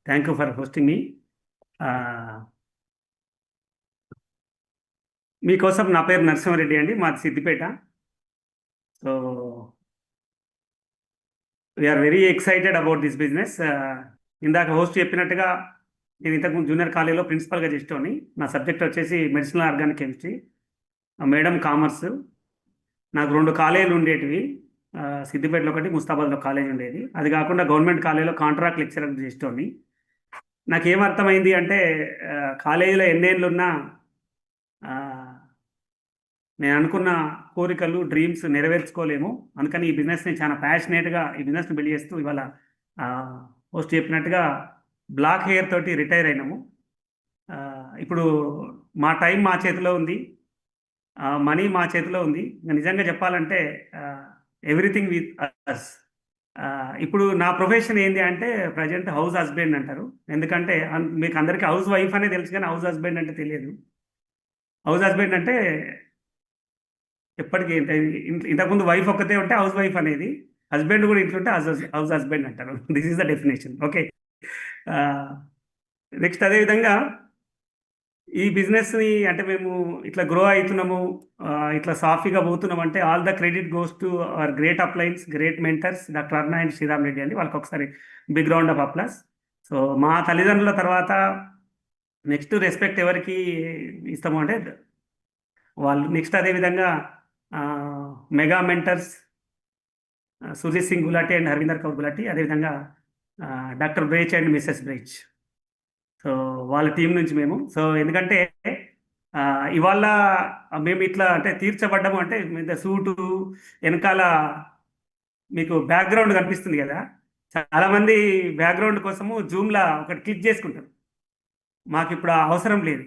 Thank you for hosting me. మీకోసం నా పేరు నరసింహారెడ్డి అండి, మాది Siddipet. So we are very excited about this business. ఇందాక హోస్ట్ చెప్పినట్టుగా నేను ఇంతకుముందు జూనియర్ కాలేజీలో ప్రిన్సిపల్గా చేసేటోని. నా సబ్జెక్ట్ వచ్చేసి medicinal organic chemistry, madam commerce. నాకు 2 కాలేజీలు ఉండేటివి. సిద్దిపేటలో ఒకటి, ముస్తాబాద్లో కాలేజ్ ఉండేది. అది కాకుండా గవర్నమెంట్ కాలేజీలో కాంట్రాక్ట్ లెక్చరర్ చేసేటోని. నాకేమర్థమైంది అంటే కాలేజీలో ఎన్నేళ్ళు ఉన్నా నేను అనుకున్న కోరికలు, డ్రీమ్స్ నెరవేర్చుకోలేము. అందుకని ఈ బిజినెస్ని చాలా ప్యాషనేట్గా ఈ బిజినెస్ని బిల్డ్ చేస్తూ ఇవాళ హోస్ట్ చెప్పినట్టుగా బ్లాక్ హెయిర్ తోటి రిటైర్ అయినాము. ఇప్పుడు మా టైం మా చేతిలో ఉంది, మనీ మా చేతిలో ఉంది. నిజంగా చెప్పాలంటే ఎవ్రీథింగ్ విత్ అస్. ఇప్పుడు నా ప్రొఫెషన్ ఏంటి అంటే ప్రజెంట్ హౌస్ హస్బెండ్ అంటారు. ఎందుకంటే మీకు అందరికీ హౌస్ వైఫ్ అనే తెలుసు, కానీ హౌస్ హస్బెండ్ అంటే తెలియదు. హౌస్ హస్బెండ్ అంటే ఎప్పటికీ ఇంతకుముందు వైఫ్ ఒక్కతే ఉంటే హౌస్ వైఫ్ అనేది, హస్బెండ్ కూడా ఇంట్లో ఉంటే హౌస్ హస్బెండ్ అంటారు. This is the definition. Okay. Next అదేవిధంగా ఈ బిజినెస్ని అంటే మేము ఇట్లా గ్రో అవుతున్నాము, ఇట్లా సాఫీగా పోతున్నాం అంటే all the credit goes to our great uplines, great mentors, doctor Aruna and Sriram Reddy అండి. వాళ్ళకి ఒకసారి big round of applause. So మా తల్లిదండ్రుల తర్వాత నెక్స్ట్ రెస్పెక్ట్ ఎవరికి ఇస్తాము అంటే వాళ్ళు. నెక్స్ట్ అదేవిధంగా mega mentors Sujit Singh Gulati and Harvinder Kaur Gulati, అదేవిధంగా doctor Brech and Mrs Brech. So వాళ్ళ టీం నుంచి మేము. సో ఎందుకంటే ఇవాళ మేము ఇట్లా అంటే తీర్చబడ్డము అంటే సూటు వెనకాల మీకు బ్యాక్గ్రౌండ్ కనిపిస్తుంది కదా, చాలామంది బ్యాక్గ్రౌండ్ కోసము జూమ్లా ఒకటి క్లిక్ చేసుకుంటారు. మాకు ఇప్పుడు అవసరం లేదు.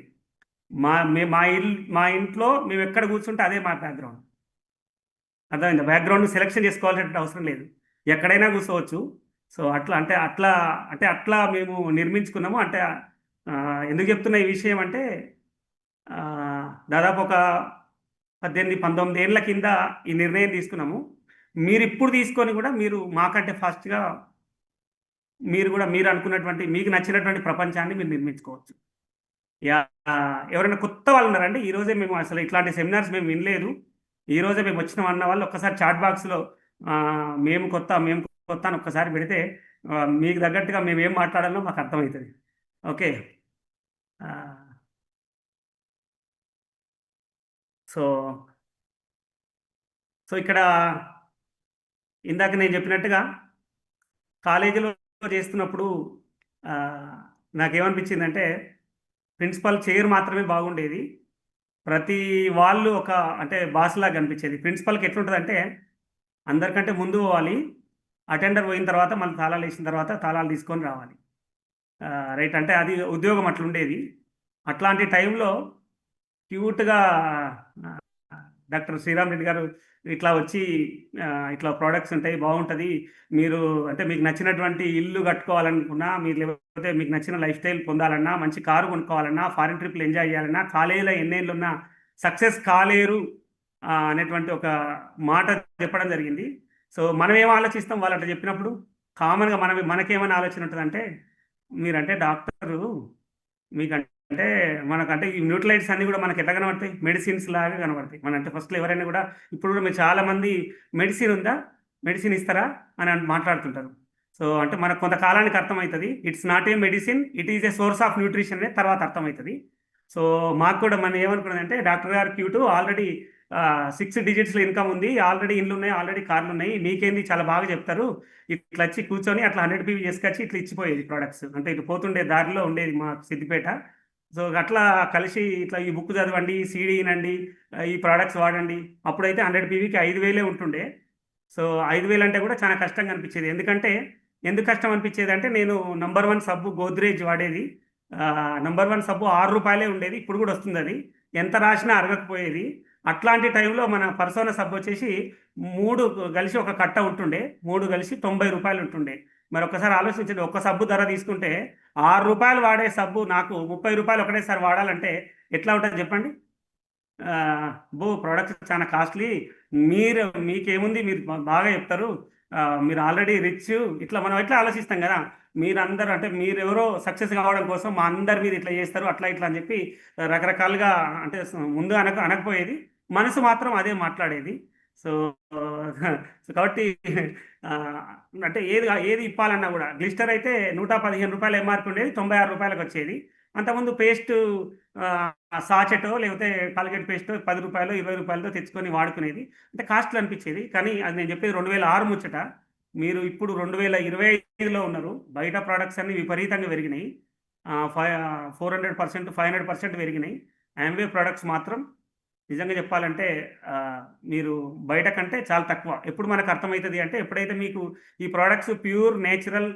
మా ఇంట్లో మేము ఎక్కడ కూర్చుంటే అదే మా బ్యాక్గ్రౌండ్. అర్థమైంది. బ్యాక్గ్రౌండ్ సెలెక్షన్ చేసుకోవాల్సిన అవసరం లేదు, ఎక్కడైనా కూర్చోవచ్చు. సో అట్లా మేము నిర్మించుకున్నాము. అంటే ఎందుకు చెప్తున్న ఈ విషయం అంటే దాదాపు ఒక 18-19 ఏళ్ల కింద ఈ నిర్ణయం తీసుకున్నాము. మీరు ఇప్పుడు తీసుకొని కూడా మీరు మాకంటే ఫాస్ట్గా మీరు అనుకున్నటువంటి మీకు నచ్చినటువంటి ప్రపంచాన్ని మీరు నిర్మించుకోవచ్చు. ఎవరైనా కొత్త వాళ్ళు ఉన్నారండి, ఈరోజే మేము అసలు ఇట్లాంటి సెమినార్స్ మేము వినలేదు, ఈరోజే మేము వచ్చినాం అన్న వాళ్ళు ఒక్కసారి చాట్ బాక్స్లో మేము కొత్త అని ఒక్కసారి పెడితే మీకు తగ్గట్టుగా మేము ఏం మాట్లాడాలో మాకు అర్థమవుతుంది. ఓకే. సో ఇక్కడ ఇందాక నేను చెప్పినట్టుగా కాలేజీలో చేస్తున్నప్పుడు నాకేమనిపించిందంటే ప్రిన్సిపల్ చైర్ మాత్రమే బాగుండేది, ప్రతి వాళ్ళు ఒక అంటే బాస్లాగా కనిపించేది. ప్రిన్సిపల్కి ఎట్లుంటుంది అంటే అందరికంటే ముందు పోవాలి, అటెండర్ పోయిన తర్వాత మళ్ళీ తాళాలు వేసిన తర్వాత తాళాలు తీసుకొని రావాలి. రైట్. అంటే అది ఉద్యోగం అట్లుండేది. అట్లాంటి టైంలో క్యూట్గా డాక్టర్ శ్రీరామ్ రెడ్డి గారు ఇట్లా వచ్చి ఇట్లా ప్రోడక్ట్స్ ఉంటాయి, బాగుంటుంది, మీరు అంటే మీకు నచ్చినటువంటి ఇల్లు కట్టుకోవాలనుకున్నా, మీరు లేకపోతే మీకు నచ్చిన లైఫ్ స్టైల్ పొందాలన్నా, మంచి కారు కొనుక్కోవాలన్నా, ఫారిన్ ట్రిప్లు ఎంజాయ్ చేయాలన్నా, కాలేజీలో ఎన్నేళ్ళు ఉన్నా సక్సెస్ కాలేరు అనేటువంటి ఒక మాట చెప్పడం జరిగింది. సో మనం ఏం ఆలోచిస్తాం వాళ్ళు అట్లా చెప్పినప్పుడు? కామన్గా మనకేమైనా ఆలోచన ఉంటుందంటే మీరంటే డాక్టరు, మీకంటే మనకంటే ఈ న్యూట్లైట్స్ అన్నీ కూడా మనకి ఎట్లా కనబడతాయి? మెడిసిన్స్ లాగా కనబడతాయి. అంటే ఫస్ట్లో ఎవరైనా కూడా ఇప్పుడు కూడా మీరు చాలామంది మెడిసిన్ ఉందా, మెడిసిన్ ఇస్తారా అని మాట్లాడుతుంటారు. సో అంటే మనకు కొంతకాలానికి అర్థమవుతుంది it's not a medicine, it is a source of nutrition అనేది తర్వాత అర్థమవుతుంది. సో మాకు కూడా మనం ఏమనుకున్నదంటే డాక్టర్ గారు క్యూటు ఆల్రెడీ 6 డిజిట్స్లో ఇన్కమ్ ఉంది, ఆల్రెడీ ఇండ్లు ఉన్నాయి, ఆల్రెడీ కార్లు ఉన్నాయి, మీకేంది చాలా బాగా చెప్తారు, ఇట్లా వచ్చి కూర్చొని అట్లా 100 PV చేసుకొచ్చి ఇట్లా ఇచ్చిపోయేది ప్రోడక్ట్స్. అంటే ఇటు పోతుండే దారిలో ఉండేది మా సిద్దిపేట. సో అట్లా కలిసి ఇట్లా ఈ బుక్ చదవండి, సీడీ వినండి, ఈ ప్రోడక్ట్స్ వాడండి. అప్పుడైతే 100 PVకి 5,000 ఉంటుండే. సో 5,000 అంటే కూడా చాలా కష్టంగా అనిపించేది. ఎందుకు కష్టం అనిపించేది అంటే నేను నంబర్ 1 సబ్బు గోద్రేజ్ వాడేది. నంబర్ 1 సబ్బు 6 రూపాయలే ఉండేది, ఇప్పుడు కూడా వస్తుంది, అది ఎంత రాసినా అరగకపోయేది. అట్లాంటి టైంలో మన పర్సోనా సబ్బు వచ్చేసి 3 కలిసి ఒక కట్ట ఉంటుండే, 3 కలిసి 90 రూపాయలు ఉంటుండే. మరి ఒక్కసారి ఆలోచించండి, ఒక్క సబ్బు ధర తీసుకుంటే 6 రూపాయలు వాడే సబ్బు నాకు 30 రూపాయలు ఒకటేసారి వాడాలంటే ఎట్లా ఉంటుంది చెప్పండి? ప్రోడక్ట్స్ చాలా కాస్ట్లీ, మీకేముంది, మీరు బాగా చెప్తారు, మీరు ఆల్రెడీ రిచ్, ఇట్లా మనం ఎట్లా ఆలోచిస్తాం కదా. మీరందరూ అంటే మీరెవరో సక్సెస్ కావడం కోసం మా అందరి మీద ఇట్లా చేస్తారు అట్లా ఇట్లా అని చెప్పి రకరకాలుగా అంటే ముందు అనకపోయేది, మనసు మాత్రం అదే మాట్లాడేది. సో సో కాబట్టి ఆ, అంటే ఏది ఏది ఇప్పాలన్నా కూడా గ్లిస్టర్ అయితే రూ. 115 ఎంఆర్పి ఉండేది, రూ. 96 వచ్చేది. అంతకుముందు పేస్ట్ సాచెటో లేకపోతే కాల్గేట్ పేస్ట్ రూ. 10 రూ. 20తో తెచ్చుకొని వాడుకునేది. అంటే కాస్ట్లు అనిపించేది, కానీ అది నేను చెప్పేది 2006 ముచ్చట. మీరు ఇప్పుడు 2025లో ఉన్నారు. బయట ప్రోడక్ట్స్ అన్ని విపరీతంగా పెరిగినాయి. 400%, 500% పెరిగినాయి. యాంవే ప్రోడక్ట్స్ మాత్రం నిజంగా చెప్పాలంటే మీరు బయట కంటే చాలా తక్కువ. ఎప్పుడు మనకు అర్థమవుతుంది అంటే, ఎప్పుడైతే మీకు ఈ ప్రోడక్ట్స్ ప్యూర్ నేచురల్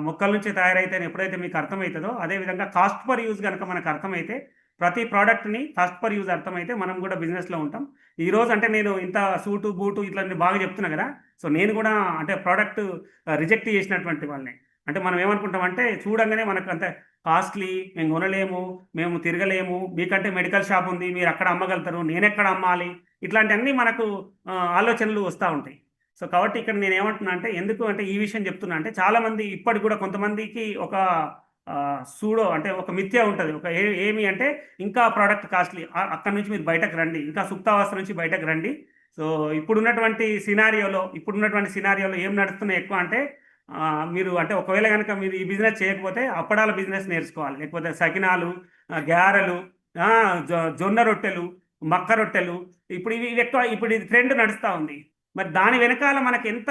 మొక్కల నుంచి తయారైతే ఎప్పుడైతే మీకు అర్థమవుతుందో, అదేవిధంగా కాస్ట్ పర్ యూజ్ కనుక మనకు అర్థమైతే, ప్రతి ప్రోడక్ట్ని కాస్ట్ పర్ యూజ్ అర్థమైతే మనం కూడా బిజినెస్లో ఉంటాం. ఈరోజు అంటే నేను ఇంత సూటు బూటు ఇట్లా బాగా చెప్తున్నా కదా, సో నేను కూడా అంటే ప్రోడక్ట్ రిజెక్ట్ చేసినటువంటి వాళ్ళని. అంటే మనం ఏమనుకుంటామంటే చూడంగానే మనకు అంత కాస్ట్లీ, మేము కొనలేము, మేము తిరగలేము, మీకంటే మెడికల్ షాప్ ఉంది, మీరు అక్కడ అమ్మగలుగుతారు, నేనెక్కడ అమ్మాలి, ఇట్లాంటివన్నీ మనకు ఆలోచనలు వస్తూ ఉంటాయి. సో కాబట్టి ఇక్కడ నేను ఏమంటున్నా అంటే, ఎందుకు అంటే ఈ విషయం చెప్తున్నా అంటే, చాలామంది ఇప్పటికి కూడా కొంతమందికి ఒక సూడో అంటే ఒక మిథ్య ఉంటుంది. ఒక ఏమి అంటే ఇంకా ప్రోడక్ట్ కాస్ట్లీ, అక్కడ నుంచి మీరు బయటకు రండి, ఇంకా సుప్తావస్థ నుంచి బయటకు రండి. సో ఇప్పుడున్నటువంటి సినారియోలో ఏం నడుస్తున్నాయి ఎక్కువ అంటే, మీరు అంటే ఒకవేళ కనుక మీరు ఈ బిజినెస్ చేయకపోతే అప్పడాల బిజినెస్ నేర్చుకోవాలి, లేకపోతే సకినాలు, గారెలు, జొన్న రొట్టెలు, మక్క రొట్టెలు, ఇప్పుడు ఇవి ఎక్కువ, ఇప్పుడు ఇది ట్రెండ్ నడుస్తూ ఉంది. మరి దాని వెనకాల మనకి ఎంత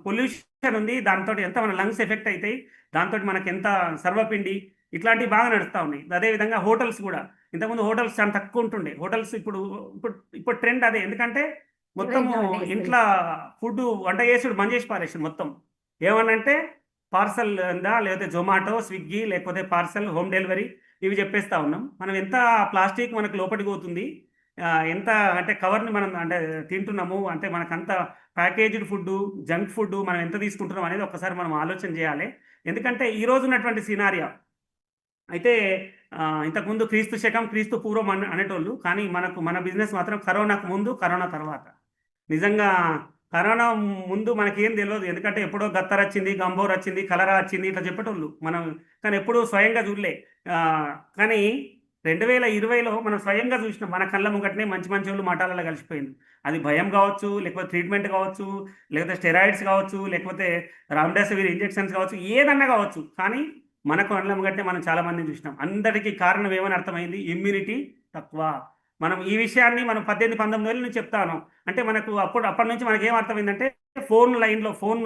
పొల్యూషన్ ఉంది, దాంతో ఎంత మన లంగ్స్ ఎఫెక్ట్ అవుతాయి, దాంతో మనకి ఎంత సర్వపిండి ఇట్లాంటివి బాగా నడుస్తూ ఉన్నాయి. అదేవిధంగా హోటల్స్ కూడా, ఇంతకుముందు హోటల్స్ చాలా తక్కువ ఉంటుండే, హోటల్స్ ఇప్పుడు ఇప్పుడు ఇప్పుడు ట్రెండ్ అదే. ఎందుకంటే మొత్తము ఇంట్లో ఫుడ్ వంట చేసుడు బంద్ చేసి పారేసాడు మొత్తం. ఏమనంటే పార్సల్ ఉందా, లేకపోతే జొమాటో, స్విగ్గీ, లేకపోతే పార్సల్, హోమ్ డెలివరీ, ఇవి చెప్పేస్తూ ఉన్నాం. మనం ఎంత ప్లాస్టిక్ మనకు లోపలికి పోతుంది, ఎంత అంటే కవర్ని మనం అంటే తింటున్నాము, అంటే మనకంత ప్యాకేజ్డ్ ఫుడ్, జంక్ ఫుడ్ మనం ఎంత తీసుకుంటున్నాం అనేది ఒక్కసారి మనం ఆలోచన చేయాలి. ఎందుకంటే ఈ రోజు ఉన్నటువంటి సినారియా అయితే ఇంతకుముందు క్రీస్తు శకం, క్రీస్తు పూర్వం అనేటోళ్ళు, కానీ మన బిజినెస్ మాత్రం కరోనాకు ముందు, కరోనా తర్వాత. నిజంగా కరోనా ముందు మనకేం తెలియదు, ఎందుకంటే ఎప్పుడో గత్తర్ వచ్చింది, గంభోర్ వచ్చింది, కలరా వచ్చింది ఇట్లా చెప్పేటోళ్ళు మనం, కానీ ఎప్పుడూ స్వయంగా చూడలే. కానీ 2020లో మనం స్వయంగా చూసినాం, మన కళ్ళ ముంగటనే మంచి మంచి వాళ్ళు మఠాలలో కలిసిపోయింది. అది భయం కావచ్చు, లేకపోతే ట్రీట్మెంట్ కావచ్చు, లేకపోతే స్టెరాయిడ్స్ కావచ్చు, లేకపోతే రామ్డెసివిర్ ఇంజెక్షన్స్ కావచ్చు, ఏదన్నా కావచ్చు, కానీ మన కళ్ళ ముంగటనే మనం చాలా మందిని చూసినాం. అందరికీ కారణం ఏమని అర్థమైంది, ఇమ్యూనిటీ తక్కువ. మనం ఈ విషయాన్ని మనం 18, 19 ఏళ్ళ నుంచి చెప్తాను. అంటే మనకు అప్పటి నుంచి మనకి ఏం అర్థమైందంటే, ఫోన్ లైన్లో ఫోన్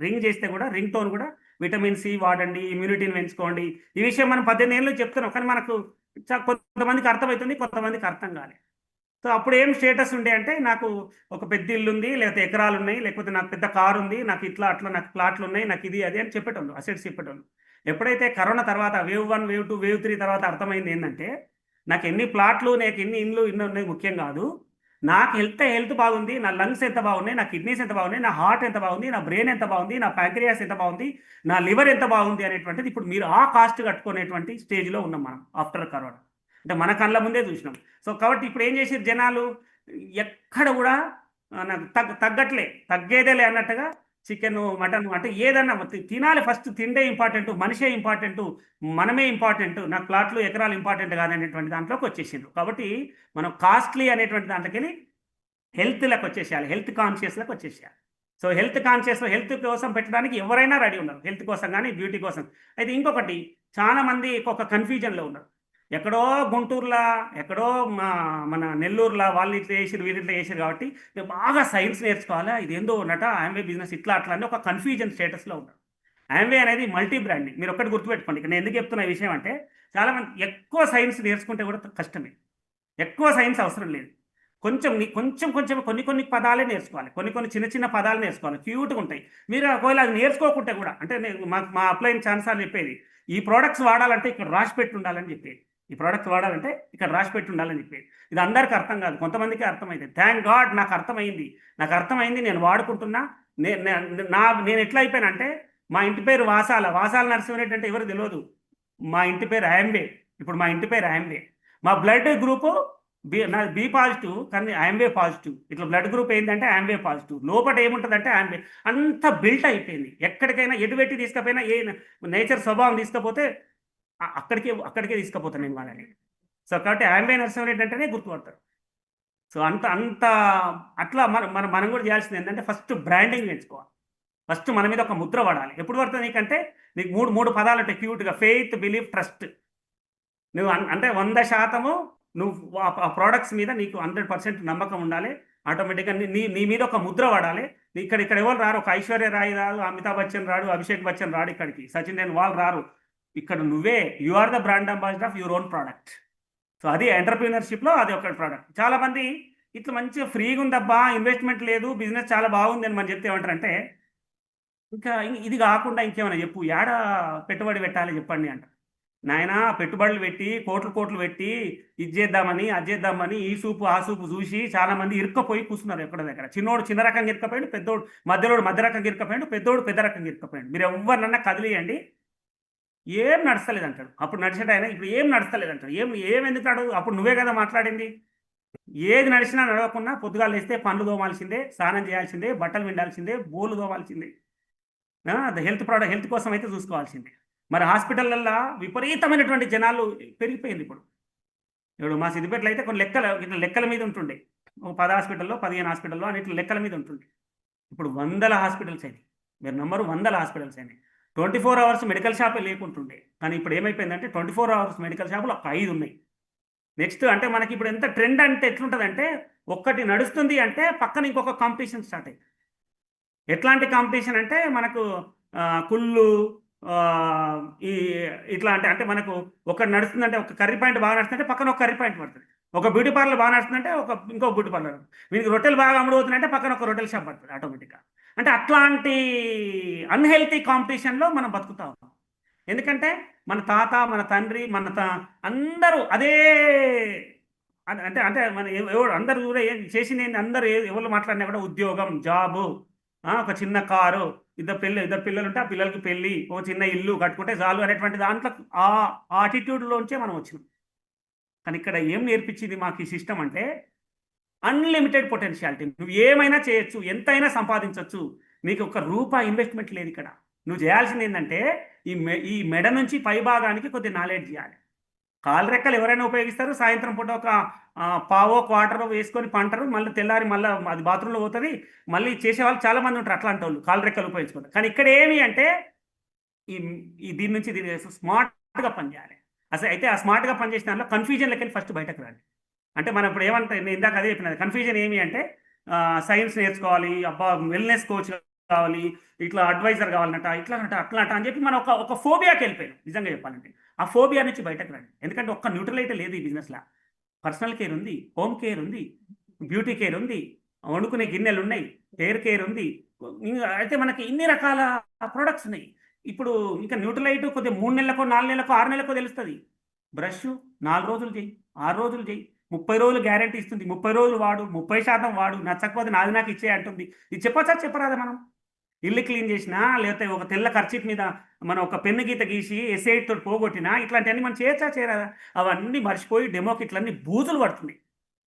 రింగ్ చేస్తే కూడా రింగ్ టోన్ కూడా విటమిన్ సి వాడండి, ఇమ్యూనిటీని పెంచుకోండి, ఈ విషయం మనం 18 ఏళ్ళు చెప్తున్నాం. కానీ మనకు కొంతమందికి అర్థమవుతుంది, కొంతమందికి అర్థం కాలేదు. సో అప్పుడు ఏం స్టేటస్ ఉండే అంటే, నాకు ఒక పెద్ద ఇల్లు ఉంది, లేకపోతే ఎకరాలు ఉన్నాయి, లేకపోతే నాకు పెద్ద కారు ఉంది, నాకు ఇట్లా అట్లా నాకు ప్లాట్లు ఉన్నాయి, నాకు ఇది అది అని చెప్పేటోళ్ళు, అసెట్స్ చెప్పేటోళ్ళు. ఎప్పుడైతే కరోనా తర్వాత వేవ్ 1, వేవ్ 2, వేవ్ 3 తర్వాత అర్థమైంది ఏంటంటే, నాకు ఎన్ని ప్లాట్లు, నాకు ఎన్ని ఇండ్లు ఉన్నాయి ముఖ్యం కాదు, నాకు హెల్త్ బాగుంది, నా లంగ్స్ ఎంత బాగున్నాయి, నా కిడ్నీస్ ఎంత బాగున్నాయి, నా హార్ట్ ఎంత బాగుంది, నా బ్రెయిన్ ఎంత బాగుంది, నా ప్యాంక్రియాస్ ఎంత బాగుంది, నా లివర్ ఎంత బాగుంది అనేటువంటిది ఇప్పుడు మీరు ఆ కాస్ట్ కట్టుకునేటువంటి స్టేజ్లో ఉన్నాం మనం ఆఫ్టర్ కరోనా. అంటే మన కళ్ళ ముందే చూసినాం. సో కాబట్టి ఇప్పుడు ఏం చేసారు జనాలు, ఎక్కడ కూడా నాకు తగ్గట్లే, తగ్గేదేలే అన్నట్టుగా చికెన్, మటన్ అంటే ఏదన్నా తినాలి, ఫస్ట్ తిండే ఇంపార్టెంట్, మనిషే ఇంపార్టెంట్, మనమే ఇంపార్టెంట్, నాకు ప్లాట్లు ఎకరాలు ఇంపార్టెంట్ కాదనేటువంటి దాంట్లోకి వచ్చేసిండ్రు. కాబట్టి మనం కాస్ట్లీ అనేటువంటి దాంట్లోకి హెల్త్లకు వచ్చేసేయాలి, హెల్త్ కాన్షియస్లకు వచ్చేసేయాలి. సో హెల్త్ కాన్షియస్లో హెల్త్ కోసం పెట్టడానికి ఎవరైనా రెడీ ఉన్నారు, హెల్త్ కోసం కానీ బ్యూటీ కోసం. అయితే ఇంకొకటి, చాలా మంది ఒక కన్ఫ్యూజన్లో ఉన్నారు. ఎక్కడో గుంటూరులో, ఎక్కడో మన నెల్లూరులో వాళ్ళు ఇట్లా చేసారు, వీళ్ళు ఇట్లా చేసారు, కాబట్టి మేము బాగా సైన్స్ నేర్చుకోవాలా, ఇదేందో ఉన్నట యాంవే బిజినెస్ ఇట్లా అట్లా అని ఒక కన్ఫ్యూజన్ స్టేటస్లో ఉన్నారు. యాంవే అనేది మల్టీ బ్రాండింగ్. మీరు ఒక్కటి గుర్తుపెట్టుకోండి, ఇక్కడ నేను ఎందుకు చెప్తున్న విషయం అంటే, చాలామంది ఎక్కువ సైన్స్ నేర్చుకుంటే కూడా కష్టమే, ఎక్కువ సైన్స్ అవసరం లేదు. కొంచెం కొన్ని పదాలే నేర్చుకోవాలి, కొన్ని చిన్న పదాలు నేర్చుకోవాలి, క్యూట్గా ఉంటాయి. మీరు ఒకవేళ అది నేర్చుకోకుంటే కూడా, అంటే నేను మా అప్లైన్ ఛాన్సార్లు చెప్పేది, ఈ ప్రోడక్ట్స్ వాడాలంటే ఇక్కడ రాసి పెట్టి ఉండాలని చెప్పేది, ఈ ప్రోడక్ట్ వాడాలంటే ఇక్కడ రాసి పెట్టి ఉండాలని చెప్పేది. ఇది అందరికీ అర్థం కాదు, కొంతమందికి అర్థమైంది. థ్యాంక్ గాడ్ నాకు అర్థమైంది, నేను వాడుకుంటున్నా. నేను ఎట్లా అయిపోయానంటే, మా ఇంటి పేరు వాసాల నరసింహారెడ్డి అంటే ఎవరు తెలియదు, మా ఇంటి పేరు యాంవే. ఇప్పుడు మా ఇంటి పేరు యాంవే. మా బ్లడ్ గ్రూపు నాది బి పాజిటివ్, కానీ ఐఎంవే పాజిటివ్. ఇట్లా బ్లడ్ గ్రూప్ ఏంటంటే ఐఎంవే పాజిటివ్. లోపల ఏముంటుందంటే ఐఎంవే అంత బిల్ట్ అయిపోయింది. ఎక్కడికైనా ఎటు పెట్టి తీసుకపోయినా, ఏ నేచర్ స్వభావం తీసుకపోతే అక్కడికే తీసుకుపోతాను నేను వాళ్ళని. సో కాబట్టి ఐఎంవే నరసింహారెడ్డి అంటేనే గుర్తుపడతారు. సో అంత అంత అట్లా మనం కూడా చేయాల్సింది ఏంటంటే ఫస్ట్ బ్రాండింగ్ నేర్చుకోవాలి. ఫస్ట్ మన మీద ఒక ముద్ర పడాలి. ఎప్పుడు పడుతుంది నీకంటే, నీకు మూడు మూడు పదాలు ఉంటాయి క్యూట్గా: ఫెయిత్, బిలీఫ్, ట్రస్ట్. నువ్వు అంటే 100% నువ్వు ఆ ప్రోడక్ట్స్ మీద నీకు 100% నమ్మకం ఉండాలి. ఆటోమేటిక్గా నీ మీద ఒక ముద్ర పడాలి. ఇక్కడ ఎవరు రారు, ఒక ఐశ్వర్య రాయ్ రాదు, అమితాబ్ బచ్చన్ రాడు, అభిషేక్ బచ్చన్ రాడు, ఇక్కడికి సచిన్ టెండూల్కర్ రారు. ఇక్కడ నువ్వే, you are the brand ambassador of your own product. So అది ఎంటర్ప్రీనర్షిప్లో అది ఒక ప్రోడక్ట్. చాలామంది ఇట్లా మంచిగా ఫ్రీగా ఉందబ్బా, ఇన్వెస్ట్మెంట్ లేదు, బిజినెస్ చాలా బాగుంది అని మనం చెప్తే ఏమంటారంటే, ఇంకా ఇది కాకుండా ఇంకేమైనా చెప్పు, ఏడ పెట్టుబడి పెట్టాలి చెప్పండి అంట. నాయన పెట్టుబడులు పెట్టి కోట్లు పెట్టి ఇది చేద్దామని అది చేద్దామని ఈ సూపు ఆ సూపు చూసి చాలా మంది ఇరుక్కపోయి కూర్చున్నారు ఎక్కడ దగ్గర. చిన్నోడు చిన్న రకంగా ఇరుక్కపోయాడు, పెద్దోడు మధ్య రకంగా ఇరుక్కపోయాడు, పెద్దోడు పెద్ద రకంగా ఇరుక్కపోయాడు. మీరు ఎవరినన్నా కదిలియండి, ఏం నడుస్తలేదు అంటాడు. అప్పుడు నడిచేట ఆయన ఇప్పుడు ఏం నడుస్తలేదు అంటాడు. ఏం ఎందుకు అప్పుడు నువ్వే కదా మాట్లాడింది. ఏది నడిచినా నడవకుండా పొద్దుగాలు వేస్తే పనులు తోమాల్సిందే, స్నానం చేయాల్సిందే, బట్టలు విండాల్సిందే, బోలు తోమాల్సిందే, హెల్త్ కోసం అయితే చూసుకోవాల్సిందే. మరి హాస్పిటళ్ళల్లో విపరీతమైనటువంటి జనాలు పెరిగిపోయింది. ఇప్పుడు మా సిద్దిపేటలో అయితే కొన్ని లెక్కల మీద ఉంటుండే, 10 హాస్పిటల్లో 15 హాస్పిటల్లో అని ఇట్లా లెక్కల మీద ఉంటుండే. ఇప్పుడు 100 హాస్పిటల్స్ అయినాయి. మీరు నమ్మరు, 100 హాస్పిటల్స్ అయినాయి. 24 అవర్స్ మెడికల్ షాపే లేకుంటుండే, కానీ ఇప్పుడు ఏమైపోయిందంటే 24 అవర్స్ మెడికల్ షాపులు ఒక 5 ఉన్నాయి. నెక్స్ట్ అంటే మనకి ఇప్పుడు ఎంత ట్రెండ్ అంటే ఎట్లుంటుందంటే, ఒక్కటి నడుస్తుంది అంటే పక్కన ఇంకొక కాంపిటీషన్ స్టార్ట్ అయింది. ఎట్లాంటి కాంపిటీషన్ అంటే మనకు కుళ్ళు ఈ ఇట్లా అంటే మనకు ఒకటి నడుస్తుందంటే, ఒక కర్రీ పాయింట్ బాగా నడుస్తుందంటే పక్కన ఒక కర్రీ పాయింట్ పడుతుంది. ఒక బ్యూటీ పార్లర్ బాగా నడుస్తుందంటే ఇంకో బ్యూటీ పార్లర్. వీనికి రొట్టెలు బాగా అమ్ముడుపోతుందంటే పక్కన ఒక రొట్టెల షాప్ పడుతుంది ఆటోమేటిక్గా. అంటే అట్లాంటి అన్హెల్తీ కాంపిటీషన్లో మనం బతుకుతా ఉన్నాం. ఎందుకంటే మన తాత, మన తండ్రి, అందరూ అదే అంటే మన ఎవరు అందరూ కూడా చేసింది ఏంటి, అందరూ ఎవరు మాట్లాడినా కూడా ఉద్యోగం, జాబు, ఒక చిన్న కారు, ఇద్దరు పిల్లలు ఉంటే ఆ పిల్లలకి పెళ్ళి, ఒక చిన్న ఇల్లు కట్టుకుంటే చాలు అనేటువంటి దాంట్లో ఆ ఆటిట్యూడ్లోంచే మనం వచ్చినాం. కానీ ఇక్కడ ఏం నేర్పించింది మాకు ఈ సిస్టమ్ అంటే, అన్లిమిటెడ్ పొటెన్షియాలిటీ. నువ్వు ఏమైనా చేయొచ్చు, ఎంతైనా సంపాదించవచ్చు. నీకు ఒక రూపాయి ఇన్వెస్ట్మెంట్ లేదు ఇక్కడ. నువ్వు చేయాల్సింది ఏంటంటే, ఈ మెడ నుంచి పై భాగానికి కొద్ది నాలెడ్జ్ చేయాలి. కాలు రెక్కలు ఎవరైనా ఉపయోగిస్తారు, సాయంత్రం పూట ఒక పావో క్వార్టరో వేసుకొని పంటరు, మళ్ళీ తెల్లారి మళ్ళీ అది బాత్రూంలో పోతుంది. మళ్ళీ చేసేవాళ్ళు చాలామంది ఉంటారు అట్లాంటి వాళ్ళు, కాలు రెక్కలు ఉపయోగించుకుంటారు. కానీ ఇక్కడ ఏమి అంటే, దీని నుంచి స్మార్ట్గా పనిచేయాలి. అయితే ఆ స్మార్ట్గా పనిచేసిన దాంట్లో కన్ఫ్యూజన్లకి ఫస్ట్ బయటకు రాలి. అంటే మనం ఇప్పుడు ఏమంటే, నేను ఇందాక అదే చెప్పినది, కన్ఫ్యూజన్ ఏమి అంటే సైన్స్ నేర్చుకోవాలి, అబ్బా వెల్నెస్ కోచ్ కావాలి, ఇట్లా అడ్వైజర్ కావాలన్నట, అట్లా అని చెప్పి మనం ఒక ఫోబియాకి వెళ్ళిపోయాం. నిజంగా చెప్పాలంటే ఆ ఫోబియా నుంచి బయటకు రండి. ఎందుకంటే ఒక్క న్యూట్రల్ అయితే లేదు ఈ బిజినెస్లో. పర్సనల్ కేర్ ఉంది, హోమ్ కేర్ ఉంది, బ్యూటీ కేర్ ఉంది, వండుకునే గిన్నెలు ఉన్నాయి, హెయిర్ కేర్ ఉంది. అయితే మనకి ఇన్ని రకాల ప్రొడక్ట్స్ ఉన్నాయి. ఇప్పుడు ఇంకా న్యూట్రలైట్ కొద్దిగా 3 నెలలకో 4 నెలలకో 6 నెలలకో తెలుస్తుంది. బ్రష్ 4 రోజులు చేయి, 6 రోజులు చేయి, 30 రోజులు గ్యారంటీ ఇస్తుంది. 30 రోజులు వాడు, 30% వాడు, నచ్చకపోతే నాది నాకు ఇచ్చే అంటుంది. ఇది చెప్పచ్చా చెప్పరాదా? మనం ఇల్లు క్లీన్ చేసినా, లేకపోతే ఒక తెల్ల ఖర్చీప్ మీద మనం ఒక పెన్ను గీత గీసి ఎస్ఐతో పోగొట్టినా, ఇట్లాంటివన్నీ మనం చేయరా? అవన్నీ మర్చిపోయి డెమోకి ఇట్లన్నీ బూజులు పడుతుంది.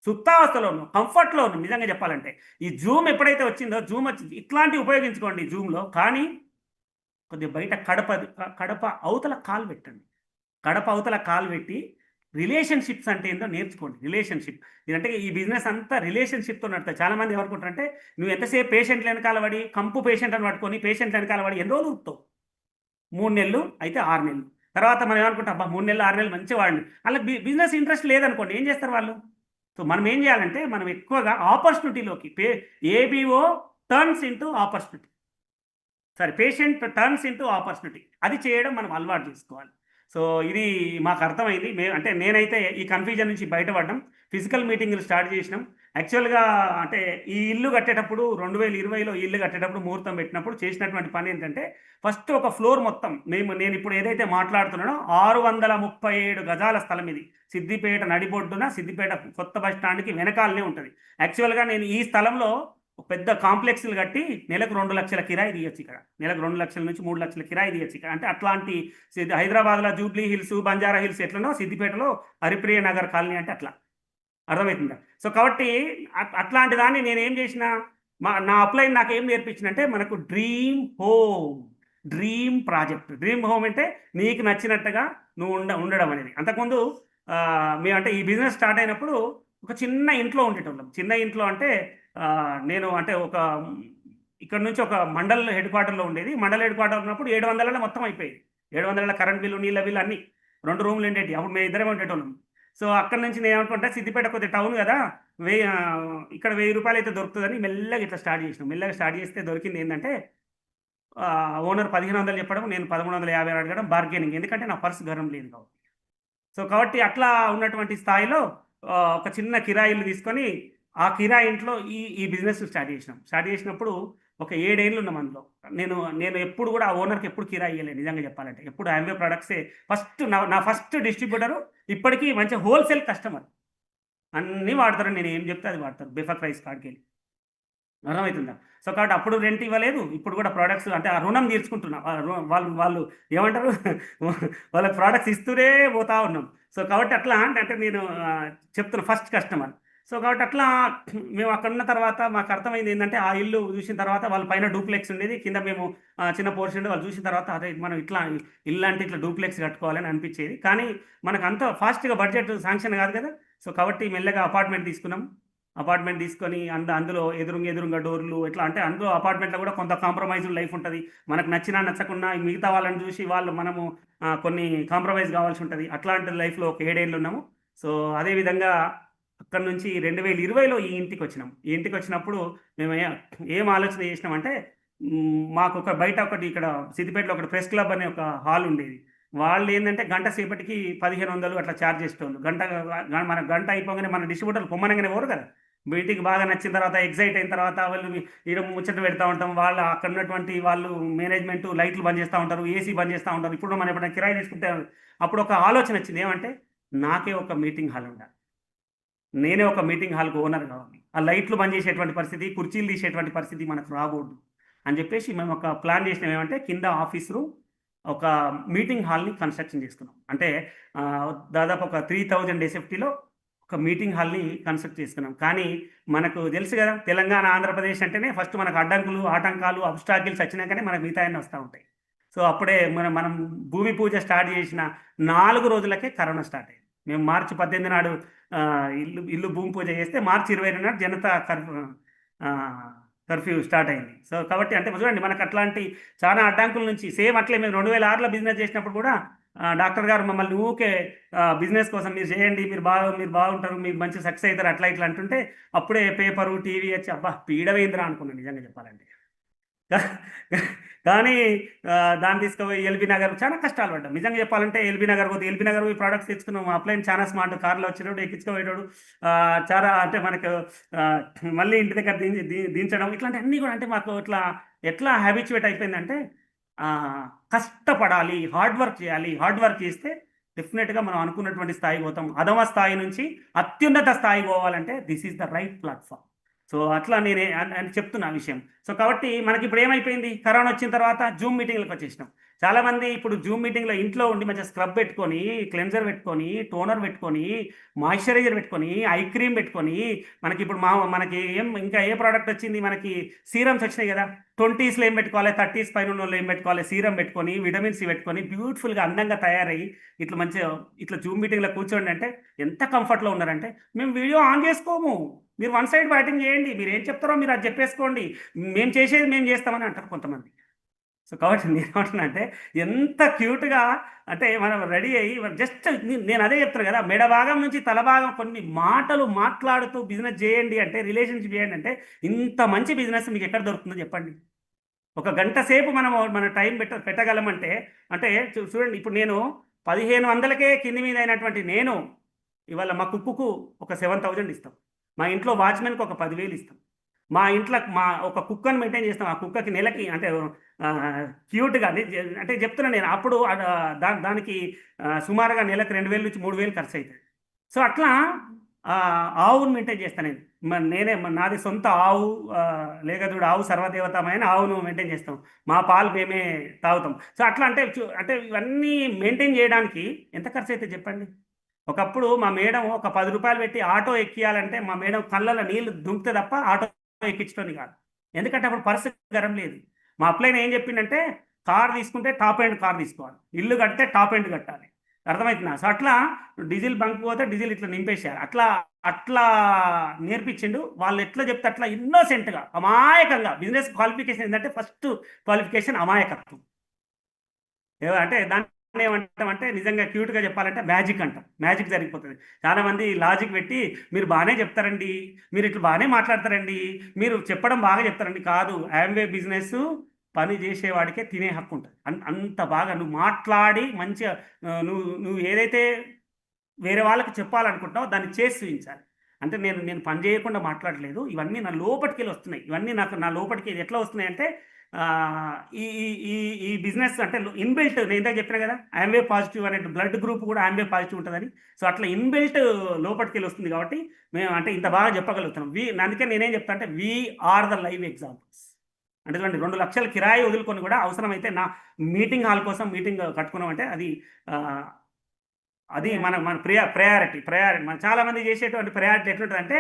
సుప్తావస్థలో ఉన్నాం, కంఫర్ట్లో ఉన్నాం. నిజంగా చెప్పాలంటే ఈ జూమ్ ఎప్పుడైతే వచ్చిందో, జూమ్ వచ్చింది, ఇట్లాంటివి ఉపయోగించుకోండి జూమ్లో. కానీ కొద్దిగా బయట కడప అవతల కాలు పెట్టండి. కడప అవతల కాలు పెట్టి రిలేషన్షిప్స్ అంటే ఏందో నేర్చుకోండి. రిలేషన్షిప్ ఇదంటే ఈ బిజినెస్ అంతా రిలేషన్షిప్తో నడుతుంది. చాలామంది ఏమనుకుంటారంటే, నువ్వు ఎంతసేపు పేషెంట్లు వెనకాల పడి, కంపు పేషెంట్ అని పట్టుకొని పేషెంట్లు వెనకాల పడి ఎన్ని రోజులు ఉరుకుతావు? 3 నెలలు అయితే 6 నెలలు తర్వాత మనం ఏమనుకుంటాం, అబ్బా 3 నెలలు 6 నెలలు మంచిగా వాడిని. అలా బిజినెస్ ఇంట్రెస్ట్ లేదనుకోండి, ఏం చేస్తారు వాళ్ళు? సో మనం ఏం చేయాలంటే, మనం ఎక్కువగా ఆపర్చునిటీలోకి ఏబిఓ turns into opportunity, patient turns into opportunity, అది చేయడం మనం అలవాటు చేసుకోవాలి. సో ఇది మాకు అర్థమైంది. అంటే నేనైతే ఈ కన్ఫ్యూజన్ నుంచి బయటపడ్డాం. ఫిజికల్ మీటింగ్లు స్టార్ట్ చేసినాం. యాక్చువల్గా అంటే ఈ ఇల్లు కట్టేటప్పుడు 2020లో ఇల్లు కట్టేటప్పుడు ముహూర్తం పెట్టినప్పుడు చేసినటువంటి పని ఏంటంటే, ఫస్ట్ ఒక ఫ్లోర్ మొత్తం నేను ఇప్పుడు ఏదైతే మాట్లాడుతున్నానో 637 గజాల స్థలం ఇది. సిద్దిపేట నడిబొడ్డున, సిద్దిపేట కొత్త బస్ స్టాండ్కి వెనకాలనే ఉంటుంది. యాక్చువల్గా నేను ఈ స్థలంలో పెద్ద కాంప్లెక్స్లు కట్టి నెలకు 2 లక్షల కిరాయి తీయచ్చు. ఇక్కడ నెలకు 2 లక్షల నుంచి 3 లక్షల కిరాయి తీయచ్చు ఇక్కడ. అంటే అట్లాంటి హైదరాబాద్లో జూబ్లీ హిల్స్, బంజారా హిల్స్ ఎట్లనో సిద్దిపేటలో హరిప్రియ నగర్ కాలనీ అంటే అట్లా. అర్థమవుతుందా? సో, కాబట్టి అట్లాంటి దాన్ని నేనేం జేసినా, నా అప్‌లైన్ నాకేం నేర్పించిందంటే, మనకు dream home, dream project. Dream home అంటే నీకు నచ్చినట్టుగా నువ్వు ఉండడం అనేది. అంతకుముందు మేమంటే ఈ బిజినెస్ స్టార్ట్ అయినప్పుడు ఒక చిన్న ఇంట్లో ఉండేటోళ్ళం. చిన్న ఇంట్లో అంటే నేను అంటే ఇక్కడ నుంచి ఒక మండల్ హెడ్ క్వార్టర్‌లో ఉండేది. మండల్ హెడ్ క్వార్టర్ ఉన్నప్పుడు 700లలో మొత్తం అయిపోయేది. 700ల కరెంట్ బిల్లు, నీళ్ళ బిల్లు అన్నీ. 2 రూమ్‌లు ఉండేటియి. అప్పుడు మేమిద్దరమే ఉండేటోళ్ళం. సో, అక్కడి నుంచి నేనేమనుకుంటే సిద్దిపేట కొద్దిగా టౌన్ గదా! ఇక్కడ రూ. 1000 అయితే దొరుకుతదని మెల్లగా ఇట్లా స్టార్ట్ జేసినాం. మెల్లగా స్టార్ట్ జేస్తే దొరికిందేందంటే ఓనర్ 1500 చెప్పడం, నేను 1350 అడగడం బార్గెనింగ్. ఎందుకంటే నా పర్స్ గరం లేదు కాబట్టి. సో, కాబట్టి అట్లా ఉన్నటువంటి స్థాయిలో ఒక చిన్న కిరాయి ఇల్లు తీసుకొని, ఆ కిరాయి ఇంట్లో ఈ ఈ బిజినెస్ స్టార్ట్ జేసినాం. స్టార్ట్ జేసినప్పుడు ఒక 7 ఏళ్ళు ఉన్నాం అందులో. నేను నేను ఎప్పుడు గూడా ఆ ఓనర్‌కి ఎప్పుడు కిరాయి ఇయ్యలేదు నిజంగా చెప్పాలంటే. ఎప్పుడు యాంవే ప్రొడక్ట్సే ఫస్ట్ నా ఫస్ట్ డిస్ట్రిబ్యూటరు ఇప్పటికి మంచి హోల్‌సేల్ కస్టమర్. అన్నీ వాడతారు. నేను ఏం చెప్తే అది వాడతారు. బిఫర్ ప్రైస్ కాడికెళ్ళి. అర్థమవుతుందా? సో, కాబట్టి అప్పుడు రెంట్ ఇవ్వలేదు. ఇప్పుడు కూడా ప్రొడక్ట్స్ అంటే ఆ రుణం తీర్చుకుంటున్నా. వాళ్ళు వాళ్ళు ఏమంటారు? వాళ్ళకి ప్రొడక్ట్స్ ఇస్తూనే పోతా ఉన్నాం. సో, కాబట్టి అట్లా అంటే నేను చెప్తున్నా ఫస్ట్ కస్టమర్. సో, కాబట్టి అట్లా మేము అక్కడున్న తర్వాత మాకు అర్థమైంది ఏందంటే, ఆ ఇల్లు చూసిన తర్వాత వాళ్ళ పైన డూప్లెక్స్ ఉండేది. కింద మేము చిన్న పోర్షన్ ఉండే వాళ్ళు చూసిన తర్వాత అరే! మనం ఇట్లా ఇల్లు అంటే ఇట్లా డూప్లెక్స్ కట్టుకోవాలని అనిపించేది. కానీ మనకు అంత ఫాస్ట్‌గా బడ్జెట్ శాంక్షన్ కాదు కదా! సో, కాబట్టి మెల్లగా అపార్ట్‌మెంట్ తీసుకున్నాం. అపార్ట్‌మెంట్ తీసుకొని అందులో ఎదురుంగా డోర్‌లు ఎట్లా అంటే అందులో అపార్ట్‌మెంట్‌లో కూడా కొంత కాంప్రమైజ్డ్ లైఫ్ ఉంటది. మనకు నచ్చినా, నచ్చకున్నా ఈ మిగతా వాళ్ళని చూసి మనము కొన్ని కాంప్రమైజ్ కావాల్సి ఉంటది. అట్లాంటి లైఫ్‌లో ఒక 7 ఏళ్ళు ఉన్నాము. సో, అదే విధంగా అక్కడి నుంచి 2020లో ఈ ఇంటికొచ్చినాం. ఈ ఇంటికొచ్చినప్పుడు మేము ఏం ఆలోచన చేసినామంటే మాకొక బయట ఒకటి ఇక్కడ సిద్దిపేటలో ఒకటి ప్రెస్ క్లబ్ అనే ఒక హాల్ ఉండేది. వాళ్ళేందంటే గంట సేపటికి 1500 అట్లా చార్జ్ చేసేటోళ్ళు. మన గంట అయిపోగానే మన డిస్ట్రిబ్యూటర్లు పొమ్మనంగానే పోరు కదా! మీటింగ్ బాగా నచ్చిన తర్వాత, ఎక్సైట్ అయిన తర్వాత వాళ్ళు ఈడ ముచ్చట పెడతా ఉంటాం. అక్కడ ఉన్నటువంటి వాళ్ళు మేనేజ్మెంట్ లైట్లు బంద్ చేస్తా ఉంటారు. ఏసీ బంద్ చేస్తా ఉంటారు. ఇప్పుడు మనం ఎప్పుడైనా కిరాయి తీసుకుంటే అప్పుడు ఒక ఆలోచన వచ్చింది. ఏమంటే నాకే ఒక మీటింగ్ హాల్ ఉండాలి. నేనే ఒక మీటింగ్ హాల్‌కి ఓనర్ కావాలి. ఆ లైట్లు బంద్ చేసేటువంటి పరిస్థితి, కుర్చీలు తీసేటువంటి పరిస్థితి మనకు రాకూడదు. అని చెప్పేసి మేము ఒక ప్లాన్ చేసినాం. ఏమంటే కింద ఆఫీస్ రూమ్, ఒక మీటింగ్ హాల్‌ని కన్‌స్ట్రక్షన్ చేసుకున్నాం. అంటే దాదాపు ఒక 3000 ఎస్ఎఫ్టీలో ఒక మీటింగ్ హాల్‌ని కన్‌స్ట్రక్ట్ చేసుకున్నాం. కానీ మనకు తెలుసు గదా! తెలంగాణ, ఆంధ్రప్రదేశ్ అంటేనే ఫస్ట్ మనకు అడ్డంకులు, ఆటంకాలు, అబ్‌స్టాకిల్స్ వచ్చినాకనే మనకు మిగతాయన్నీ వస్తా ఉంటాయి. సో, అప్పుడే మనం భూమి పూజ స్టార్ట్ చేసిన 4 రోజులకే కరోనా స్టార్ట్ అయింది. మేము మార్చి 18 నాడు ఇల్లు భూమి పూజ చేస్తే మార్చి 20 నాడు జనతా ఆహ్, కర్ఫ్యూ స్టార్ట్ అయింది. సో, కాబట్టి అంటే చూడండి మనకు అట్లాంటి చాలా అడ్డంకుల నుంచి సేమ్ అట్లే మేము 2006లో బిజినెస్ చేసినప్పుడు కూడా డాక్టర్ గారు మమ్మల్ని ఊకే బిజినెస్ కోసం మీరు చేయండి. మీరు బాగుంటారు. మీరు మంచి సక్సెస్ అయితారు. అట్లా ఇట్లా అంటుంటే అప్పుడే పేపరు, టీవీ వచ్చి అబ్బా! పీడ పోయిందిరా అనుకున్నాను నిజంగా చెప్పాలంటే. కానీ దాన్ని తీసుకుపోయి ఎల్బీ నగర్ చాలా కష్టాలు పడ్డాం. నిజంగా చెప్పాలంటే ఎల్బీ నగర్ పోతే ఎల్బీ నగర్ పోయి ప్రొడక్ట్స్ తెచ్చుకున్నాం. అప్లైన్ చాలా స్మార్ట్ కార్‌లో వచ్చేటోడు ఎక్కించుకుపోయేటోడు. చాలా అంటే మనకు ఆహ్, మళ్ళీ ఇంటి దగ్గర దించడం ఇట్లాంటివన్నీ కూడా అంటే మాకు ఇట్లా ఎట్లా హ్యాబిచ్యుయేట్ అయిపోయిందంటే కష్టపడాలి, హార్డ్ వర్క్ చేయాలి. హార్డ్ వర్క్ చేస్తే డెఫినిట్‌గా మనం అనుకున్నటువంటి స్థాయికి పోతాం. అధమ స్థాయి నుంచి అత్యున్నత స్థాయికి పోవాలంటే this is the right platform. So, అట్లా నేనే అని చెప్తున్నా ఆ విషయం. సో, కాబట్టి మనకిప్పుడు ఏమైపోయింది? కరోనా వచ్చిన తర్వాత జూమ్ మీటింగ్‌లకొచ్చేసినాం. చాలామంది ఇప్పుడు జూమ్ మీటింగ్‌లో ఇంట్లో ఉండి మంచిగా స్క్రబ్ పెట్టుకొని, క్లెన్జర్ పెట్టుకొని, టోనర్ పెట్టుకొని, మాయిశ్చరైజర్ పెట్టుకొని, ఐ క్రీమ్ పెట్టుకొని, మనకిప్పుడు మనకి ఇంకా ఏ ప్రొడక్ట్ వచ్చింది? మనకి సీరమ్స్ వచ్చినాయి గదా! 20స్‌లో ఏం పెట్టుకోవాలి? 30స్ పైనున్నోళ్ళు ఏం పెట్టుకోవాలి? సీరమ్ పెట్టుకొని, విటమిన్ సి పెట్టుకొని, బ్యూటిఫుల్‌గా అందంగా తయారయ్యి, ఇట్లా మంచిగా ఇట్లా జూమ్ మీటింగ్‌లో కూర్చోండి అంటే ఎంత కంఫర్ట్‌లో ఉన్నారంటే, మేము వీడియో ఆన్ చేసుకోము. మీరు వన్ సైడ్ బ్యాటింగ్ చేయండి. మీరేం చెప్తారో మీరు అది చెప్పేసుకోండి. మేము చేసేది మేము చేస్తామని అంటారు కొంతమంది. సో, కాబట్టి నేనేమంటున్నానంటే ఎంత క్యూట్‌గా అంటే మనం రెడీ అయ్యి జస్ట్ నేనదే చెప్తున్నా గదా! మెడ భాగం నుంచి తల భాగం కొన్ని మాటలు మాట్లాడుతూ బిజినెస్ చేయండి అంటే, రిలేషన్‌షిప్ చేయండి అంటే, ఇంత మంచి బిజినెస్ మీకెక్కడ దొరుకుతుందో చెప్పండి. ఒక గంట సేపు మన టైం పెట్టగలమంటే అంటే చూడండి ఇప్పుడు నేను 1500కే కింది మీద అయినటువంటి నేను ఇవాళ మా కుక్కుకు ఒక 7000 ఇస్తాం. మా ఇంట్లో వాచ్‌మెన్‌కి ఒక 10,000 ఇస్తాం. మా ఇంట్ల ఒక కుక్కని మెయింటైన్ చేస్తాం. ఆ కుక్కకి నెలకి అంటే క్యూట్‌గా అంటే చెప్తున్నా నేను. అప్పుడు దానికి సుమారుగా నెలకు 2000 నుంచి 3000 ఖర్చయితది. సో, అట్లా ఆవుని మెయింటైన్ చేస్తా నేను. నాది సొంత ఆవు లేగదూడ ఆవు సర్వదేవతామయ అని ఆవును మెయింటైన్ చేస్తాం. మా పాలు మేమే తాగుతాం. సో, అట్లా అంటే అంటే ఇవన్నీ మెయింటైన్ చేయడానికి ఎంత ఖర్చయితది చెప్పండి? ఒకప్పుడు మా మేడం ఒక 10 రూపాయలు పెట్టి ఆటో ఎక్కియాలంటే మా మేడం కళ్ళలో నీళ్లు దుంకితే తప్ప ఆటో ఎక్కించడం కాదు. ఎందుకంటే అప్పుడు పరిస్థితి గరం లేదు. మా అప్లైన్ ఏం చెప్పిందంటే కార్ తీసుకుంటే టాప్ ఎండ్ కార్ తీసుకోవాలి, ఇల్లు కడితే టాప్ ఎండ్ కట్టాలి. అర్థమవుతుందా? సో అట్లా డీజిల్ బంక్ పోతే డీజిల్ ఇట్లా నింపేశారు. అట్లా అట్లా నేర్పించిండు. వాళ్ళు ఎట్లా చెప్తే అట్లా ఇన్నోసెంట్గా అమాయకంగా. బిజినెస్ క్వాలిఫికేషన్ ఏంటంటే ఫస్ట్ క్వాలిఫికేషన్ అమాయకత్వం. అంటే దాన్ని ఏమంటామంటే నిజంగా క్యూట్గా చెప్పాలంటే మ్యాజిక్ అంటాం. మ్యాజిక్ జరిగిపోతుంది. చాలామంది లాజిక్ పెట్టి మీరు బాగానే చెప్తారండి, మీరు ఇట్లా బాగానే మాట్లాడతారండి, మీరు చెప్పడం బాగా చెప్తారండి. కాదు, యామ్వే బిజినెస్ పని చేసేవాడికే తినే హక్కు ఉంటుంది. అంత బాగా నువ్వు మాట్లాడి మంచిగా నువ్వు నువ్వు ఏదైతే వేరే వాళ్ళకి చెప్పాలనుకుంటున్నావు దాన్ని చేసి చూపించాలి. అంటే నేను నేను పని చేయకుండా మాట్లాడలేదు, ఇవన్నీ నా లోపలికి వెళ్ళి వస్తున్నాయి. ఇవన్నీ నా లోపలికి ఎట్లా వస్తున్నాయి అంటే ఈ ఈ ఈ ఈ బిజినెస్ అంటే ఇన్బిల్ట్, నేను ఇందాక చెప్పినా కదా యామ్వే పాజిటివ్ అనే బ్లడ్ గ్రూప్ కూడా యామ్వే పాజిటివ్ ఉంటుందని. సో అట్లా ఇన్బిల్ట్ లోపలికి వెళ్ళి వస్తుంది కాబట్టి మేము అంటే ఇంత బాగా చెప్పగలుగుతున్నాం. అందుకే నేనేం చెప్తా అంటే we are the live examples. అంటే చూడండి, 2 లక్షల కిరాయి వదులుకొని కూడా అవసరమైతే నా మీటింగ్ హాల్ కోసం మీటింగ్ కట్టుకున్నాం అంటే అది మన మన ప్రయారిటీ. మన చాలా మంది చేసేటువంటి ప్రయారిటీ ఎట్లుంటుంది అంటే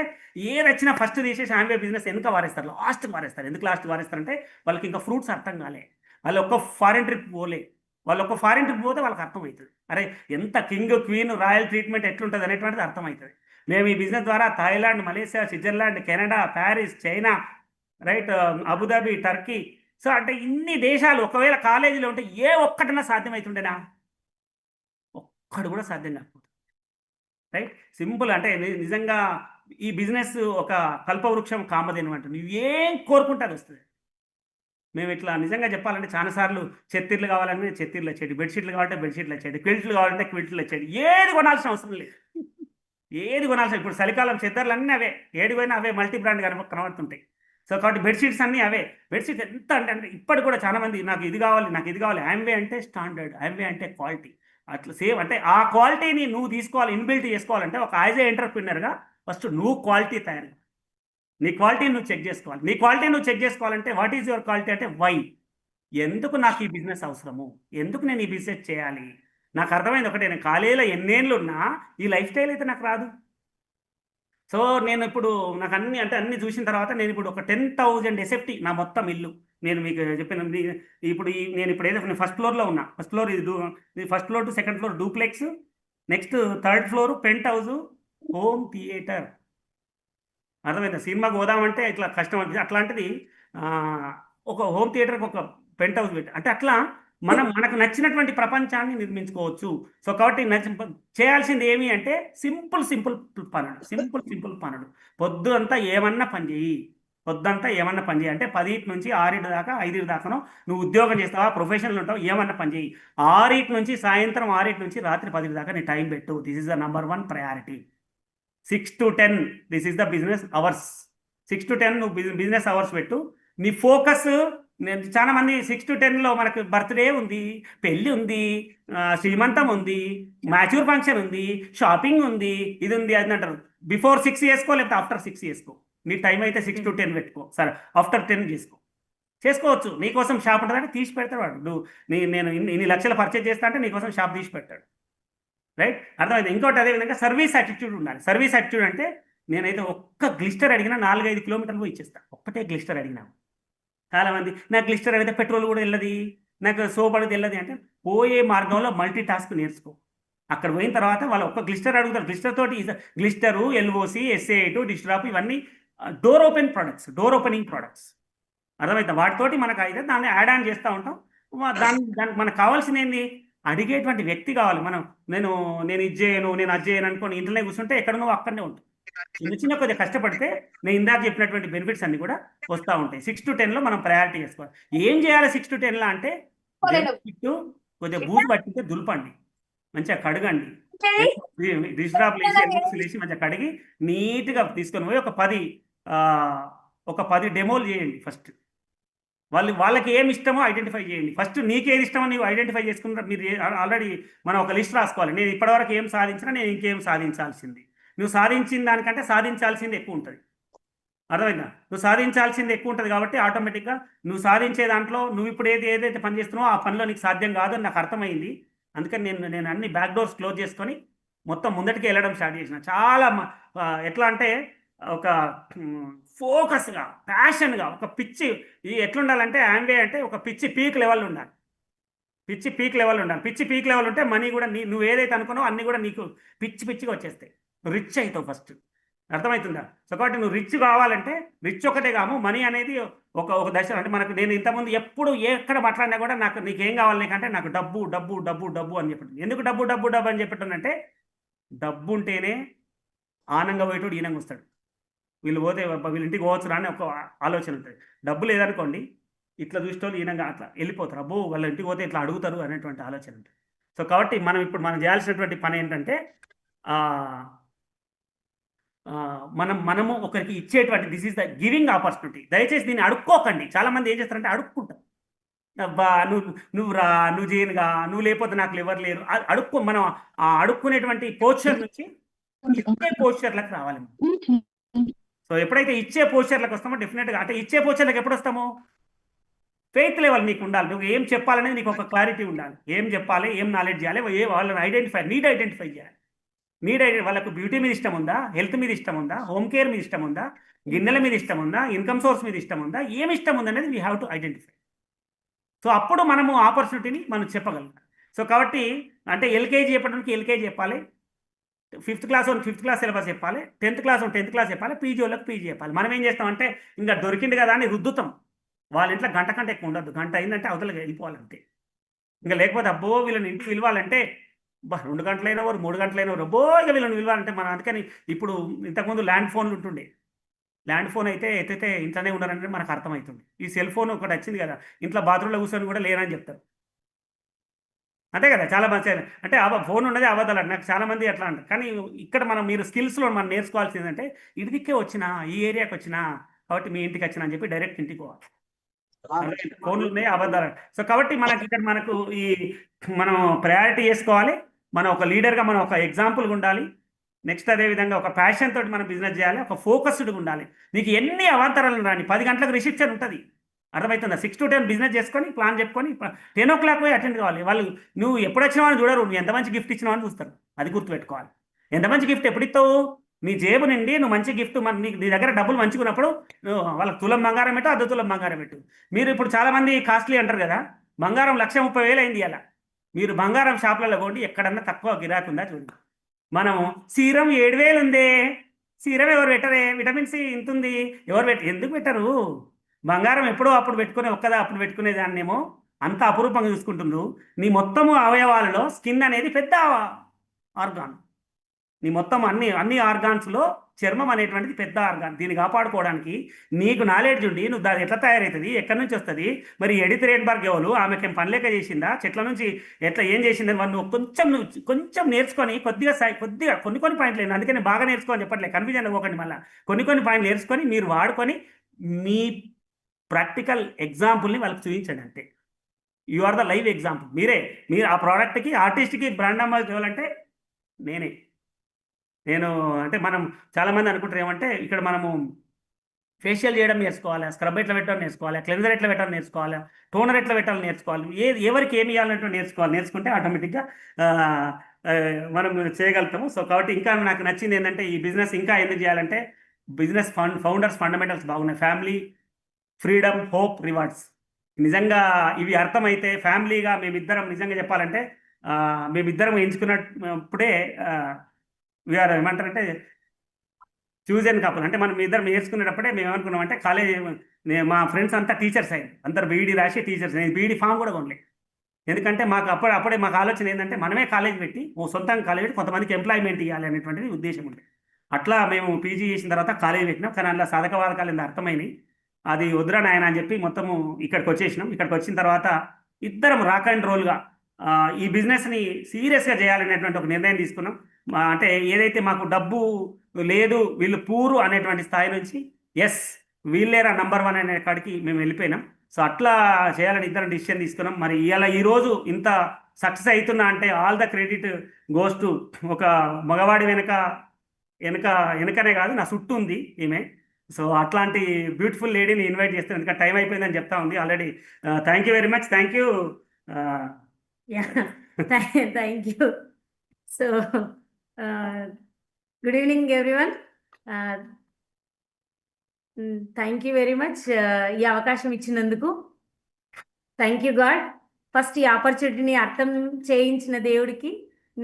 ఏది వచ్చినా ఫస్ట్ తీసేసి యామ్వే బిజినెస్ వెనుక వారేస్తారు, లాస్ట్ వారేస్తారు. ఎందుకు లాస్ట్ వారేస్తారంటే వాళ్ళకి ఇంకా ఫ్రూట్స్ అర్థం కాలే, వాళ్ళు ఒక్క ఫారిన్ ట్రిప్ పోలే. వాళ్ళు ఒక్క ఫారిన్ ట్రిప్ పోతే వాళ్ళకి అర్థమవుతుంది, అరే ఎంత కింగ్ క్వీన్ రాయల్ ట్రీట్మెంట్ ఎట్లుంటుంది అనేటువంటిది అర్థమవుతుంది. మేము ఈ బిజినెస్ ద్వారా Thailand, Malaysia, Switzerland, Canada, Paris, China, right, Abu Dhabi, Turkey. So అంటే ఇన్ని దేశాలు ఒకవేళ కాలేజీలో ఉంటే ఏ ఒక్కటన్నా సాధ్యమవుతుండేనా? ఒక్కడు కూడా సాధ్యం కాకపోతుంది. Right, simple. అంటే నిజంగా ఈ బిజినెస్ ఒక కల్పవృక్షం కామధేను అంటే నువ్వు ఏం కోరుకుంటే అది వస్తుంది. మేము ఇట్లా నిజంగా చెప్పాలంటే చాలాసార్లు చెత్తిర్లు కావాలంటే చెత్తిర్లు వచ్చేది, బెడ్షీట్లు కావాలంటే బెడ్షీట్లు వచ్చేది, క్విల్ట్లు కావాలంటే క్విల్ట్లు వచ్చేది. ఏది కొనాల్సిన అవసరం లేదు, ఏది కొనాల్సిన. ఇప్పుడు చలికాలం చెద్దర్లు అన్నీ అవే, ఏది పోయినా అవే మల్టీ బ్రాండ్ కనబడుతుంటాయి. సో కాబట్టి బెడ్షీట్స్ అన్నీ అవే. బెడ్షీట్స్ ఎంత అంటే ఇప్పటికి కూడా చాలామంది నాకు ఇది కావాలి, నాకు ఇది కావాలి. యామ్వే అంటే స్టాండర్డ్, యామ్వే అంటే క్వాలిటీ. అట్లా సేమ్ అంటే ఆ క్వాలిటీని నువ్వు తీసుకోవాలి, ఇన్బిల్ట్ చేసుకోవాలంటే ఒక యాజ్ ఏ ఎంటర్ప్రినర్గా ఫస్ట్ నువ్వు క్వాలిటీ తయారు, నీ క్వాలిటీని నువ్వు చెక్ చేసుకోవాలి. నీ క్వాలిటీ నువ్వు చెక్ చేసుకోవాలంటే వాట్ ఈజ్ యువర్ క్వాలిటీ అంటే వై, ఎందుకు నాకు ఈ బిజినెస్ అవసరము, ఎందుకు నేను ఈ బిజినెస్ చేయాలి. నాకు అర్థమైంది ఒకటే, నేను కాలేజీలో ఎన్నేళ్ళు ఉన్నా ఈ లైఫ్ స్టైల్ అయితే నాకు రాదు. సో నేను ఇప్పుడు నాకు అన్ని చూసిన తర్వాత నేను ఇప్పుడు ఒక 10,000 ఎసెప్టీ నా మొత్తం ఇల్లు. నేను మీకు చెప్పిన ఇప్పుడు నేను ఇప్పుడు ఏదైతే ఫస్ట్ ఫ్లోర్లో ఉన్నా, ఫస్ట్ ఫ్లోర్ ఇది first floor to second floor duplex, next third floor penthouse, home theatre. అర్థమైందా? సినిమాకి పోదామంటే ఇట్లా కష్టం అనిపిస్తుంది. అట్లాంటిది ఒక హోమ్ థియేటర్కి ఒక పెంట్ హౌస్ పెట్టి అంటే అట్లా మనకు నచ్చినటువంటి ప్రపంచాన్ని నిర్మించుకోవచ్చు. సో కాబట్టి చేయాల్సింది ఏమి అంటే సింపుల్ పనుడు. పొద్దుంతా ఏమన్నా పని చేయి, పొద్దంతా ఏమన్నా పని చేయి. అంటే 10 నుంచి 6 దాకా 5 దాకానో నువ్వు ఉద్యోగం చేస్తావా, ప్రొఫెషనల్ ఉంటావు, ఏమన్నా పని చేయి. 6 నుంచి సాయంత్రం 6 నుంచి రాత్రి 10 దాకా నీ టైం పెట్టు. This is the number 1 priority. 6 to 10 this is the business hours. 6 to 10 నువ్వు బిజినెస్ అవర్స్ పెట్టు. నీ ఫోకస్, చాలా మంది 6 to 10లో మనకు బర్త్డే ఉంది, పెళ్ళి ఉంది, శ్రీమంతం ఉంది, మ్యాచ్యూర్ ఫంక్షన్ ఉంది, షాపింగ్ ఉంది, ఇది ఉంది అది అంటారు. బిఫోర్ 6 చేసుకో, లేకపోతే ఆఫ్టర్ 6 చేసుకో. నీ టైం అయితే 6 to 10 పెట్టుకో, సరే ఆఫ్టర్ 10 చేసుకోవచ్చు. నీకోసం షాప్ ఉంటుందంటే తీసి పెడతాడు వాడు. నేను ఇన్ని లక్షలు పర్చేజ్ చేస్తా అంటే నీకోసం షాప్ తీసి పెడతాడు. రైట్, అర్థమైంది. ఇంకోటి అదేవిధంగా సర్వీస్ యాటిట్యూడ్ ఉండాలి. సర్వీస్ యాటిట్యూడ్ అంటే నేనైతే ఒక్క గ్లిస్టర్ అడిగినా 4-5 కిలోమీటర్లు పోయి ఇచ్చేస్తాను. ఒక్కటే గ్లిస్టర్ అడిగినా. చాలామంది నాకు గ్లిస్టర్ అడిగితే పెట్రోల్ కూడా వెళ్ళదు, నాకు సోప్ అడిగితే వెళ్ళదు అంటే పోయే మార్గంలో మల్టీ టాస్క్ నేర్చుకో. అక్కడ పోయిన తర్వాత వాళ్ళు ఒక్క గ్లిస్టర్ అడుగుతారు. గ్లిస్టర్ తోటి గ్లిస్టరు, ఎల్ఓసి, SA8, డిస్ట్రాప్ ఇవన్నీ డోర్ ఓపెనింగ్ ప్రొడక్ట్స్. అర్థమవుతుంది. వాటితోటి మనకు అయితే దాన్ని యాడ్ ఆన్ చేస్తూ ఉంటాం. దానికి మనకు కావాల్సింది ఏంది, అడిగేటువంటి వ్యక్తి కావాలి. నేను ఇది చేయను, నేను అది చేయను అనుకోని ఇంట్లోనే కూర్చుంటే ఎక్కడనో అక్కడనే ఉంటుంది. చిన్న కొద్దిగా కష్టపడితే నేను ఇందాక చెప్పినటువంటి బెనిఫిట్స్ అన్ని కూడా వస్తూ ఉంటాయి. 6 to 10లో మనం ప్రయారిటీ చేసుకోవాలి. ఏం చేయాలి 6 to 10లో అంటే కొద్దిగా బూజు పట్టితే దులపండి, మంచిగా కడగండి, డిస్ట్రాప్లు వేసి మంచిగా కడిగి నీట్గా తీసుకొని పోయి ఒక 10 డెమోలు చేయండి. ఫస్ట్ వాళ్ళకి ఏమి ఇష్టమో ఐడెంటిఫై చేయండి. ఫస్ట్ నీకేది ఇష్టమో నీవు ఐడెంటిఫై చేసుకున్న మీరు ఆల్రెడీ మనం ఒక లిస్ట్ రాసుకోవాలి. నేను ఇప్పటివరకు ఏం సాధించినా, నేను ఇంకేం సాధించాల్సింది. నువ్వు సాధించిన దానికంటే సాధించాల్సింది ఎక్కువ ఉంటుంది. అర్థమైందా? నువ్వు సాధించాల్సింది ఎక్కువ ఉంటుంది కాబట్టి ఆటోమేటిక్గా నువ్వు సాధించే దాంట్లో నువ్వు ఇప్పుడు ఏదైతే పని చేస్తున్నావో ఆ పనిలో నీకు సాధ్యం కాదు అని నాకు అర్థమైంది. అందుకని నేను అన్ని బ్యాక్ డోర్స్ క్లోజ్ చేసుకొని మొత్తం ముందటికి వెళ్ళడం స్టార్ట్ చేసిన. చాలా ఎట్లా అంటే ఒక ఫోకస్గా, ప్యాషన్గా, ఒక పిచ్చి ఎట్లుండాలంటే యాంబే అంటే ఒక పిచ్చి పీక్ లెవెల్ ఉండాలి. పిచ్చి పీక్ లెవెల్ ఉండాలి. పిచ్చి పీక్ లెవెల్ ఉంటే మనీ కూడా నువ్వు ఏదైతే అనుకున్నావో అన్నీ కూడా నీకు పిచ్చిగా వచ్చేస్తాయి. రిచ్ అవుతావు ఫస్ట్. అర్థమవుతుందా? సో కాబట్టి నువ్వు రిచ్ కావాలంటే రిచ్ ఒకటే కాము, మనీ అనేది ఒక దశ. అంటే మనకు నేను ఇంతకుముందు ఎప్పుడు ఎక్కడ మాట్లాడినా కూడా నీకేం కావాలి నీకంటే నాకు డబ్బు డబ్బు డబ్బు డబ్బు అని చెప్పండి. ఎందుకు డబ్బు డబ్బు డబ్బు అని చెప్పంటే డబ్బు ఉంటేనే ఆనంగా పోయేటోడు ఈనంగా వస్తాడు. వీళ్ళు పోతే వీళ్ళ ఇంటికి పోవచ్చు అని ఒక ఆలోచన ఉంటుంది. డబ్బు లేదనుకోండి ఇట్లా చూసేటోళ్ళు ఈనంగా అట్లా వెళ్ళిపోతారు. అబ్బో వాళ్ళ ఇంటికి పోతే ఇట్లా అడుగుతారు అనేటువంటి ఆలోచన ఉంటుంది. సో కాబట్టి మనం చేయాల్సినటువంటి పని ఏంటంటే మనము ఒకరికి ఇచ్చేటువంటి this is the giving opportunity. దయచేసి దీన్ని అడుక్కోకండి. చాలామంది ఏం చేస్తారంటే అడుక్కుంటారు. అబ్బా నువ్వు రా, నువ్వు చేయనుగా, నువ్వు లేకపోతే నాకు ఎవరు లేరు. మనం ఆ అడుక్కునేటువంటి పోస్చర్ నుంచి ఇచ్చే పోస్చర్లకు రావాలి. సో ఎప్పుడైతే ఇచ్చే పోస్చర్లకు వస్తామో డెఫినెట్గా, అంటే ఇచ్చే పోస్చర్లకు ఎప్పుడు వస్తామో ఫెయిత్ లెవెల్ నీకు ఉండాలి. నువ్వు ఏం చెప్పాలనేది నీకు ఒక క్లారిటీ ఉండాలి. ఏం చెప్పాలి, ఏం నాలెడ్జ్ చేయాలి, వాళ్ళని నీడ్ ఐడెంటిఫై చేయాలి. వాళ్ళకు బ్యూటీ మీద ఇష్టం ఉందా, హెల్త్ మీద ఇష్టం ఉందా, హోమ్ కేర్ మీద ఇష్టం ఉందా, గిన్నెల మీద ఇష్టం ఉందా, ఇన్కమ్ సోర్స్ మీద ఇష్టం ఉందా, ఏమి ఇష్టం ఉందనేది we have to identify. So అప్పుడు మనము ఆపర్చునిటీని మనం చెప్పగలం. సో కాబట్టి అంటే ఎల్కేజీ చెప్పడానికి ఎల్కేజీ చెప్పాలి, 5th క్లాస్ సిలబస్ చెప్పాలి, 10th క్లాస్ చెప్పాలి, పీజీ వాళ్ళకి పీజీ చెప్పాలి. మనం ఏం చేస్తామంటే ఇంకా దొరికింది కదా అని రుద్దుతాం. వాళ్ళ ఇంట్లో గంట కంటే ఎక్కువ ఉండదు. గంట అయిందంటే అవతలకి వెళ్ళిపోవాలంటే. ఇంకా లేకపోతే అబ్బో వీళ్ళని ఇంటికి పిలవాలంటే 2 గంటలైనా 3 గంటలైనా అబ్బో ఇక వీళ్ళని పిలవాలంటే మనం. అందుకని ఇప్పుడు ఇంతకుముందు ల్యాండ్ ఫోన్లు ఉంటుండే. ల్యాండ్ ఫోన్ అయితే ఎత్తైతే ఇంట్లోనే ఉన్నారంటే మనకు అర్థమవుతుంది. ఈ సెల్ ఫోన్ ఒకటి వచ్చింది కదా, ఇంట్లో బాత్రూంలో కూర్చొని కూడా లేరని చెప్తారు. అంతే కదా, చాలా మంచి. అంటే ఫోన్ ఉన్నది అబద్ధాలు అంటే నాకు చాలామంది అట్లా అంటారు. కానీ ఇక్కడ మీరు స్కిల్స్లో మనం నేర్చుకోవాల్సింది అంటే ఇదికే వచ్చినా, ఈ ఏరియాకి వచ్చినా కాబట్టి మీ ఇంటికి వచ్చినా అని చెప్పి డైరెక్ట్ ఇంటికి పోవాలి. ఫోన్లు ఉన్నాయి అబద్ధాలు. సో కాబట్టి మనకు ఈ మనం ప్రయారిటీ చేసుకోవాలి. మనం ఒక లీడర్గా మనం ఒక ఎగ్జాంపుల్గా ఉండాలి. నెక్స్ట్ అదేవిధంగా ఒక ప్యాషన్ తోటి మనం బిజినెస్ చేయాలి. ఒక ఫోకస్డ్గా ఉండాలి. నీకు ఎన్ని అవాంతరాలు రాని 10 గంటలకు రిసెప్షన్ ఉంటుంది. అర్థమవుతుందా? 6 to 10 బిజినెస్ చేసుకొని ప్లాన్ చెప్పుకొని 10 o'clock పోయి అటెండ్ కావాలి. వాళ్ళు నువ్వు ఎప్పుడు వచ్చినావని చూడరు, నువ్వు ఎంత మంచి గిఫ్ట్ ఇచ్చినావని చూస్తారు. అది గుర్తుపెట్టుకోవాలి. ఎంత మంచి గిఫ్ట్ ఎప్పుడు ఇస్తావు? నీ జేబు నుండి నువ్వు మంచి గిఫ్ట్ నీ దగ్గర డబ్బులు మంచుకున్నప్పుడు వాళ్ళకి తులం బంగారం పెట్టు, 1/2 తులం బంగారం పెట్టు. మీరు ఇప్పుడు చాలామంది కాస్ట్లీ అంటారు కదా, బంగారం 1,30,000 అయింది అలా. మీరు బంగారం షాప్లలో కొండి ఎక్కడన్నా తక్కువ గిరాకు ఉందా చూడండి. మనం సీరం 7,000 ఉందే, సీరం ఎవరు పెట్టరే, విటమిన్ సి ఇంత ఉంది, ఎవరు ఎందుకు పెట్టరు? బంగారం ఎప్పుడో అప్పుడు పెట్టుకునే అప్పుడు పెట్టుకునే దాన్నేమో అంత అపురూపంగా చూసుకుంటుండ్రు. నీ మొత్తము అవయవాలలో స్కిన్ అనేది పెద్ద ఆర్గాన్. నీ మొత్తం అన్ని ఆర్గాన్స్లో చర్మం అనేటువంటిది పెద్ద ఆర్గాన్. దీన్ని కాపాడుకోవడానికి నీకు నాలెడ్జ్ ఉండి నువ్వు దాన్ని ఎట్లా తయారవుతుంది, ఎక్కడి నుంచి వస్తుంది, మరి ఎడిత్ రేన్బర్గ్ ఎవరు, ఆమెకేం పనిలేక చేసిందా, చెట్ల నుంచి ఎట్లా ఏం చేసిందని నువ్వు కొంచెం నేర్చుకొని కొద్దిగా కొన్ని పాయింట్లు లేదు. అందుకే నేను బాగా నేర్చుకోని చెప్పట్లేదు, కన్ఫ్యూజన్ అవ్వకండి. మళ్ళీ కొన్ని పాయింట్లు నేర్చుకొని మీరు వాడుకొని మీ ప్రాక్టికల్ ఎగ్జాంపుల్ని వాళ్ళకి చూపించండి. అంతే. You are the live example. మీరు ఆ ప్రోడక్ట్కి, ఆర్టిస్ట్కి బ్రాండ్ అంబాసిడర్ ఇవ్వాలంటే నేను అంటే మనం చాలామంది అనుకుంటారు ఏమంటే ఇక్కడ మనము ఫేషియల్ చేయడం నేర్చుకోవాలి, స్క్రబ్ ఎట్లా పెట్టడం నేర్చుకోవాలి, క్లెన్జర్ ఎట్లా పెట్టడం నేర్చుకోవాలి, టోనర్ ఎట్లా పెట్టాలి నేర్చుకోవాలి, ఎవరికి ఏమి ఇవ్వాలంటే నేర్చుకుంటే ఆటోమేటిక్గా మనం చేయగలుగుతాము. సో కాబట్టి ఇంకా నాకు నచ్చింది ఏంటంటే ఈ బిజినెస్ ఇంకా ఎందుకు చేయాలంటే బిజినెస్ ఫౌండర్స్ ఫండమెంటల్స్ బాగున్నాయి. Family, freedom, hope, rewards. నిజంగా ఇవి అర్థమైతే ఫ్యామిలీగా మేమిద్దరం నిజంగా చెప్పాలంటే మేమిద్దరం ఎంచుకున్నప్పుడే వీఆర్ ఏమంటారంటే చూజన్ కపుల్. అంటే మనం ఇద్దరం నేర్చుకునేటప్పుడే మేము ఏమనుకున్నాం అంటే కాలేజ్ మా ఫ్రెండ్స్ అంతా టీచర్స్ అయ్యారు. అందరు బీఈడీ రాసి టీచర్స్. నేను బీఈడీ ఫామ్ కూడా కొనలేదు. ఎందుకంటే మాకు అప్పుడే మాకు ఆలోచన ఏంటంటే మనమే కాలేజ్ పెట్టి సొంతంగా కాలేజ్ పెట్టి కొంతమందికి ఎంప్లాయ్మెంట్ ఇవ్వాలి అనేటువంటిది ఉద్దేశం ఉంది. అట్లా మేము పీజీ చేసిన తర్వాత కాలేజ్ పెట్టినాం. కానీ అందులో సాధక వాదకాలు అర్థమైనాయి. అది వద్దురా నాయన అని చెప్పి మొత్తము ఇక్కడికి వచ్చేసినాం. ఇక్కడికి వచ్చిన తర్వాత ఇద్దరం రాక్ అండ్ రోల్గా ఈ బిజినెస్ని సీరియస్గా చేయాలనేటువంటి ఒక నిర్ణయం తీసుకున్నాం. అంటే ఏదైతే మాకు డబ్బు లేదు, వీళ్ళు పూరు అనేటువంటి స్థాయి నుంచి ఎస్ వీళ్ళేరా నంబర్ 1 అనే కాడికి మేము వెళ్ళిపోయినాం. సో అట్లా చేయాలని ఇద్దరం డిసిషన్ తీసుకున్నాం. మరి ఈరోజు ఇంత సక్సెస్ అవుతున్నా అంటే all the credit goes to ఒక మగవాడి వెనకనే కాదు, నా చుట్టూ ఉంది ఈమె. సో అట్లాంటి బ్యూటిఫుల్ లేడీని ఇన్వైట్ చేస్తాను. ఎందుకంటే టైం అయిపోయిందని చెప్తా ఉంది already. Thank you very much. Thank you. Thank you. So good evening everyone. Thank you very much ఈ అవకాశం ఇచ్చినందుకు. Thank you God. ఫస్ట్ ఈ ఆపర్చునిటీని అర్థం చేయించిన దేవుడికి.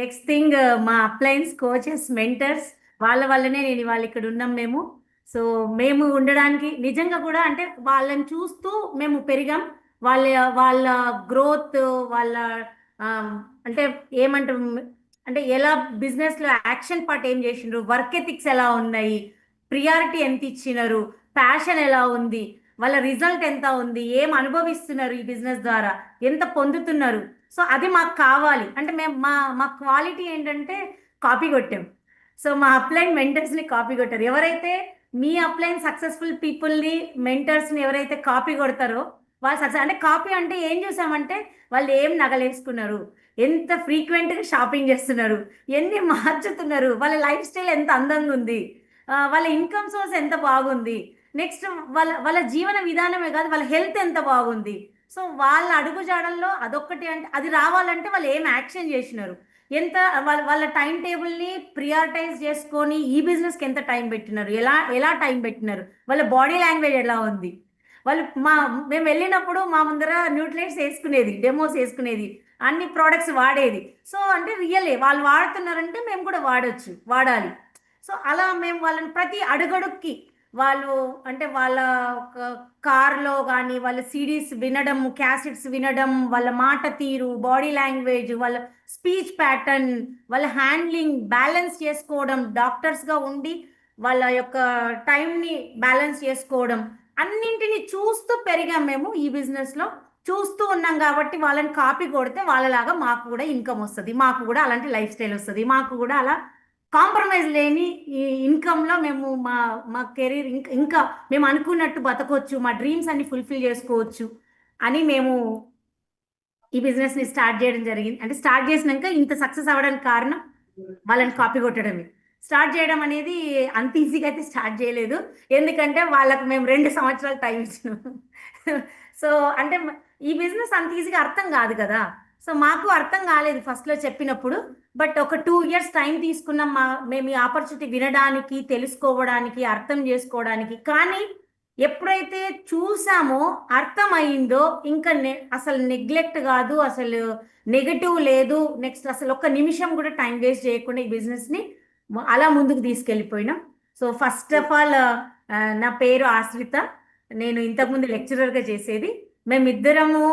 నెక్స్ట్ థింగ్ మా అప్లయన్స్ కోచెస్ మెంటర్స్ వాళ్ళ వల్లనే నేను ఇవాళ ఇక్కడ ఉన్నాం మేము. సో మేము ఉండడానికి నిజంగా కూడా అంటే వాళ్ళని చూస్తూ మేము పెరిగాం. వాళ్ళ వాళ్ళ గ్రోత్ వాళ్ళ ఆ, అంటే ఏమంటాం అంటే ఎలా బిజినెస్లో యాక్షన్ పార్ట్ ఏం చేసిండ్రు, వర్క్ ఎథిక్స్ ఎలా ఉన్నాయి, ప్రియారిటీ ఎంత ఇచ్చినారు, ప్యాషన్ ఎలా ఉంది, వాళ్ళ రిజల్ట్ ఎంత ఉంది, ఏం అనుభవిస్తున్నారు ఈ బిజినెస్ ద్వారా, ఎంత పొందుతున్నారు. సో అది మాకు కావాలి అంటే మేము మా క్వాలిటీ ఏంటంటే కాపీ కొట్టాం. సో మా అప్లైన్ మెంటర్స్ని కాపీ కొట్టారు. ఎవరైతే మీ అప్లైన్ సక్సెస్ఫుల్ పీపుల్ని మెంటర్స్ని ఎవరైతే కాపీ కొడతారో వాళ్ళు సక్సెస్. అంటే కాపీ అంటే ఏం చూసామంటే వాళ్ళు ఏం నగలేసుకున్నారు, ఎంత ఫ్రీక్వెంట్గా షాపింగ్ చేస్తున్నారు, ఎన్ని మార్చుతున్నారు, వాళ్ళ లైఫ్ స్టైల్ ఎంత అందంగా ఉంది, వాళ్ళ ఇన్కమ్ సోర్స్ ఎంత బాగుంది, నెక్స్ట్ వాళ్ళ వాళ్ళ జీవన విధానమే కాదు వాళ్ళ హెల్త్ ఎంత బాగుంది. సో వాళ్ళ అడుగుజాడల్లో అదొక్కటి. అంటే అది రావాలంటే వాళ్ళు ఏం యాక్షన్ చేసినారు, ఎంత వాళ్ళ టైం టేబుల్ని ప్రియారిటైజ్ చేసుకొని ఈ బిజినెస్కి ఎంత టైం పెట్టినారు, ఎలా ఎలా టైం పెట్టినారు, వాళ్ళ బాడీ లాంగ్వేజ్ ఎలా ఉంది. వాళ్ళు మేము వెళ్ళినప్పుడు మా ముందర న్యూట్లైట్స్ వేసుకునేది, డెమోస్ వేసుకునేది, అన్ని ప్రోడక్ట్స్ వాడేది. సో అంటే రియలే వాళ్ళు వాడుతున్నారంటే మేము కూడా వాడాలి. సో అలా మేము వాళ్ళని ప్రతి అడుగడుక్కి వాళ్ళు అంటే వాళ్ళ కార్లో కానీ వాళ్ళ సిడీస్ వినడం, క్యాసెట్స్ వినడం, వాళ్ళ మాట తీరు, బాడీ లాంగ్వేజ్, వాళ్ళ స్పీచ్ ప్యాటర్న్, వాళ్ళ హ్యాండ్లింగ్ బ్యాలెన్స్ చేసుకోవడం, డాక్టర్స్గా ఉండి వాళ్ళ యొక్క టైంని బ్యాలెన్స్ చేసుకోవడం, అన్నింటిని చూస్తూ పెరిగాం మేము ఈ బిజినెస్లో. చూస్తూ ఉన్నాం కాబట్టి వాళ్ళని కాపీ కొడితే వాళ్ళలాగా మాకు కూడా ఇన్కమ్ వస్తుంది, మాకు కూడా అలాంటి లైఫ్ స్టైల్ వస్తుంది, మాకు కూడా అలా కాంప్రమైజ్ లేని ఈ ఇన్కమ్లో మేము మా మా కెరీర్ ఇంకా మేము అనుకున్నట్టు బతకొచ్చు, మా డ్రీమ్స్ అన్ని ఫుల్ఫిల్ చేసుకోవచ్చు అని మేము ఈ బిజినెస్ని స్టార్ట్ చేయడం జరిగింది. అంటే స్టార్ట్ చేసినాక ఇంత సక్సెస్ అవ్వడానికి కారణం వాళ్ళని కాపీ కొట్టడమే. స్టార్ట్ చేయడం అనేది అంత ఈజీగా అయితే స్టార్ట్ చేయలేదు, ఎందుకంటే వాళ్ళకు మేము 2 సంవత్సరాలు టైం ఇచ్చినాం. సో అంటే ఈ బిజినెస్ అంత ఈజీగా అర్థం కాదు కదా. సో మాకు అర్థం కాలేదు ఫస్ట్లో చెప్పినప్పుడు. బట్ ఒక 2 years టైం తీసుకున్నాం మేము ఈ ఆపర్చునిటీ వినడానికి, తెలుసుకోవడానికి, అర్థం చేసుకోవడానికి. కానీ ఎప్పుడైతే చూసామో అర్థమైందో ఇంకా అసలు నెగ్లెక్ట్ కాదు, అసలు నెగటివ్ లేదు. నెక్స్ట్ అసలు ఒక్క నిమిషం కూడా టైం వేస్ట్ చేయకుండా ఈ బిజినెస్ని అలా ముందుకు తీసుకెళ్ళిపోయినాం. సో ఫస్ట్ ఆఫ్ ఆల్ నా పేరు ఆశ్రిత. నేను ఇంతకుముందు లెక్చరర్గా చేసేది. మేమిద్దరము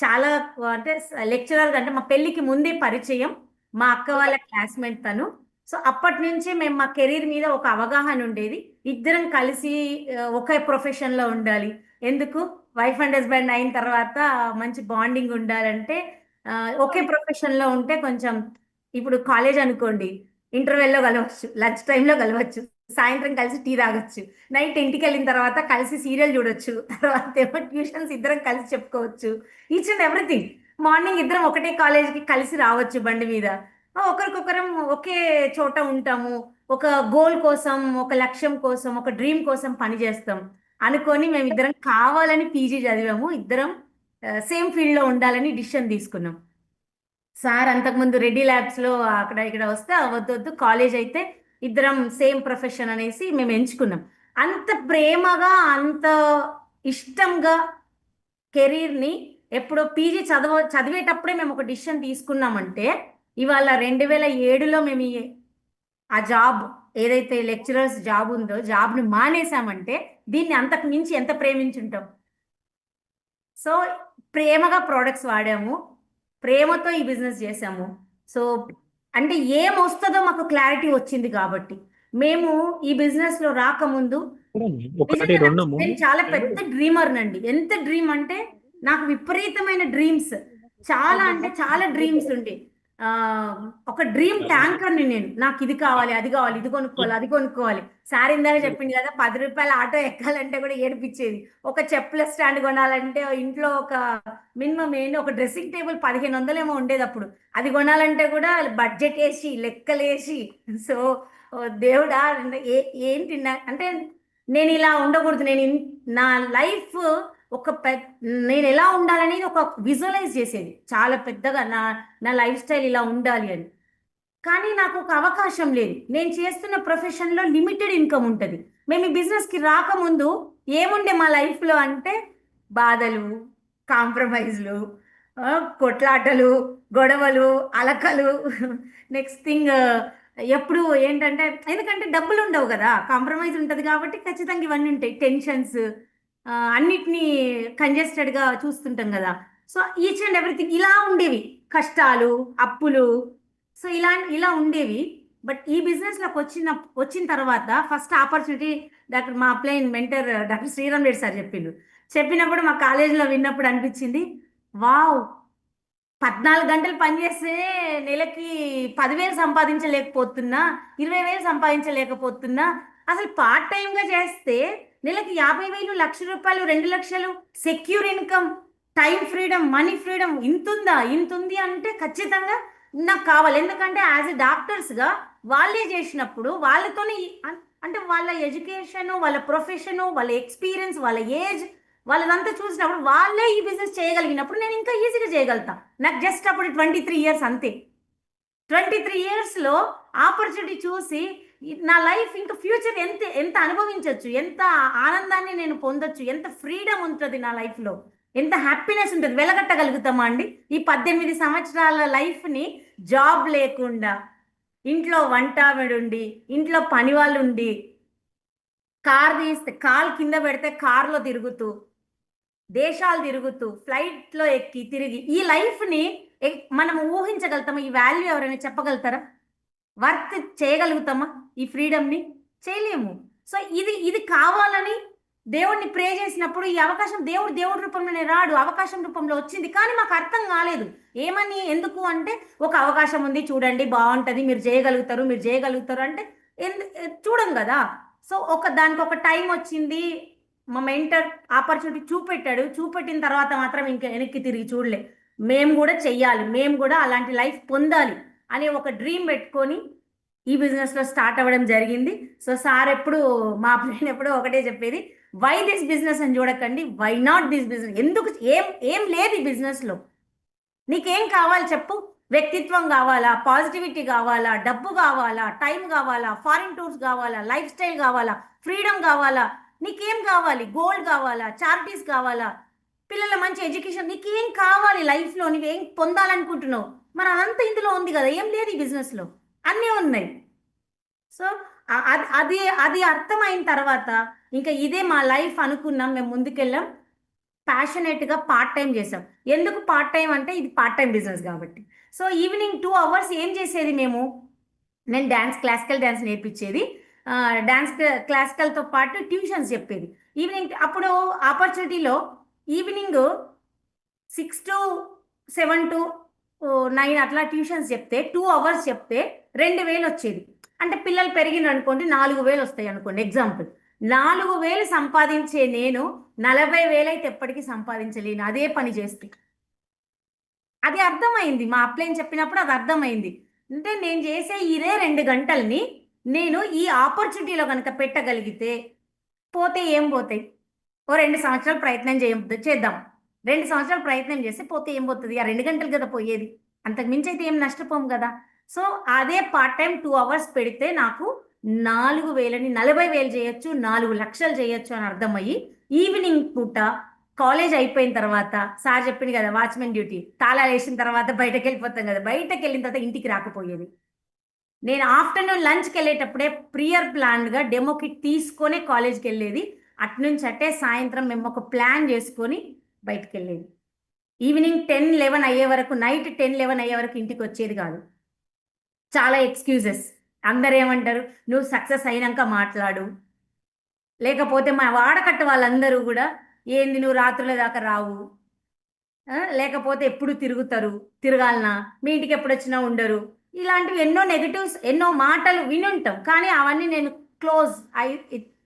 చాలా అంటే లెక్చరర్ అంటే మా పెళ్ళికి ముందే పరిచయం. మా అక్క వాళ్ళ క్లాస్మేట్ తను. సో అప్పటి నుంచే మేము మా కెరీర్ మీద ఒక అవగాహన ఉండేది. ఇద్దరం కలిసి ఒకే ప్రొఫెషన్లో ఉండాలి. ఎందుకు వైఫ్ అండ్ హస్బెండ్ అయిన తర్వాత మంచి బాండింగ్ ఉండాలంటే ఒకే ప్రొఫెషన్లో ఉంటే కొంచెం. ఇప్పుడు కాలేజ్ అనుకోండి, ఇంటర్వెల్లో కలవచ్చు, లంచ్ టైంలో కలవచ్చు, సాయంత్రం కలిసి టీ తాగొచ్చు, నైట్ ఇంటికి వెళ్ళిన తర్వాత కలిసి సీరియల్ చూడొచ్చు, తర్వాత ఏమో ట్యూషన్స్ ఇద్దరం కలిసి చెప్పుకోవచ్చు, ఈచ్ అండ్ ఎవ్రీథింగ్. మార్నింగ్ ఇద్దరం ఒకటే కాలేజ్కి కలిసి రావచ్చు బండి మీద, ఒకరికొకరం ఒకే చోట ఉంటాము, ఒక గోల్ కోసం, ఒక లక్ష్యం కోసం, ఒక డ్రీమ్ కోసం పని చేస్తాం అనుకొని మేమిద్దరం కావాలని పీజీ చదివాము. ఇద్దరం సేమ్ ఫీల్డ్లో ఉండాలని డిసిషన్ తీసుకున్నాం. సార్ అంతకుముందు రెడ్డి ల్యాబ్స్లో అక్కడ ఇక్కడ వస్తే వద్దు కాలేజ్ అయితే ఇద్దరం సేమ్ ప్రొఫెషన్ అనేసి మేము ఎంచుకున్నాం. అంత ప్రేమగా అంత ఇష్టంగా కెరీర్ని ఎప్పుడో పీజీ చదివేటప్పుడే మేము ఒక డిసిషన్ తీసుకున్నామంటే ఇవాళ 2007లో మేము ఆ జాబ్ ఏదైతే లెక్చరర్స్ జాబ్ ఉందో జాబ్ని మానేసామంటే దీన్ని అంతకు మించి ఎంత ప్రేమించుంటాం. సో ప్రేమగా ప్రోడక్ట్స్ వాడాము, ప్రేమతో ఈ బిజినెస్ చేసాము. సో అంటే ఏం వస్తుందో మాకు క్లారిటీ వచ్చింది కాబట్టి మేము ఈ బిజినెస్లో రాకముందు నేను చాలా పెద్ద డ్రీమర్ నండి. ఎంత డ్రీమ్ అంటే నాకు విపరీతమైన డ్రీమ్స్, చాలా అంటే చాలా డ్రీమ్స్ ఉండే. ఒక డ్రీమ్ ట్యాంకర్ని నేను. నాకు ఇది కావాలి, అది కావాలి, ఇది కొనుక్కోవాలి, అది కొనుక్కోవాలి. సార్ ఇందాక చెప్పింది కదా, 10 రూపాయల ఆటో ఎక్కాలంటే కూడా ఏడిపించేది. ఒక చెప్పుల స్టాండ్ కొనాలంటే ఇంట్లో ఒక మినిమం ఏంటి ఒక డ్రెస్సింగ్ టేబుల్ 1500 ఏమో ఉండేది అప్పుడు. అది కొనాలంటే కూడా బడ్జెట్ వేసి లెక్కలేసి. సో దేవుడా ఏంటి అంటే నేను ఇలా ఉండకూడదు, నా లైఫ్ ఒక నేను ఎలా ఉండాలనేది ఒక విజువలైజ్ చేసేది చాలా పెద్దగా. నా లైఫ్ స్టైల్ ఇలా ఉండాలి అని. కానీ నాకు ఒక అవకాశం లేదు. నేను చేస్తున్న ప్రొఫెషన్లో లిమిటెడ్ ఇన్కమ్ ఉంటుంది. మేము ఈ బిజినెస్కి రాకముందు ఏముండే మా లైఫ్లో అంటే బాధలు, కాంప్రమైజ్లు, కొట్లాటలు, గొడవలు, అలకలు. నెక్స్ట్ థింగ్ ఎప్పుడు ఏంటంటే, ఎందుకంటే డబ్బులు ఉండవు కదా, కాంప్రమైజ్ ఉంటుంది కాబట్టి ఖచ్చితంగా ఇవన్నీ ఉంటాయి. టెన్షన్స్, అన్నిటినీ కంజెస్టెడ్గా చూస్తుంటాం కదా. సో ఈచ్ అండ్ ఎవ్రీథింగ్ ఇలా ఉండేవి, కష్టాలు, అప్పులు. సో ఇలా ఉండేవి. బట్ ఈ బిజినెస్లోకి వచ్చిన తర్వాత ఫస్ట్ ఆపర్చునిటీ మా upline mentor doctor Sriram Reddy sir చెప్పినప్పుడు మా కాలేజీలో విన్నప్పుడు అనిపించింది, వావ్, 14 గంటలు పనిచేస్తే నెలకి 10,000 సంపాదించలేకపోతున్నా, 20,000 సంపాదించలేకపోతున్నా. అసలు పార్ట్ టైంగా చేస్తే నెలకి 50,000, ₹1,00,000, 2,00,000 secure income, time freedom, money freedom ఇంతుంది అంటే ఖచ్చితంగా నాకు కావాలి. ఎందుకంటే యాజ్ ఎ డాక్టర్స్గా వాళ్ళే చేసినప్పుడు వాళ్ళతోనే అంటే వాళ్ళ ఎడ్యుకేషను, వాళ్ళ ప్రొఫెషను, వాళ్ళ ఎక్స్పీరియన్స్, వాళ్ళ ఏజ్, వాళ్ళదంతా చూసినప్పుడు వాళ్ళే ఈ బిజినెస్ చేయగలిగినప్పుడు నేను ఇంకా ఈజీగా చేయగలుగుతా. నాకు జస్ట్ అప్పుడు 23 ఇయర్స్ అంతే. 23 ఇయర్స్లో ఆపర్చునిటీ చూసి నా లైఫ్ ఇంకా ఫ్యూచర్ ఎంత అనుభవించవచ్చు, ఎంత ఆనందాన్ని నేను పొందొచ్చు, ఎంత ఫ్రీడమ్ ఉంటుంది నా లైఫ్లో, ఎంత హ్యాపీనెస్ ఉంటుంది, వెలగట్టగలుగుతామా అండి ఈ 18 సంవత్సరాల లైఫ్ని? జాబ్ లేకుండా, ఇంట్లో వంటావిడుండి, ఇంట్లో పని వాళ్ళు ఉండి, కార్ తీస్తే కాల్ కింద పెడితే కార్లో తిరుగుతూ, దేశాలు తిరుగుతూ, ఫ్లైట్లో ఎక్కి తిరిగి, ఈ లైఫ్ని మనం ఊహించగలుగుతామా? ఈ వాల్యూ ఎవరైనా చెప్పగలుగుతారా? వర్త్ చేయగలుగుతామా ఈ ఫ్రీడమ్ని? చేయలేము. సో ఇది కావాలని దేవుడిని ప్రే చేసినప్పుడు ఈ అవకాశం దేవుడి రూపంలోనే రాడు, అవకాశం రూపంలో వచ్చింది. కానీ మాకు అర్థం కాలేదు ఏమని, ఎందుకు అంటే ఒక అవకాశం ఉంది చూడండి, బాగుంటుంది, మీరు చేయగలుగుతారు అంటే చూడం కదా. సో దానికి ఒక టైం వచ్చింది, మా మెంటర్ ఆపర్చునిటీ చూపెట్టిన తర్వాత మాత్రం ఇంకా వెనక్కి తిరిగి చూడలే. మేము కూడా చెయ్యాలి, మేము కూడా అలాంటి లైఫ్ పొందాలి అనే ఒక డ్రీమ్ పెట్టుకొని ఈ బిజినెస్లో స్టార్ట్ అవ్వడం జరిగింది. సో సార్ మా ప్లాన్ ఎప్పుడూ ఒకటే చెప్పేది, వై దిస్ బిజినెస్ అని చూడకండి, వై నాట్ దిస్ బిజినెస్. ఎందుకు, ఏం లేదు ఈ బిజినెస్లో. నీకేం కావాలి చెప్పు? వ్యక్తిత్వం కావాలా, పాజిటివిటీ కావాలా, డబ్బు కావాలా, టైం కావాలా, ఫారిన్ టూర్స్ కావాలా, లైఫ్ స్టైల్ కావాలా, ఫ్రీడమ్ కావాలా, నీకేం కావాలి? గోల్డ్ కావాలా, చారిటీస్ కావాలా, పిల్లల మంచి ఎడ్యుకేషన్, నీకేం కావాలి లైఫ్లో? నువ్వేం పొందాలనుకుంటున్నావు? మరి అదంతా ఇందులో ఉంది కదా. ఏం లేదు ఈ బిజినెస్లో, అన్నీ ఉన్నాయి. సో అది అర్థమైన తర్వాత ఇంకా ఇదే మా లైఫ్ అనుకున్నాం, మేము ముందుకెళ్ళాం. ప్యాషనేట్గా పార్ట్ టైం చేసాం. ఎందుకు పార్ట్ టైం అంటే ఇది పార్ట్ టైం బిజినెస్ కాబట్టి. సో ఈవినింగ్ 2 అవర్స్ ఏం చేసేది నేను క్లాసికల్ డ్యాన్స్ నేర్పించేది. క్లాసికల్తో పాటు ట్యూషన్స్ చెప్పేది. ఈవినింగ్ అప్పుడు ఆపర్చునిటీలో ఈవినింగ్ 6 to 7 to 9 అట్లా ట్యూషన్స్ చెప్తే 2 అవర్స్ చెప్తే 2,000 వచ్చేది. అంటే పిల్లలు పెరిగిన అనుకోండి 4,000 వస్తాయి అనుకోండి, ఎగ్జాంపుల్. 4,000 సంపాదించే నేను 40,000 అయితే ఎప్పటికీ సంపాదించలేను అదే పని చేస్తే. అది అర్థమైంది, మా అప్లైన్ చెప్పినప్పుడు అది అర్థమైంది. అంటే నేను చేసే ఇదే 2 గంటల్ని నేను ఈ ఆపర్చునిటీలో కనుక పెట్టగలిగితే పోతే ఏం పోతాయి? 2 సంవత్సరాలు ప్రయత్నం చేద్దాం. 2 సంవత్సరాలు ప్రయత్నం చేస్తే పోతే ఏం పోతుంది? ఆ 2 గంటలు కదా పోయేది, అంతకు మించి అయితే ఏం నష్టపోం కదా. సో అదే పార్ట్ టైం 2 అవర్స్ పెడితే నాకు 4,000ని 40,000 చేయొచ్చు, 4 లక్షలు చేయొచ్చు అని అర్థమయ్యి ఈవినింగ్ పూట కాలేజ్ అయిపోయిన తర్వాత సార్ చెప్పింది కదా, వాచ్మెన్ డ్యూటీ, తాళాలు వేసిన తర్వాత బయటకు వెళ్ళిపోతాం కదా, బయటకు వెళ్ళిన తర్వాత ఇంటికి రాకపోయేది. నేను ఆఫ్టర్నూన్ లంచ్కి వెళ్ళేటప్పుడే ప్రియర్ ప్లాన్గా డెమో కిట్ తీసుకొని కాలేజ్కి వెళ్ళేది. అట్నుంచి సాయంత్రం మేము ఒక ప్లాన్ చేసుకొని బయటకు వెళ్ళేది. ఈవినింగ్ 10-11 అయ్యే వరకు, నైట్ 10-11 అయ్యే వరకు ఇంటికి వచ్చేది కాదు. చాలా ఎక్స్క్యూజెస్. అందరు ఏమంటారు, నువ్వు సక్సెస్ అయినాక మాట్లాడు, లేకపోతే మా వాడకట్టు వాళ్ళందరూ కూడా ఏంది నువ్వు రాత్రుల దాకా రావు, లేకపోతే ఎప్పుడు తిరగాలనా, మీ ఇంటికి ఎప్పుడు వచ్చినా ఉండరు, ఇలాంటివి ఎన్నో నెగటివ్స్, ఎన్నో మాటలు వినుంటాం. కానీ అవన్నీ నేను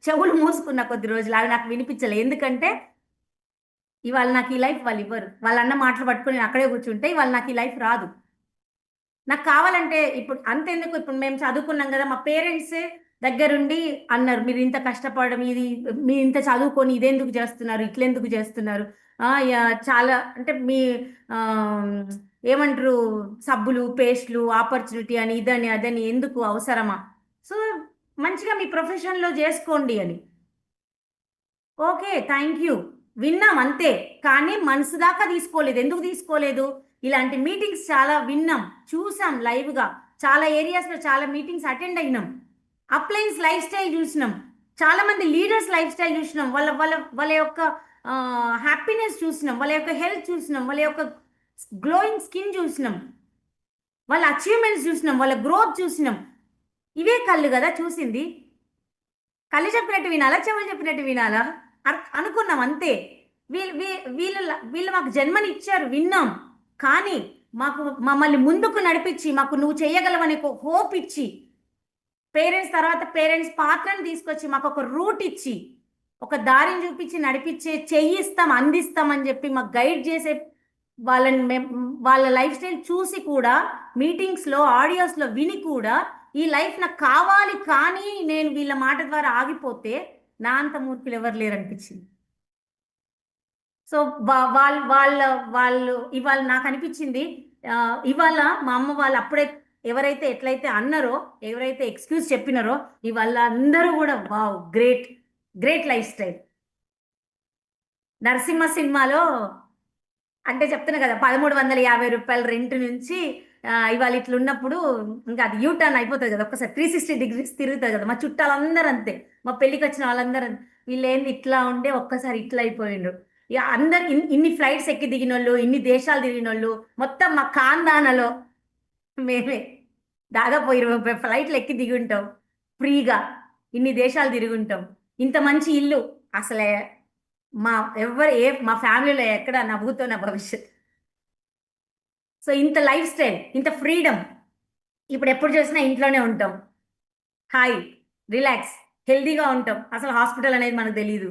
చెవులు మూసుకున్న కొద్ది రోజులు, అవి నాకు వినిపించలే. ఎందుకంటే ఇవాళ నాకు ఈ లైఫ్ వాళ్ళు ఇవ్వరు. వాళ్ళన్న మాటలు పట్టుకొని అక్కడే కూర్చుంటే ఇవాళ నాకు ఈ లైఫ్ రాదు. నాకు కావాలంటే ఇప్పుడు అంతెందుకు, ఇప్పుడు మేము చదువుకున్నాం కదా, మా పేరెంట్సే దగ్గరుండి అన్నారు, మీరు ఇంత కష్టపడడం, మీరు ఇంత చదువుకొని ఇదెందుకు చేస్తున్నారు, ఇట్లెందుకు చేస్తున్నారు, చాలా అంటే మీ ఏమంటారు, సబ్బులు, పేస్ట్లు, ఆపర్చునిటీ అని ఇదని అదని ఎందుకు అవసరమా? సో మంచిగా మీ ప్రొఫెషన్లో చేసుకోండి అని. ఓకే, థ్యాంక్ యూ, విన్నాం అంతే. కానీ మనసు దాకా తీసుకోలేదు. ఎందుకు తీసుకోలేదు? ఇలాంటి మీటింగ్స్ చాలా విన్నాం, చూసాం లైవ్గా, చాలా ఏరియాస్లో చాలా మీటింగ్స్ అటెండ్ అయినాం. అప్లయన్స్ లైఫ్ స్టైల్ చూసినాం, చాలా మంది లీడర్స్ లైఫ్ స్టైల్ చూసినాం, వాళ్ళ వాళ్ళ వాళ్ళ యొక్క హ్యాపీనెస్ చూసినాం, వాళ్ళ యొక్క హెల్త్ చూసినాం, వాళ్ళ యొక్క గ్లోయింగ్ స్కిన్ చూసినాం, వాళ్ళ అచీవ్మెంట్స్ చూసినాం, వాళ్ళ గ్రోత్ చూసినాం. ఇవే కళ్ళు కదా చూసింది. కళ్ళు చెప్పినట్టు వినాలా, చెవులు చెప్పినట్టు వినాలా? అనుకున్నాం అంతే. వీళ్ళు మాకు జన్మని ఇచ్చారు, విన్నాం. కానీ మమ్మల్ని ముందుకు నడిపించి, మాకు నువ్వు చేయగలవని ఒక హోప్ ఇచ్చి, పేరెంట్స్ తర్వాత పేరెంట్స్ పాత్రను తీసుకొచ్చి మాకు ఒక రూట్ ఇచ్చి, ఒక దారిని చూపించి నడిపించే, చెయ్యిస్తాం, అందిస్తాం అని చెప్పి మాకు గైడ్ చేసే వాళ్ళని వాళ్ళ లైఫ్ స్టైల్ చూసి కూడా, మీటింగ్స్లో ఆడియోస్లో విని కూడా ఈ లైఫ్ నాకు కావాలి, కానీ నేను వీళ్ళ మాట ద్వారా ఆగిపోతే నా అంత మూర్ఖులు ఎవరు లేరు అనిపించింది. సో వాళ్ళు ఇవాళ నాకు అనిపించింది, ఇవాళ మా అమ్మ వాళ్ళు అప్పుడే ఎవరైతే ఎట్లయితే అన్నారో, ఎవరైతే ఎక్స్క్యూజ్ చెప్పినారో, ఇవాళ అందరూ కూడా wow, great great life style. Narasimha సినిమాలో అంటే చెప్తున్నా కదా, 1350 రూపాయల రెంట్ నుంచి ఇవాళ ఇట్లా ఉన్నప్పుడు ఇంకా అది యూటర్న్ అయిపోతుంది కదా, ఒక్కసారి 360 డిగ్రీస్ తిరుగుతుంది కదా. మా చుట్టాలందరూ అంతే, మా పెళ్ళికి వచ్చిన వాళ్ళందరూ వీళ్ళు ఏంది ఇట్లా ఉండే ఒక్కసారి ఇట్లా అయిపోయిండ్రు. ఇక అందరు ఇన్ని ఫ్లైట్స్ ఎక్కి దిగిన వాళ్ళు, ఇన్ని దేశాలు తిరిగిన వాళ్ళు, మొత్తం మా ఖాందానలో మేమే దాదాపు 20 ఫ్లైట్లు ఎక్కి దిగి ఉంటాం ఫ్రీగా, ఇన్ని దేశాలు తిరిగి ఉంటాం, ఇంత మంచి ఇల్లు. అసలే మా ఫ్యామిలీలో ఎక్కడ నవ్వుతో నా భవిష్యత్. సో ఇంత లైఫ్ స్టైల్, ఇంత ఫ్రీడమ్. ఇప్పుడు ఎప్పుడు చూసినా ఇంట్లోనే ఉంటాం, హాయ్, రిలాక్స్, హెల్దీగా ఉంటాం. అసలు హాస్పిటల్ అనేది మనకు తెలియదు.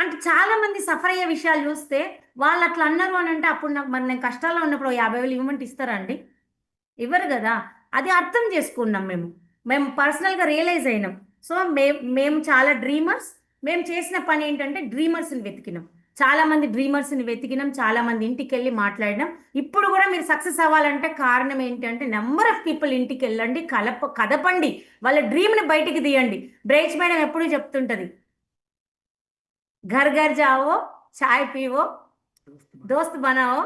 అంటే చాలా మంది సఫర్ అయ్యే విషయాలు చూస్తే వాళ్ళు అట్లా అన్నారు అని అంటే, అప్పుడు నాకు మరి నేను కష్టాల్లో ఉన్నప్పుడు 50,000 ఇవ్వమంటే ఇస్తారా అండి? ఇవ్వరు కదా. అది అర్థం చేసుకున్నాం మేము పర్సనల్గా రియలైజ్ అయినాం. సో మేము చాలా డ్రీమర్స్. మేము చేసిన పని ఏంటంటే డ్రీమర్స్ని వెతికినాం, చాలా మంది డ్రీమర్స్ని వెతికినాం, చాలా మంది ఇంటికి వెళ్ళి మాట్లాడినాం. ఇప్పుడు కూడా మీరు సక్సెస్ అవ్వాలంటే కారణం ఏంటంటే, నెంబర్ ఆఫ్ పీపుల్ ఇంటికి వెళ్ళండి, కదపండి, వాళ్ళ డ్రీమ్ని బయటికి తీయండి. బ్రేక్స్ మేడం ఎప్పుడూ చెప్తుంటది, ఘర్ ఘర్ జావో, చాయ్ పీవో, దోస్త్ బనావో,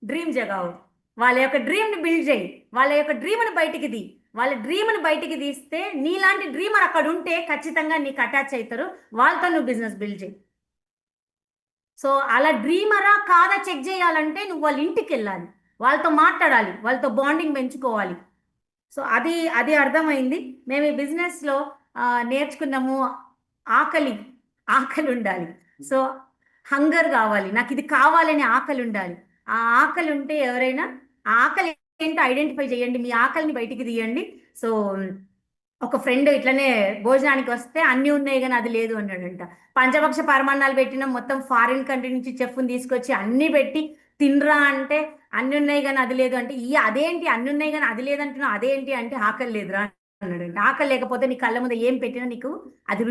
డ్రీమ్ జగావో. వాళ్ళ యొక్క డ్రీమ్ని బిల్డ్ చేయి, వాళ్ళ యొక్క డ్రీమ్ని బయటికి తీ. వాళ్ళ డ్రీమ్ని బయటికి తీస్తే నీలాంటి డ్రీమర్ అక్కడ ఉంటే ఖచ్చితంగా నీకు అటాచ్ అవుతారు, వాళ్ళతో నువ్వు బిజినెస్ బిల్డ్ చేయి. సో అలా డ్రీమరా కాదా చెక్ చేయాలంటే నువ్వు వాళ్ళ ఇంటికి వెళ్ళాలి, వాళ్ళతో మాట్లాడాలి, వాళ్ళతో బాండింగ్ పెంచుకోవాలి. సో అది అర్థమైంది. మేము ఈ బిజినెస్లో నేర్చుకున్నాము, ఆకలి ఉండాలి. సో హంగర్ కావాలి, నాకు ఇది కావాలని ఆకలి ఉండాలి. ఆ ఆకలి ఉంటే ఎవరైనా, ఆ ఆకలి ఏంటో ఐడెంటిఫై చేయండి, మీ ఆకలిని బయటికి తీయండి. సో ఒక ఫ్రెండ్ ఇట్లనే భోజనానికి వస్తే అన్నీ ఉన్నాయి కానీ అది లేదు అన్నాడంట. పంచపక్ష పరమాన్నాలు పెట్టిన మొత్తం ఫారిన్ కంట్రీ నుంచి చెఫ్ని తీసుకొచ్చి అన్నీ పెట్టి తినరా అంటే, అన్నీ ఉన్నాయి కానీ అది లేదు అంటే, అదేంటి అన్నీ ఉన్నాయి కానీ అది లేదంటున్నావు, అదేంటి అంటే ఆకలి లేదురా అన్నాడంట. ఆకలి లేకపోతే నీ కళ్ళ ముందు ఏం పెట్టినా నీకు అది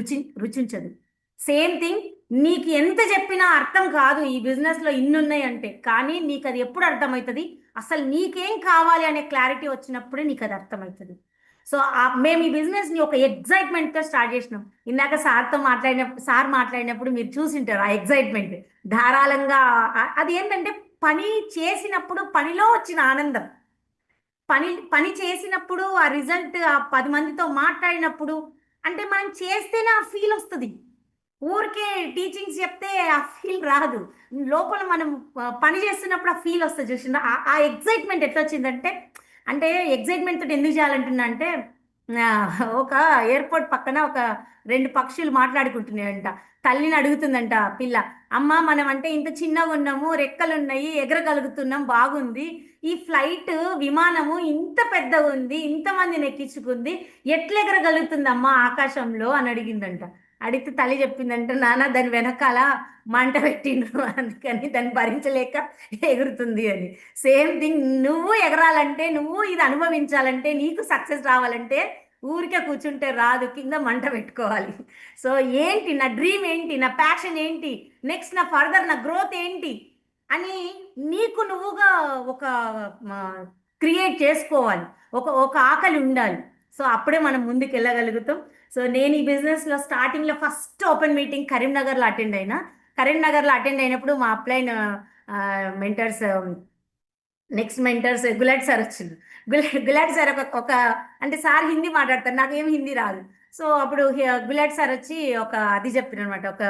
రుచించదు. సేమ్ థింగ్, నీకు ఎంత చెప్పినా అర్థం కాదు ఈ బిజినెస్లో ఇన్ని ఉన్నాయి అంటే, కానీ నీకు అది ఎప్పుడు అర్థమవుతుంది, అసలు నీకేం కావాలి అనే క్లారిటీ వచ్చినప్పుడే నీకు అది అర్థమవుతుంది. సో మేము ఈ బిజినెస్ని ఒక ఎగ్జైట్మెంట్తో స్టార్ట్ చేసినాం. ఇందాక సార్ మాట్లాడినప్పుడు మీరు చూసింటారు ఆ ఎగ్జైట్మెంట్ ధారాళంగా. అది ఏంటంటే, పని చేసినప్పుడు పనిలో వచ్చిన ఆనందం, పని చేసినప్పుడు ఆ రిజల్ట్, ఆ 10 మందితో మాట్లాడినప్పుడు, అంటే మనం చేస్తేనే ఆ ఫీల్ వస్తుంది. ఊరికే టీచింగ్స్ చెప్తే ఆ ఫీల్ రాదు, లోపల మనం పని చేస్తున్నప్పుడు ఆ ఫీల్ వస్తుంది. చూసిందా ఆ ఎగ్జైట్మెంట్ ఎట్లా వచ్చిందంటే, అంటే ఎగ్జైట్మెంట్ తోటి ఎందుకు చేయాలంటున్నా అంటే, ఒక ఎయిర్పోర్ట్ పక్కన ఒక 2 పక్షులు మాట్లాడుకుంటున్నాయంట. తల్లిని అడుగుతుందంట పిల్ల, అమ్మ మనం అంటే ఇంత చిన్నగా ఉన్నాము, రెక్కలు ఉన్నాయి, ఎగరగలుగుతున్నాం, బాగుంది, ఈ ఫ్లైట్ విమానము ఇంత పెద్దగా ఉంది, ఇంతమందిని ఎక్కించుకుంది, ఎట్లా ఎగరగలుగుతుందమ్మా ఆకాశంలో అని అడిగిందంట. అడిగితే తల్లి చెప్పిందంట, నాన్న దాని వెనకాల మంట పెట్టిండ్రు, అందుకని దాన్ని భరించలేక ఎగురుతుంది అని. సేమ్ థింగ్, నువ్వు ఎగరాలంటే, నువ్వు ఇది అనుభవించాలంటే, నీకు సక్సెస్ రావాలంటే ఊరికే కూర్చుంటే రాదు, కింద మంట పెట్టుకోవాలి. సో ఏంటి నా డ్రీమ్, ఏంటి నా ప్యాషన్, ఏంటి నెక్స్ట్ నా ఫర్దర్ నా గ్రోత్ ఏంటి అని నీకు నువ్వుగా ఒక క్రియేట్ చేసుకోవాలి. ఒక ఒక ఆకలి ఉండాలి. సో అప్పుడే మనం ముందుకు వెళ్ళగలుగుతాం. సో నేను ఈ బిజినెస్లో స్టార్టింగ్లో ఫస్ట్ ఓపెన్ మీటింగ్ కరీంనగర్లో అటెండ్ అయినా. కరీంనగర్లో అటెండ్ అయినప్పుడు మా అప్లైన్ మెంటర్స్, నెక్స్ట్ మెంటర్స్ గులాట్ సార్ వచ్చింది. గులాట్ సార్ ఒక అంటే సార్ హిందీ మాట్లాడతారు, నాకేం హిందీ రాదు. సో అప్పుడు గులాట్ సార్ వచ్చి ఒక అది చెప్పారు అనమాట. ఒక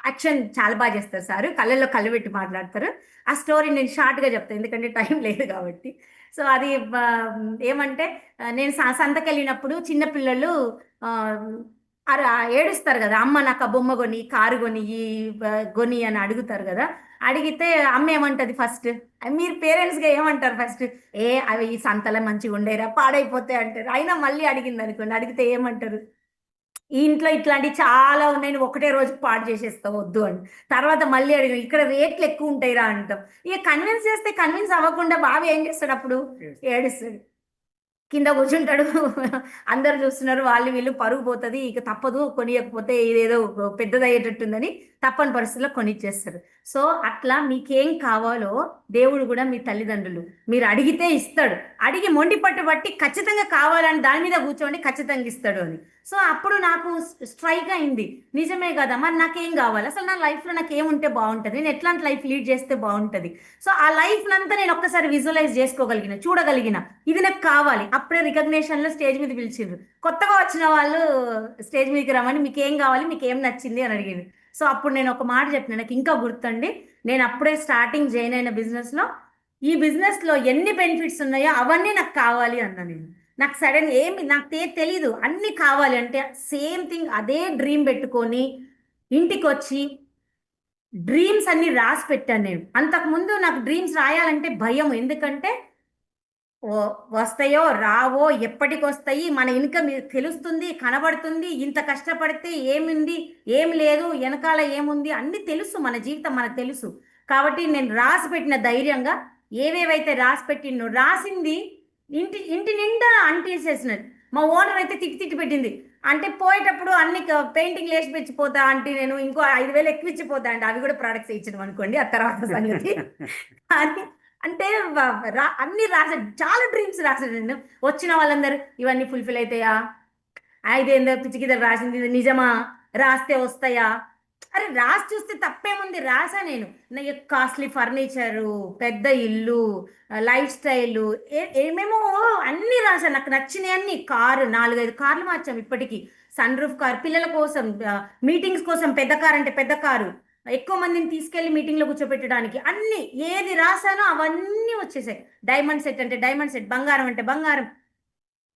యాక్షన్ చాలా బాగా చేస్తారు సార్, కళ్ళల్లో కళ్ళు పెట్టి మాట్లాడతారు. ఆ స్టోరీ నేను షార్ట్గా చెప్తాను ఎందుకంటే టైం లేదు కాబట్టి. సో అది ఏమంటే నేను సంతకి వెళ్ళినప్పుడు చిన్నపిల్లలు ఆ, ఏడుస్తారు కదా, అమ్మ నాకు ఆ బొమ్మ కొని, కారు కొని, ఈ కొని అని అడుగుతారు కదా. అడిగితే అమ్మ ఏమంటది ఫస్ట్, మీరు పేరెంట్స్గా ఏమంటారు ఫస్ట్? అవి ఈ సంతలో మంచిగా ఉండేరా, పాడైపోతాయి అంటారు. అయినా మళ్ళీ అడిగింది అనుకోండి, అడిగితే ఏమంటారు? ఈ ఇంట్లో ఇట్లాంటివి చాలా ఉన్నాయి, నువ్వు ఒకటే రోజు పాడు చేసేస్తావు, వద్దు అని. తర్వాత మళ్ళీ అడిగి, ఇక్కడ రేట్లు ఎక్కువ ఉంటాయిరా అంటాం. ఇక కన్విన్స్ చేస్తే కన్విన్స్ అవ్వకుండా బాబు ఏం చేస్తాడు అప్పుడు? ఏడుస్తాడు, కింద కూర్చుంటాడు. అందరు చూస్తున్నారు, వాళ్ళు వీళ్ళు, పరుగు పోతుంది, ఇక తప్పదు, కొనియకపోతే ఇదేదో పెద్దదయ్యేటట్టుందని తప్పని పరిస్థితుల్లో కొనిచ్చేస్తారు. సో అట్లా మీకేం కావాలో దేవుడు కూడా మీ తల్లిదండ్రులు మీరు అడిగితే ఇస్తాడు. అడిగి మొండి పట్టు బట్టి ఖచ్చితంగా కావాలని దాని మీద కూర్చోండి, ఖచ్చితంగా ఇస్తాడు అని. సో అప్పుడు నాకు స్ట్రైక్ అయింది, నిజమే కదా, మరి నాకేం కావాలి, అసలు నా లైఫ్లో నాకు ఏముంటే బాగుంటుంది, నేను ఎట్లాంటి లైఫ్ లీడ్ చేస్తే బాగుంటుంది. సో ఆ లైఫ్ అంతా నేను ఒక్కసారి విజువలైజ్ చేసుకోగలిగిన, చూడగలిగిన, ఇది నాకు కావాలి. అప్పుడే రికగ్నేషన్లో స్టేజ్ మీద పిలిచిండ్రు, కొత్తగా వచ్చిన వాళ్ళు స్టేజ్ మీదకి రమ్మని, మీకు ఏం కావాలి, మీకు ఏం నచ్చింది అని అడిగింది. సో అప్పుడు నేను ఒక మాట చెప్పిన, నాకు ఇంకా గుర్తండి. నేను అప్పుడే స్టార్టింగ్ జాయిన్ అయిన బిజినెస్లో, ఈ బిజినెస్లో ఎన్ని బెనిఫిట్స్ ఉన్నాయో అవన్నీ నాకు కావాలి అన్నా నేను. నాకు సడన్ ఏమి నాకు తెలీదు, అన్నీ కావాలి అంటే సేమ్ థింగ్ అదే డ్రీమ్ పెట్టుకొని ఇంటికి వచ్చి డ్రీమ్స్ అన్ని రాసి పెట్టాను నేను. అంతకుముందు నాకు డ్రీమ్స్ రాయాలంటే భయం, ఎందుకంటే వస్తాయో రావో, ఎప్పటికి వస్తాయి, మన ఇన్కమ్ తెలుస్తుంది, కనబడుతుంది, ఇంత కష్టపడితే ఏముంది, ఏమి లేదు, వెనకాల ఏముంది అన్ని తెలుసు, మన జీవితం మనకు తెలుసు. కాబట్టి నేను రాసి పెట్టిన ధైర్యంగా ఏవేవైతే రాసి పెట్టినో రాసింది ఇంటి ఇంటి నిండా అంటిసేసినది. మా ఓనర్ అయితే తిట్టి తిట్టి పెట్టింది, అంటే పోయేటప్పుడు అన్ని పెయింటింగ్ వేసి పెంచిపోతా అంటే, నేను ఇంకో 5,000 ఎక్కువ ఇచ్చిపోతా అంటే, అవి కూడా ప్రొడక్ట్స్ ఇచ్చినాం అనుకోండి ఆ తర్వాత సంగతి. కానీ అంటే అన్ని రాసాడు, చాలా డ్రీమ్స్ రాసాడు నేను. వచ్చిన వాళ్ళందరూ ఇవన్నీ ఫుల్ఫిల్ అవుతాయా, ఇదేందో పిచ్చికిద్దరు రాసింది, ఇది నిజమా, రాస్తే వస్తాయా? అరే రాసి చూస్తే తప్పేముంది, రాసా నేను. కాస్ట్లీ ఫర్నిచరు, పెద్ద ఇల్లు, లైఫ్ స్టైలు, ఏమేమో అన్నీ రాశాను, నాకు నచ్చినవి అన్ని. కారు 4-5 కార్లు మార్చాం ఇప్పటికీ. సన్ రూఫ్ కార్, పిల్లల కోసం, మీటింగ్స్ కోసం పెద్ద కార్ అంటే పెద్ద కారు, ఎక్కువ మందిని తీసుకెళ్లి మీటింగ్లో కూర్చోపెట్టడానికి, అన్ని ఏది రాశానో అవన్నీ వచ్చేసాయి. డైమండ్ సెట్ అంటే డైమండ్ సెట్, బంగారం అంటే బంగారం.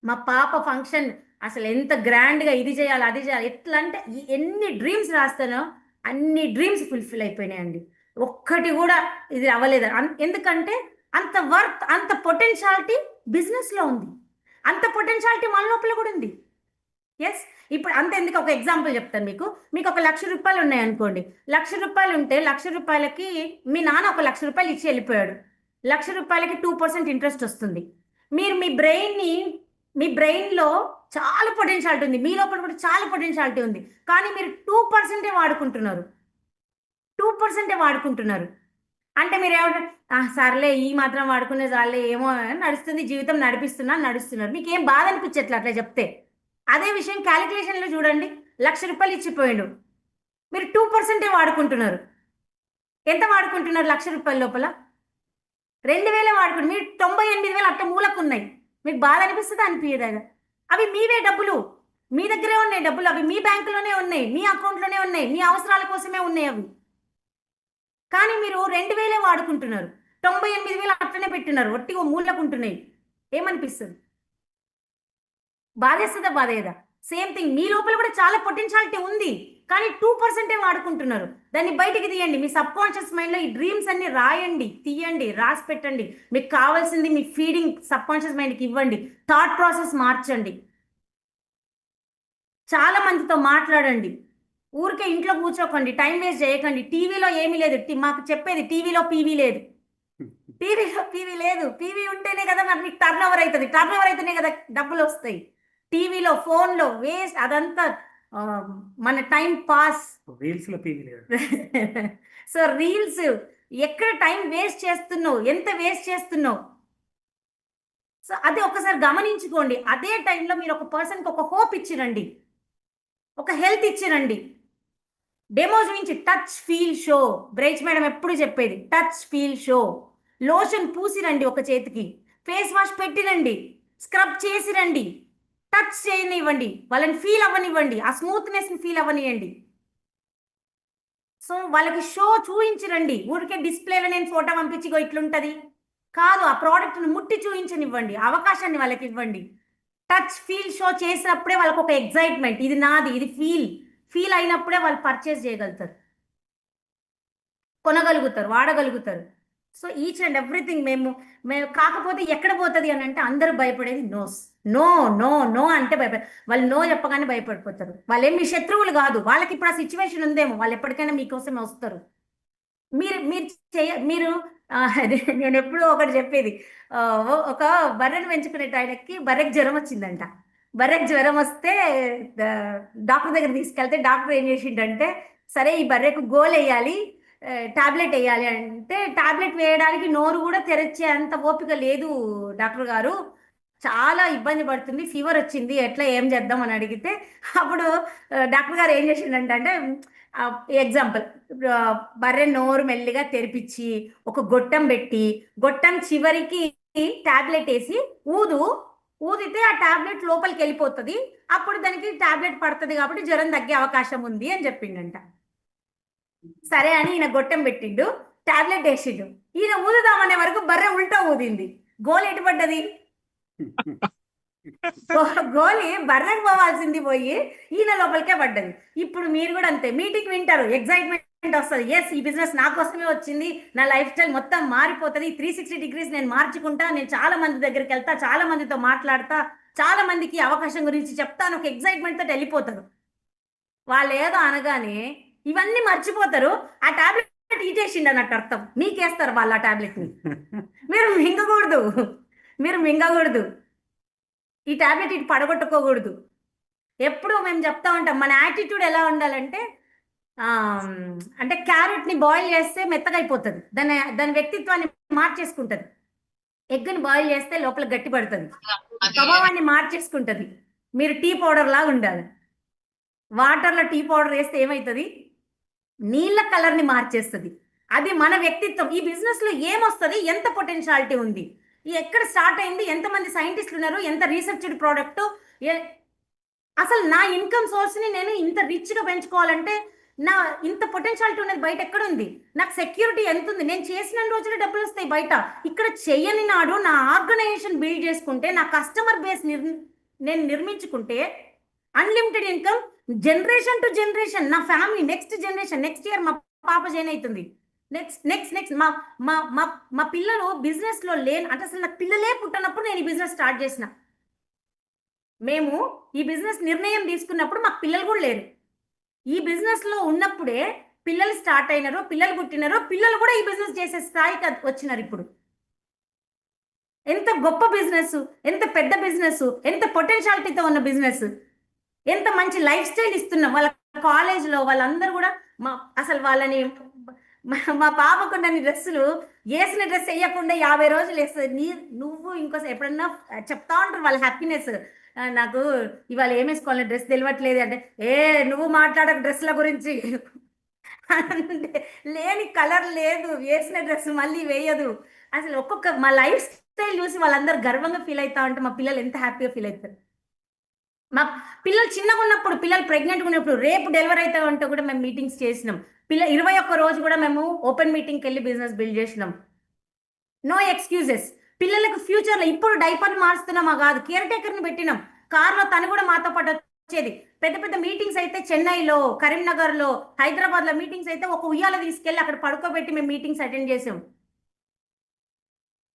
మా పాప ఫంక్షన్ అసలు ఎంత గ్రాండ్గా, ఇది చేయాలి అది చేయాలి, ఎట్లా అంటే ఎన్ని డ్రీమ్స్ రాస్తానో అన్ని డ్రీమ్స్ ఫుల్ఫిల్ అయిపోయినాయండి. ఒక్కటి కూడా ఇది అవ్వలేదు. ఎందుకంటే అంత వర్త్, అంత పొటెన్షియాలిటీ బిజినెస్లో ఉంది, అంత పొటెన్షియాలిటీ మన లోపల కూడా ఉంది. ఎస్, ఇప్పుడు అంత ఎందుకు, ఒక ఎగ్జాంపుల్ చెప్తాను మీకు. మీకు ఒక 1,00,000 రూపాయలు ఉన్నాయి అనుకోండి. 1,00,000 రూపాయలు ఉంటే 1,00,000 రూపాయలకి మీ నాన్న ఒక 1,00,000 రూపాయలు ఇచ్చి వెళ్ళిపోయాడు. 1,00,000 రూపాయలకి 2% ఇంట్రెస్ట్ వస్తుంది. మీరు మీ బ్రెయిన్లో చాలా పొటెన్షియాలిటీ ఉంది, మీ లోపల కూడా చాలా పొటెన్షియాలిటీ ఉంది, కానీ మీరు 2% వాడుకుంటున్నారు. 2% వాడుకుంటున్నారు. అంటే మీరు ఏమంటారు, సర్లే ఈ మాత్రం వాడుకునే చాలే, ఏమో నడుస్తుంది జీవితం, నడుస్తున్నారు. మీకు ఏం బాధ అనిపించట్లే అట్లా చెప్తే. అదే విషయం క్యాలిక్యులేషన్లో చూడండి, 1,00,000 రూపాయలు ఇచ్చిపోయాడు, మీరు 2% వాడుకుంటున్నారు. ఎంత వాడుకుంటున్నారు 1,00,000 రూపాయల లోపల? 2,000 వాడుకుంటు, మీరు 98,000 అట్ట మూలకు ఉన్నాయి. మీకు బాధ అనిపిస్తుందా, అనిపించదా? అవి మీవే డబ్బులు, మీ దగ్గరే ఉన్నాయి డబ్బులు, అవి మీ బ్యాంకులోనే ఉన్నాయి, మీ అకౌంట్లోనే ఉన్నాయి, మీ అవసరాల కోసమే ఉన్నాయి అవి. కానీ మీరు 2,000 వాడుకుంటున్నారు, 98,000 అట్లనే పెట్టినారు, ఒట్టిగా మూలకుంటున్నాయి. ఏమనిపిస్తుంది? బాధేస్తుందా, బాధేదా? సేమ్ థింగ్, మీ లోపల కూడా చాలా పొటెన్షియాలిటీ ఉంది, కానీ 2% వాడుకుంటున్నారు. దాన్ని బయటికి తీయండి, మీ సబ్ కాన్షియస్ మైండ్లో ఈ డ్రీమ్స్ అన్ని రాయండి, తీయండి, రాసి పెట్టండి. మీకు కావాల్సింది మీ ఫీడింగ్ సబ్ కాన్షియస్ మైండ్కి ఇవ్వండి, థాట్ ప్రాసెస్ మార్చండి, చాలా మందితో మాట్లాడండి. ఊరికే ఇంట్లో కూర్చోకండి, టైం వేస్ట్ చేయకండి. టీవీలో ఏమీ లేదు, మాకు చెప్పేది టీవీలో పీవీ లేదు, పీవీ ఉంటేనే కదా మరి మీకు టర్న్ ఓవర్ అవుతుంది, టర్న్ ఓవర్ అయితేనే కదా డబ్బులు వస్తాయి. టీవీలో, ఫోన్లో వేస్ట్, అదంతా మన టైం పాస్. రీల్స్లో పీవీ లేదు. సో రీల్స్ ఎక్కడ టైం వేస్ట్ చేస్తున్నావు, ఎంత వేస్ట్ చేస్తున్నావు. సో అది ఒకసారి గమనించుకోండి. అదే టైంలో మీరు ఒక పర్సన్కి ఒక హోప్ ఇచ్చిరండి, ఒక హెల్త్ ఇచ్చిరండి. డెమో చూపించి టచ్ ఫీల్ షో. బ్రేచ్ మేడం ఎప్పుడు చెప్పేది టచ్ ఫీల్ షో. లోషన్ పూసిరండి ఒక చేతికి, ఫేస్ వాష్ పెట్టిరండి, స్క్రబ్ చేసిరండి, టచ్ చేయనివ్వండి, వాళ్ళని ఫీల్ అవ్వనివ్వండి, ఆ స్మూత్నెస్ని ఫీల్ అవ్వనివ్వండి. సో వాళ్ళకి షో చూపించరండి. ఊరికే డిస్ప్లేలో నేను ఫోటో పంపించి ఇట్లుంటది కాదు, ఆ ప్రోడక్ట్ని ముట్టి చూపించనివ్వండి, అవకాశాన్ని వాళ్ళకి ఇవ్వండి. టచ్ ఫీల్ షో చేసినప్పుడే వాళ్ళకి ఒక ఎగ్జైట్మెంట్, ఇది నాది, ఇది ఫీల్ అయినప్పుడే వాళ్ళు పర్చేస్ చేయగలుగుతారు, కొనగలుగుతారు, వాడగలుగుతారు. సో ఈచ్ అండ్ ఎవ్రీథింగ్ మేము కాకపోతే ఎక్కడ పోతుంది అని అంటే అందరూ భయపడేది నోస్. నో నో నో అంటే వాళ్ళు నో చెప్పగానే భయపడిపోతారు. వాళ్ళేం మీ శత్రువులు కాదు, వాళ్ళకి ఇప్పుడు ఆ సిచ్యువేషన్ ఉందేమో, వాళ్ళు ఎప్పటికైనా మీకోసమే వస్తారు. మీరు మీరు మీరు అదే నేను ఎప్పుడూ ఒకటి చెప్పేది, ఒక బర్రెను పెంచుకునే ఆయనకి బర్రెకి జ్వరం వచ్చిందంట. బర్రెకి జ్వరం వస్తే డాక్టర్ దగ్గర తీసుకెళ్తే డాక్టర్ ఏం చేసిండంటే, సరే ఈ బర్రెకు గోల్ వేయాలి, టాబ్లెట్ వేయాలి అంటే, టాబ్లెట్ వేయడానికి నోరు కూడా తెరచే అంత ఓపిక లేదు డాక్టర్ గారు, చాలా ఇబ్బంది పడుతుంది, ఫీవర్ వచ్చింది, ఎట్లా ఏం చేద్దాం అని అడిగితే, అప్పుడు డాక్టర్ గారు ఏం చేసిండంటే, ఎగ్జాంపుల్, బర్రె నోరు మెల్లిగా తెరిపించి ఒక గొట్టం పెట్టి, గొట్టం చివరికి టాబ్లెట్ వేసి ఊదితే ఆ టాబ్లెట్ లోపలికి వెళ్ళిపోతుంది, అప్పుడు దానికి టాబ్లెట్ పడుతుంది కాబట్టి జ్వరం తగ్గే అవకాశం ఉంది అని చెప్పిండంట. సరే అని ఈయన గొట్టం పెట్టిండు, టాబ్లెట్ వేసిండు, ఈయన ఊదుదామనే వరకు బర్రె ఉల్టా ఊదింది, గోలు ఎటు పడ్డది? గోలి బర్రెకి పోవాల్సింది పోయి ఈయన లోపలికే పడ్డది. ఇప్పుడు మీరు కూడా అంతే, మీటింగ్ వింటారు, ఎగ్జైట్మెంట్ వస్తుంది, ఎస్ ఈ బిజినెస్ నా కోసమే వచ్చింది, నా లైఫ్ స్టైల్ మొత్తం మారిపోతుంది, 360 డిగ్రీస్ నేను మార్చుకుంటా, నేను చాలా మంది దగ్గరికి వెళ్తా, చాలా మందితో మాట్లాడతా, చాలా మందికి అవకాశం గురించి చెప్తాను, ఒక ఎగ్జైట్మెంట్ తోటి వెళ్ళిపోతారు. వాళ్ళు ఏదో అనగానే ఇవన్నీ మర్చిపోతారు, ఆ టాబ్లెట్ ఇచ్చేసిండు అన్నట్టు అర్థం, మీకేస్తారు వాళ్ళు ఆ టాబ్లెట్ని. మీరు మింగకూడదు, ఈ టాబ్లెట్ ఇటు పడగొట్టుకోకూడదు. ఎప్పుడు మేము చెప్తా ఉంటాం, మన యాటిట్యూడ్ ఎలా ఉండాలంటే, అంటే క్యారెట్ని బాయిల్ చేస్తే మెత్తగా అయిపోతుంది, దాని వ్యక్తిత్వాన్ని మార్చేసుకుంటుంది. ఎగ్ని బాయిల్ చేస్తే లోపల గట్టి పడుతుంది, స్వభావాన్ని మార్చేసుకుంటుంది. మీరు టీ పౌడర్ లాగా ఉండాలి. వాటర్లో టీ పౌడర్ వేస్తే ఏమవుతుంది? నీళ్ళ కలర్ని మార్చేస్తుంది. అది మన వ్యక్తిత్వం. ఈ బిజినెస్లో ఏమొస్తుంది, ఎంత పొటెన్షియాలిటీ ఉంది, ఎక్కడ స్టార్ట్ అయింది, ఎంతమంది సైంటిస్టులు ఉన్నారు, ఎంత రీసెర్చ్డ్ ప్రోడక్ట్, అసలు నా ఇన్కమ్ సోర్స్ని నేను ఇంత రిచ్గా పెంచుకోవాలంటే నా ఇంత పొటెన్షియాలిటీ ఉన్నది బయట ఎక్కడ ఉంది, నాకు సెక్యూరిటీ ఎంత ఉంది, నేను చేసిన రోజులు డబ్బులు వస్తాయి బయట, ఇక్కడ చెయ్యని నాడు నా ఆర్గనైజేషన్ బిల్డ్ చేసుకుంటే, నా కస్టమర్ బేస్ నేను నిర్మించుకుంటే, unlimited income generation to generation, నా family next generation, next year మా పాప జాయిన్ అవుతుంది, నెక్స్ట్ మా పిల్లలు బిజినెస్లో అంటే అసలు నాకు పిల్లలే పుట్టినప్పుడు నేను ఈ బిజినెస్ స్టార్ట్ చేసిన. మేము ఈ బిజినెస్ నిర్ణయం తీసుకున్నప్పుడు మాకు పిల్లలు కూడా లేరు. ఈ బిజినెస్లో ఉన్నప్పుడే పిల్లలు స్టార్ట్ అయినారో, పిల్లలు పుట్టినారో, పిల్లలు కూడా ఈ బిజినెస్ చేసే స్థాయికి వచ్చినారు. ఇప్పుడు ఎంత గొప్ప బిజినెస్, ఎంత పెద్ద బిజినెస్, ఎంత పొటెన్షియాలిటీతో ఉన్న బిజినెస్, ఎంత మంచి లైఫ్ స్టైల్ ఇస్తున్నాం. వాళ్ళ కాలేజ్లో వాళ్ళందరూ కూడా అసలు వాళ్ళని మా పాపకు నన్ను డ్రెస్సులు వేసిన డ్రెస్ వేయకుండా 50 రోజులు వేస్తుంది. నువ్వు ఇంకోసారి ఎప్పుడన్నా చెప్తా ఉంటారు వాళ్ళ హ్యాపీనెస్, నాకు ఇవాళ ఏం వేసుకోవాలి డ్రెస్ తెలియట్లేదు అంటే, నువ్వు మాట్లాడక డ్రెస్ల గురించి, లేని కలర్ లేదు, వేసిన డ్రెస్ మళ్ళీ వేయదు. అసలు మా లైఫ్ స్టైల్ చూసి వాళ్ళందరూ గర్వంగా ఫీల్ అవుతా ఉంటే మా పిల్లలు ఎంత హ్యాపీగా ఫీల్ అవుతారు. మా పిల్లలు చిన్నగా ఉన్నప్పుడు, పిల్లలు ప్రెగ్నెంట్గా ఉన్నప్పుడు, రేపు డెలివరీ అవుతా ఉంటే కూడా మేము మీటింగ్స్ చేసినాం. 21 రోజు కూడా మేము ఓపెన్ మీటింగ్కి వెళ్ళి బిజినెస్ బిల్డ్ చేసినాం. No excuses. పిల్లలకు ఫ్యూచర్లో ఇప్పుడు డైపర్లు మారుస్తున్నామా కాదు, కేర్ టేకర్ని పెట్టినాం. కార్లో తను కూడా మాతో పాటు వచ్చేది. పెద్ద పెద్ద మీటింగ్స్ అయితే చెన్నైలో, కరీంనగర్లో, హైదరాబాద్లో మీటింగ్స్ అయితే ఒక ఉయ్యాల తీసుకెళ్ళి అక్కడ పడుకోబెట్టి మేము మీటింగ్స్ అటెండ్ చేసాం.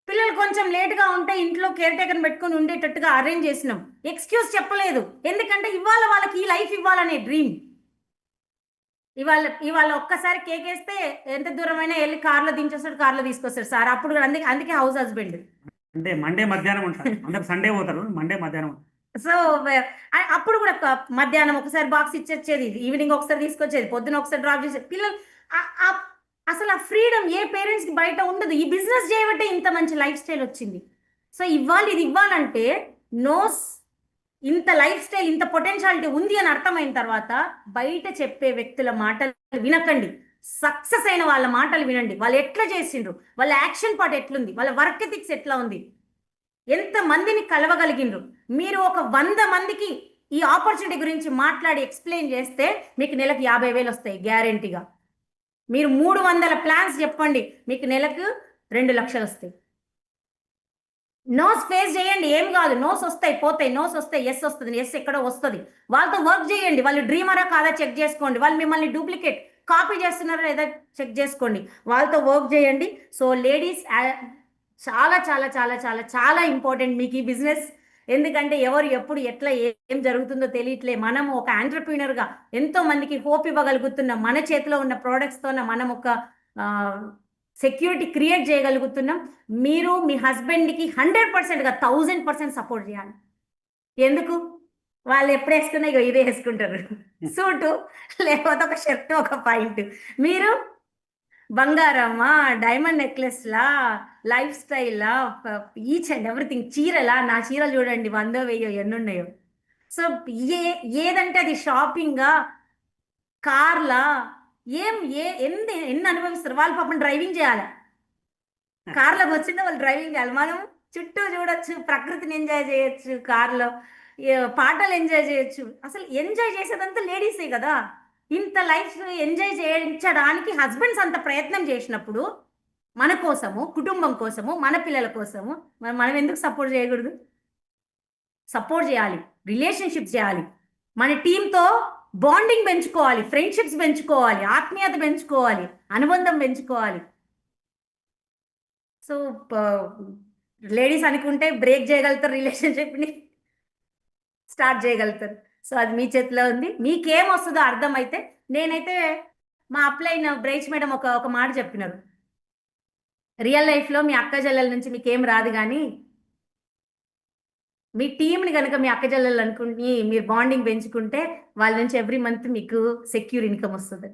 పిల్లలు కొంచెం లేట్గా ఉంటే ఇంట్లో కేర్ టేకర్ని పెట్టుకుని ఉండేటట్టుగా అరేంజ్ చేసినాం. ఎక్స్క్యూజ్ చెప్పలేదు, ఎందుకంటే ఇవాళ వాళ్ళకి ఈ లైఫ్ ఇవ్వాలనే డ్రీమ్. ఇవాళ ఒక్కసారి కేక్ వేస్తే ఎంత దూరమైనా వెళ్ళి కార్లో దించేస్తాడు, కార్లో తీసుకొస్తాడు సార్. అప్పుడు అందుకే హౌస్ హస్బెండ్. అంటే మండే మధ్యాహ్నం ఉంటారు, అందరు సండే పోతారు, మండే మధ్యాహ్నం. సో అప్పుడు కూడా మధ్యాహ్నం ఒకసారి బాక్స్ ఇచ్చేది, ఈవినింగ్ ఒకసారి తీసుకొచ్చేది, పొద్దున ఒకసారి డ్రాప్ చేసేది. పిల్లలు అసలు ఆ ఫ్రీడమ్ ఏ పేరెంట్స్కి బయట ఉండదు. ఈ బిజినెస్ చేయబట్టే ఇంత మంచి లైఫ్ స్టైల్ వచ్చింది. సో ఇవ్వాలి, ఇది ఇవ్వాలంటే నోస్ ఇంత లైఫ్ స్టైల్, ఇంత పొటెన్షియాలిటీ ఉంది అని అర్థమైన తర్వాత బయట చెప్పే వ్యక్తుల మాటలు వినకండి. సక్సెస్ అయిన వాళ్ళ మాటలు వినండి. వాళ్ళు ఎట్లా చేసిండ్రు, వాళ్ళ యాక్షన్ పార్ట్ ఎట్లుంది, వాళ్ళ వర్క్ ఎథిక్స్ ఎట్లా ఉంది, ఎంత మందిని కలవగలిగిండ్రు. మీరు ఒక 100 మందికి ఈ ఆపర్చునిటీ గురించి మాట్లాడి ఎక్స్ప్లెయిన్ చేస్తే మీకు నెలకు 50,000 వస్తాయి గ్యారెంటీగా. మీరు 300 ప్లాన్స్ చెప్పండి, మీకు నెలకు 2 లక్షలు వస్తాయి. నోస్ ఫేస్ చేయండి, ఏం కాదు. నోస్ వస్తాయి పోతాయి, నోస్ వస్తాయి, ఎస్ వస్తుంది, ఎస్ ఎక్కడో వస్తుంది. వాళ్ళతో వర్క్ చేయండి. వాళ్ళు డ్రీమరా కాదా చెక్ చేసుకోండి. వాళ్ళు మిమ్మల్ని డూప్లికేట్ కాపీ చేస్తున్నారా లేదా చెక్ చేసుకోండి. వాళ్ళతో వర్క్ చేయండి. సో లేడీస్ చాలా చాలా చాలా చాలా చాలా ఇంపార్టెంట్ మీకు ఈ బిజినెస్. ఎందుకంటే ఎవరు ఎప్పుడు ఎట్లా ఏం జరుగుతుందో తెలియట్లే. మనం ఒక ఆంటర్ప్రీనర్గా ఎంతో మందికి హోప్ ఇవ్వగలుగుతున్నాం. మన చేతిలో ఉన్న ప్రోడక్ట్స్తో మనం ఒక సెక్యూరిటీ క్రియేట్ చేయగలుగుతున్నాం. మీరు మీ హస్బెండ్కి 100%గా 1000% సపోర్ట్ చేయాలి. ఎందుకు? వాళ్ళు ఎప్పుడు వేసుకున్నా ఇగో ఇదే వేసుకుంటారు, సూటు లేకపోతే ఒక షర్ట్ ఒక పాయింట్. మీరు బంగారమా, డైమండ్ నెక్లెస్లా, లైఫ్ స్టైల్లా, ఈచ్ అండ్ ఎవ్రీథింగ్, చీరలా. నా చీరలు చూడండి 100 1000 ఎన్ని ఉన్నాయో. సో ఏదంటే అది షాపింగా, కార్లా, ఎన్ని అనుభవిస్తారు వాళ్ళు. పాపం డ్రైవింగ్ చేయాలి, కార్లోకి వచ్చిన వాళ్ళు డ్రైవింగ్ చేయాలి. మనం చుట్టూ చూడొచ్చు, ప్రకృతిని ఎంజాయ్ చేయొచ్చు, కార్లో పాటలు ఎంజాయ్ చేయొచ్చు. అసలు ఎంజాయ్ చేసేదంతా లేడీసే కదా. ఇంత లైఫ్ ఎంజాయ్ చేయించడానికి హస్బెండ్స్ అంత ప్రయత్నం చేసినప్పుడు మన కోసము, కుటుంబం కోసము, మన పిల్లల కోసము మనం ఎందుకు సపోర్ట్ చేయకూడదు? సపోర్ట్ చేయాలి, రిలేషన్షిప్స్ చేయాలి, మన టీంతో బాండింగ్ పెంచుకోవాలి, ఫ్రెండ్షిప్స్ పెంచుకోవాలి, ఆత్మీయత పెంచుకోవాలి, అనుబంధం పెంచుకోవాలి. సో లేడీస్ అనుకుంటే బ్రేక్ చేయగలుగుతారు, రిలేషన్షిప్ని స్టార్ట్ చేయగలుగుతారు. సో అది మీ చేతిలో ఉంది. మీకేం వస్తుందో అర్థమైతే. నేనైతే మా అప్లైన్ బ్రైట్స్ మేడం ఒక మాట చెప్పినారు, రియల్ లైఫ్లో మీ అక్క చెల్లెల నుంచి మీకేం రాదు, కానీ మీ టీంని కనుక మీ అక్క చెల్లెలు అనుకుని మీరు బాండింగ్ పెంచుకుంటే వాళ్ళ నుంచి ఎవ్రీ మంత్ మీకు సెక్యూర్ ఇన్కమ్ వస్తుంది.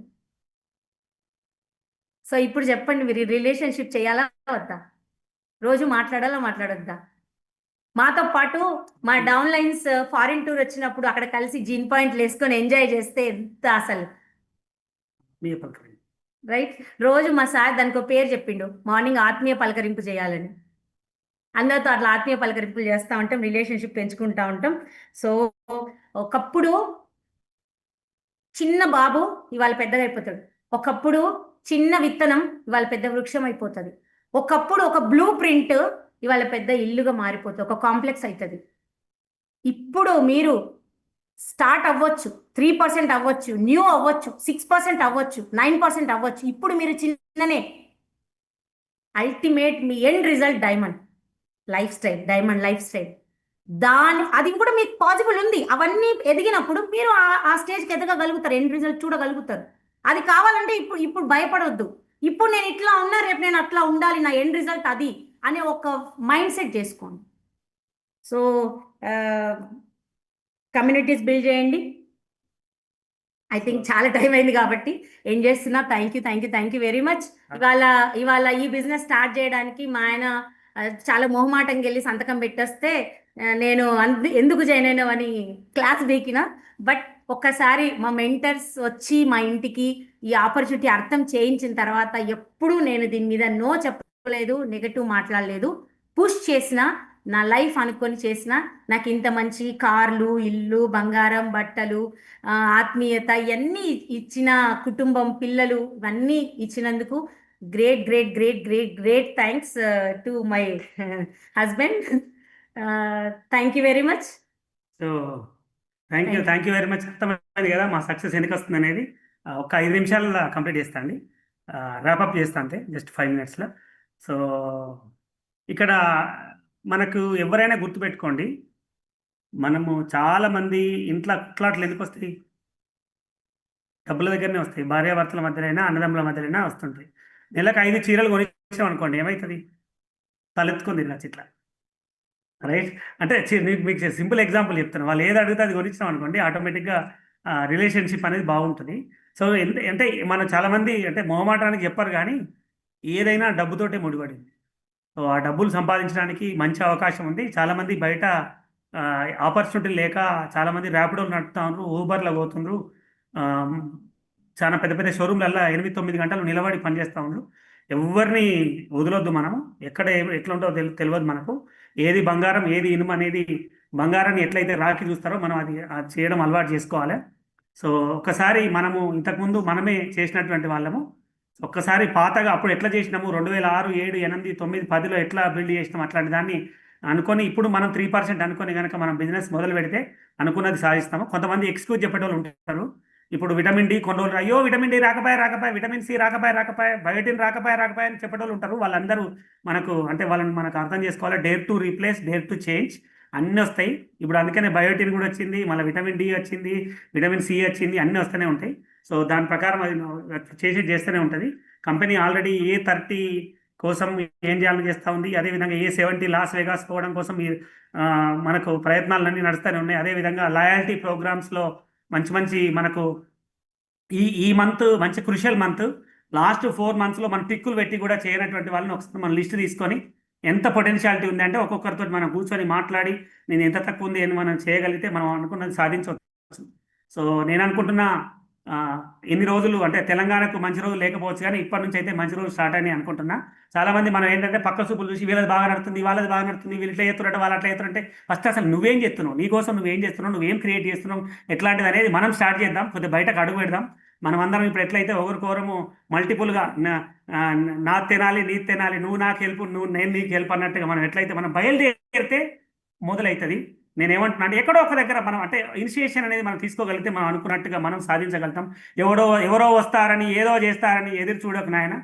సో ఇప్పుడు చెప్పండి, మీరు రిలేషన్షిప్ చేయాలా వద్దా? రోజు మాట్లాడాలా మాట్లాడొద్దా? మాతో పాటు మా డౌన్ లైన్స్ ఫారిన్ టూర్ వచ్చినప్పుడు అక్కడ కలిసి జిన్ పాయింట్లు వేసుకొని ఎంజాయ్ చేస్తే ఎంత అసలు రైట్. రోజు మా సార్ దానికి ఒక పేరు చెప్పిండు, మార్నింగ్ ఆత్మీయ పలకరింపు చేయాలని. అందరితో అట్లా ఆత్మీయ పలకరింపులు చేస్తూ ఉంటాం, రిలేషన్షిప్ పెంచుకుంటూ ఉంటాం. సో ఒకప్పుడు చిన్న బాబు ఇవాళ పెద్దగా అయిపోతాడు, ఒకప్పుడు చిన్న విత్తనం ఇవాళ పెద్ద వృక్షం అయిపోతుంది, ఒకప్పుడు ఒక బ్లూ ప్రింట్ ఇవాళ పెద్ద ఇల్లుగా మారిపోతుంది, ఒక కాంప్లెక్స్ అవుతుంది. ఇప్పుడు మీరు స్టార్ట్ అవ్వచ్చు, 3% అవ్వచ్చు, న్యూ అవ్వచ్చు, 6% అవ్వచ్చు, 9% అవ్వచ్చు. ఇప్పుడు మీరు చిన్ననే, అల్టిమేట్ మీ end result diamond lifestyle, diamond lifestyle. అది కూడా మీకు పాసిబుల్ ఉంది. అవన్నీ ఎదిగినప్పుడు మీరు ఆ స్టేజ్కి ఎదగగలుగుతారు, ఎండ్ రిజల్ట్ చూడగలుగుతారు. అది కావాలంటే ఇప్పుడు భయపడవద్దు. ఇప్పుడు నేను ఇట్లా ఉన్నా, రేపు నేను అట్లా ఉండాలి, నా ఎండ్ రిజల్ట్ అది అనే ఒక మైండ్ సెట్ చేసుకోండి. సో కమ్యూనిటీస్ బిల్డ్ చేయండి. ఐ థింక్ చాలా టైం అయింది కాబట్టి ఏం చేస్తున్నా. Thank you very much. ఇవాళ ఈ బిజినెస్ స్టార్ట్ చేయడానికి మా ఆయన చాలా మొహమాటంగా వెళ్ళి సంతకం పెట్టేస్తే నేను ఎందుకు జాయిన్ అయినావని క్లాస్ బీకిన. బట్ ఒక్కసారి మా మెంటర్స్ వచ్చి మా ఇంటికి ఈ ఆపర్చునిటీ అర్థం చేయించిన తర్వాత ఎప్పుడూ నేను దీని మీద నో చెప్పలేదు, నెగటివ్ మాట్లాడలేదు. పుష్ చేసిన, నా లైఫ్ అనుకొని చేసిన, నాకు ఇంత మంచి కార్లు, ఇల్లు, బంగారం, బట్టలు, ఆత్మీయత ఇవన్నీ ఇచ్చిన కుటుంబం, పిల్లలు ఇవన్నీ ఇచ్చినందుకు great thanks to my husband. Thank you very much. So thank you very much. అర్థమైంది కదా మా సక్సెస్ ఎందుకు వస్తుంది అనేది. ఒక 5 నిమిషాల్లో కంప్లీట్ చేస్తా అండి, ర్యాపప్ చేస్తా అంతే, జస్ట్ 5 minutesలో. సో ఇక్కడ మనకు ఎవరైనా గుర్తుపెట్టుకోండి, మనము చాలామంది ఇంట్లో కుట్లాట్లు ఎందుకు వస్తాయి? డబ్బుల దగ్గరనే వస్తాయి. భార్యాభర్తల మధ్యనైనా, అన్నదమ్ముల మధ్యనైనా వస్తుంటాయి. నెలకు 5 చీరలు కొనిచ్చాం అనుకోండి, ఏమవుతుంది? తలెత్తుకొని తినచ్చు ఇట్లా, రైట్? అంటే మీకు సింపుల్ ఎగ్జాంపుల్ చెప్తాను. వాళ్ళు ఏది అడిగితే అది కొనిచ్చాం అనుకోండి, ఆటోమేటిక్గా రిలేషన్షిప్ అనేది బాగుంటుంది. సో అంటే మనం చాలామంది అంటే మొహమాటానికి చెప్పరు కానీ ఏదైనా డబ్బుతోటే ముడిపడింది. సో ఆ డబ్బులు సంపాదించడానికి మంచి అవకాశం ఉంది. చాలామంది బయట ఆపర్చునిటీ లేక చాలామంది ర్యాపిడోలు నడుపుతా ఉన్నారు, ఊబర్లో పోతుండ్రు. ఆ, చాలా పెద్ద పెద్ద షోరూమ్లల్లో 8-9 గంటలు నిలబడి పనిచేస్తూ ఉన్నారు. ఎవరిని వదలొద్దు మనం. ఎక్కడ ఎట్లా ఉంటుందో తెలియదు మనకు. ఏది బంగారం ఏది ఇనుము అనేది, బంగారాన్ని ఎట్లయితే రాకి చూస్తారో మనం అది చేయడం అలవాటు చేసుకోవాలి. సో ఒక్కసారి మనము ఇంతకుముందు మనమే చేసినటువంటి వాళ్ళము. ఒక్కసారి పాతగా అప్పుడు ఎట్లా చేసినాము, 2006, 7, 8, 9, 10లో ఎట్లా బిల్డ్ చేసినాం అట్లాంటి దాన్ని అనుకొని ఇప్పుడు మనం 3% అనుకొని కనుక మనం బిజినెస్ మొదలు పెడితే అనుకున్నది సాధిస్తాము. కొంతమంది ఎక్స్క్యూజ్ చెప్పేటోళ్ళు ఉంటారు. ఇప్పుడు విటమిన్ డి కొన్ని రోజులు, అయ్యో విటమిన్ డి రాకపోయా, విటమిన్ సి రాకపోయా, బయోటిన్ రాకపోయా అని చెప్పేటోళ్ళు ఉంటారు. వాళ్ళందరూ మనకు అంటే వాళ్ళని మనకు అర్థం చేసుకోవాలి. Dare to replace, dare to change అన్నీ వస్తాయి. ఇప్పుడు అందుకనే బయోటిన్ కూడా వచ్చింది, మళ్ళీ విటమిన్ డి వచ్చింది, విటమిన్ సి వచ్చింది, అన్నీ వస్తూనే ఉంటాయి. సో దాని ప్రకారం అది చేస్తూనే ఉంటుంది. కంపెనీ ఆల్రెడీ A30 కోసం ఏం చేయాలని చేస్తూ ఉంది. అదేవిధంగా A70 లాస్ వేగాస్ పోవడం కోసం మనకు ప్రయత్నాలన్నీ నడుస్తూనే ఉన్నాయి. అదేవిధంగా లాయల్టీ ప్రోగ్రామ్స్లో మంచి మంచి మనకు ఈ ఈ మంత్ మంచి క్రుషియల్ మంత్. లాస్ట్ 4 monthsలో మనం టిక్కులు పెట్టి కూడా చేయనటువంటి వాళ్ళని ఒకసారి మనం లిస్ట్ తీసుకొని ఎంత పొటెన్షియాలిటీ ఉంది అంటే ఒక్కొక్కరితో మనం కూర్చొని మాట్లాడి నేను ఎంత తక్కువ ఉంది అని మనం చేయగలిగితే మనం అనుకున్నది సాధించవచ్చు. సో నేను అనుకుంటున్నా ఆ, ఎన్ని రోజులు అంటే తెలంగాణకు మంచి రోజులు లేకపోవచ్చు కానీ ఇప్పటి నుంచి అయితే మంచి రోజులు స్టార్ట్ అని అనుకుంటున్నా. చాలా మంది మనం ఏంటంటే పక్క చూపులు చూసి వీళ్ళది బాగా నడుతుంది, వాళ్ళది బాగా నడుతుంది, వీళ్ళు ఇట్లా చేస్తున్నట్టు వాళ్ళు అట్లా చేస్తున్నట్టే. ఫస్ట్ అసలు నువ్వేం చేస్తున్నావు, నీకోసం నువ్వేం చేస్తున్నావు, నువ్వేం క్రియేట్ చేస్తున్నావు, ఎట్లాంటిది అనేది మనం స్టార్ట్ చేద్దాం. కొద్దిగా బయటకు అడుగు పెడదాం. మనం అందరం ఇప్పుడు ఎట్లయితే ఒకరికొరము మల్టిపుల్గా నా తినాలి నీ తినాలి, నువ్వు నాకు హెల్ప్ నేను నీకు హెల్ప్ అన్నట్టుగా మనం ఎట్లయితే మనం బయలుదేరితే మొదలవుతుంది. నేనేమంటున్నా అంటే ఎక్కడో ఒక దగ్గర మనం అంటే ఇనిషియేషన్ అనేది మనం తీసుకోగలిగితే మనం అనుకున్నట్టుగా మనం సాధించగలుగుతాం. ఎవరో వస్తారని ఏదో చేస్తారని ఎదురు చూడకు నాయన.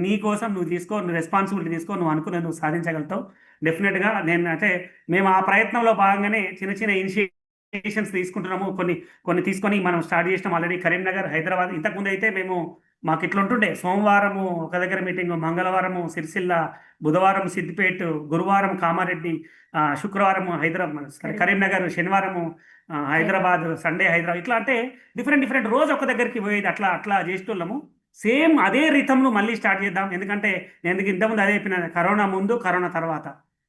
నీ కోసం నువ్వు తీసుకో, నువ్వు రెస్పాన్సిబిలిటీ తీసుకో, నువ్వు అనుకున్నది నువ్వు సాధించగలుగుతావు డెఫినెట్గా. నేను అంటే మేము ఆ ప్రయత్నంలో భాగంగానే చిన్న చిన్న ఇనిషియేషన్స్ తీసుకుంటున్నాము. కొన్ని కొన్ని తీసుకొని మనం స్టార్ట్ చేసినాం ఆల్రెడీ కరీంనగర్, హైదరాబాద్. ఇంతకుముందు అయితే మాకు ఇట్లా ఉంటుండే, సోమవారము ఒక దగ్గర మీటింగ్, మంగళవారము సిరిసిల్ల, బుధవారం సిద్దిపేట, గురువారం కామారెడ్డి, శుక్రవారం హైదరాబాద్ కరీంనగర్, శనివారము హైదరాబాద్, సండే హైదరాబాద్. ఇట్లా అంటే డిఫరెంట్ రోజు ఒక దగ్గరికి పోయేది. అట్లా అట్లా చేసేటోళ్ళము. సేమ్ అదే రిథంను మళ్ళీ స్టార్ట్ చేద్దాం. ఎందుకంటే నేను ఇంతకుముందు అదే చెప్పిన, కరోనా ముందు కరోనా తర్వాత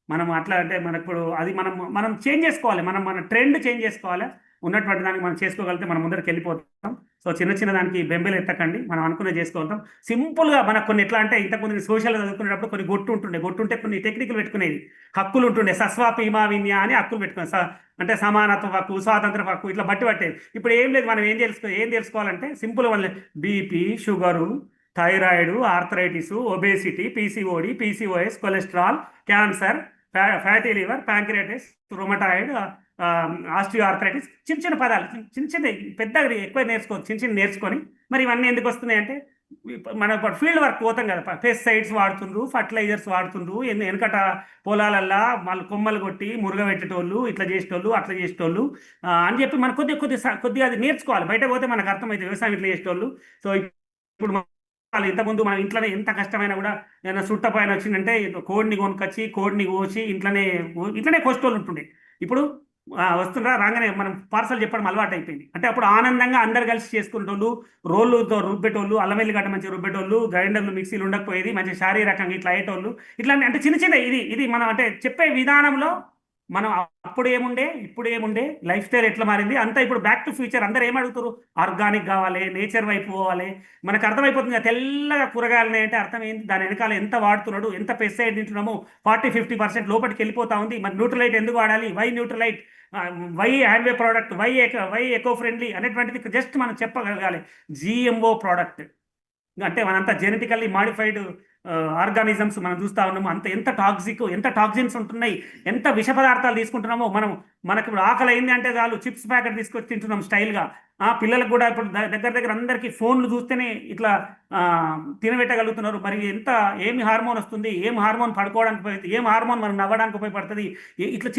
మనం అట్లా అంటే మనకు ఇప్పుడు అది మనం చేంజ్ చేసుకోవాలి. మన ట్రెండ్ చేంజ్ చేసుకోవాలి. ఉన్నటువంటి దానికి మనం చేసుకోగలిగితే మనం ముందరికి వెళ్ళిపోతాం. సో చిన్న దానికి బెంబేలు ఎత్తకండి, మనం అనుకునే చేసుకోగలుగుతాం. సింపుల్గా మనకు కొన్ని ఎట్లా అంటే ఇంతకుముందు సోషల్ చదువుకునేటప్పుడు కొన్ని గొట్టు ఉంటే కొన్ని టెక్నికల్ పెట్టుకునేది. హక్కులు ఉంటుండే, సస్వా పీమా విన్యా అని హక్కులు పెట్టుకునే, అంటే సమానత్వ హక్కు, స్వాతంత్ర హక్కు, ఇట్లా బట్టి పట్టేది. ఇప్పుడు ఏం లేదు. మనం ఏం తెలుసుకోవాలంటే సింపుల్ వల్ల BP, sugar, thyroid, arthritis, obesity, PCOS, cholesterol, cancer, fatty liver, pancreatitis, rheumatoid, osteoarthritis, చిన్న పదాలు, చిన్న పెద్దగా ఎక్కువ నేర్చుకోవచ్చు. చిన్న నేర్చుకొని మరి ఇవన్నీ ఎందుకు వస్తున్నాయి అంటే మన ఫీల్డ్ వర్క్ పోతాం కదా, పెస్టిసైడ్స్ వాడుతుండ్రు, ఫర్టిలైజర్స్ వాడుతుండ్రు. వెనకట పొలాలల్లా వాళ్ళు కొమ్మలు కొట్టి మురుగ పెట్టేటోళ్ళు, ఇట్లా చేసేటోళ్ళు, అట్లా చేసేటోళ్ళు అని చెప్పి మనం కొద్దిగా అది నేర్చుకోవాలి. బయట పోతే మనకు అర్థమైతే వ్యవసాయం ఇట్లా చేసేటోళ్ళు. సో ఇప్పుడు వాళ్ళు ఇంతకుముందు మన ఇంట్లోనే ఎంత కష్టమైనా కూడా ఏదైనా చుట్ట పైన వచ్చిందంటే కోడిని కొనుకొచ్చి కోడిని కోసి ఇట్లనే కోసేటోళ్ళు ఉంటుండే. ఇప్పుడు వస్తుండ్రా రాగానే మనం పార్సల్ చెప్పడం అలవాటు అయిపోయింది. అంటే అప్పుడు ఆనందంగా అందరు కలిసి చేసుకునేటోళ్ళు, రోళ్ళుతో రుబ్బేటోళ్ళు, అల్లం వెల్లిగడ్డ మంచి రుబ్బేటోళ్ళు, గ్రైండర్లు మిక్సీలు ఉండకపోయేది, మంచి శారీరకంగా ఇట్లా అయ్యేటోళ్ళు. ఇట్లా అంటే చిన్న ఇది మనం అంటే చెప్పే విధానంలో మనం అప్పుడు ఏముండే ఇప్పుడు ఏముండే లైఫ్ స్టైల్ ఎట్లా మారింది అంతా. ఇప్పుడు బ్యాక్ టు ఫ్యూచర్ అందరూ ఏమడుగుతారు, ఆర్గానిక్ కావాలి, నేచర్ వైపు పోవాలి. మనకు అర్థమైపోతుంది తెల్లగా కూరగాయలు అంటే అర్థం ఏంటి, దాని వెనకాల ఎంత వాడుతున్నాడు, ఎంత పెస్టిసైడ్ తింటున్నాము, 40-50% లోపలికి వెళ్ళిపోతా ఉంది. మరి న్యూట్రలైట్ ఎందుకు వాడాలి, why Nutrilite, why Amway product, why eco friendly అనేటువంటిది జస్ట్ మనం చెప్పగలగాలి. జిఎంఓ ప్రోడక్ట్ అంటే మనంతా జెనెటికల్లీ మాడిఫైడ్ ఆర్గానిజమ్స్ మనం చూస్తూ ఉన్నాము. ఎంత టాక్సిన్స్ ఉంటున్నాయి, ఎంత విష పదార్థాలు తీసుకుంటున్నామో. మనకు ఇప్పుడు ఆకలి అయింది అంటే చాలు చిప్స్ ప్యాకెట్ తీసుకొచ్చి తింటున్నాం స్టైల్గా. పిల్లలకు కూడా ఇప్పుడు దగ్గర అందరికీ ఫోన్లు చూస్తేనే ఇట్లా తినబెట్టగలుగుతున్నారు. మరి ఏమి హార్మోన్ వస్తుంది, ఏం హార్మోన్ పడుకోవడానికి ఉపయోగపడుతుంది, ఏం హార్మోన్ మనం నవ్వడానికి ఉపయోగపడుతుంది. ఇట్లా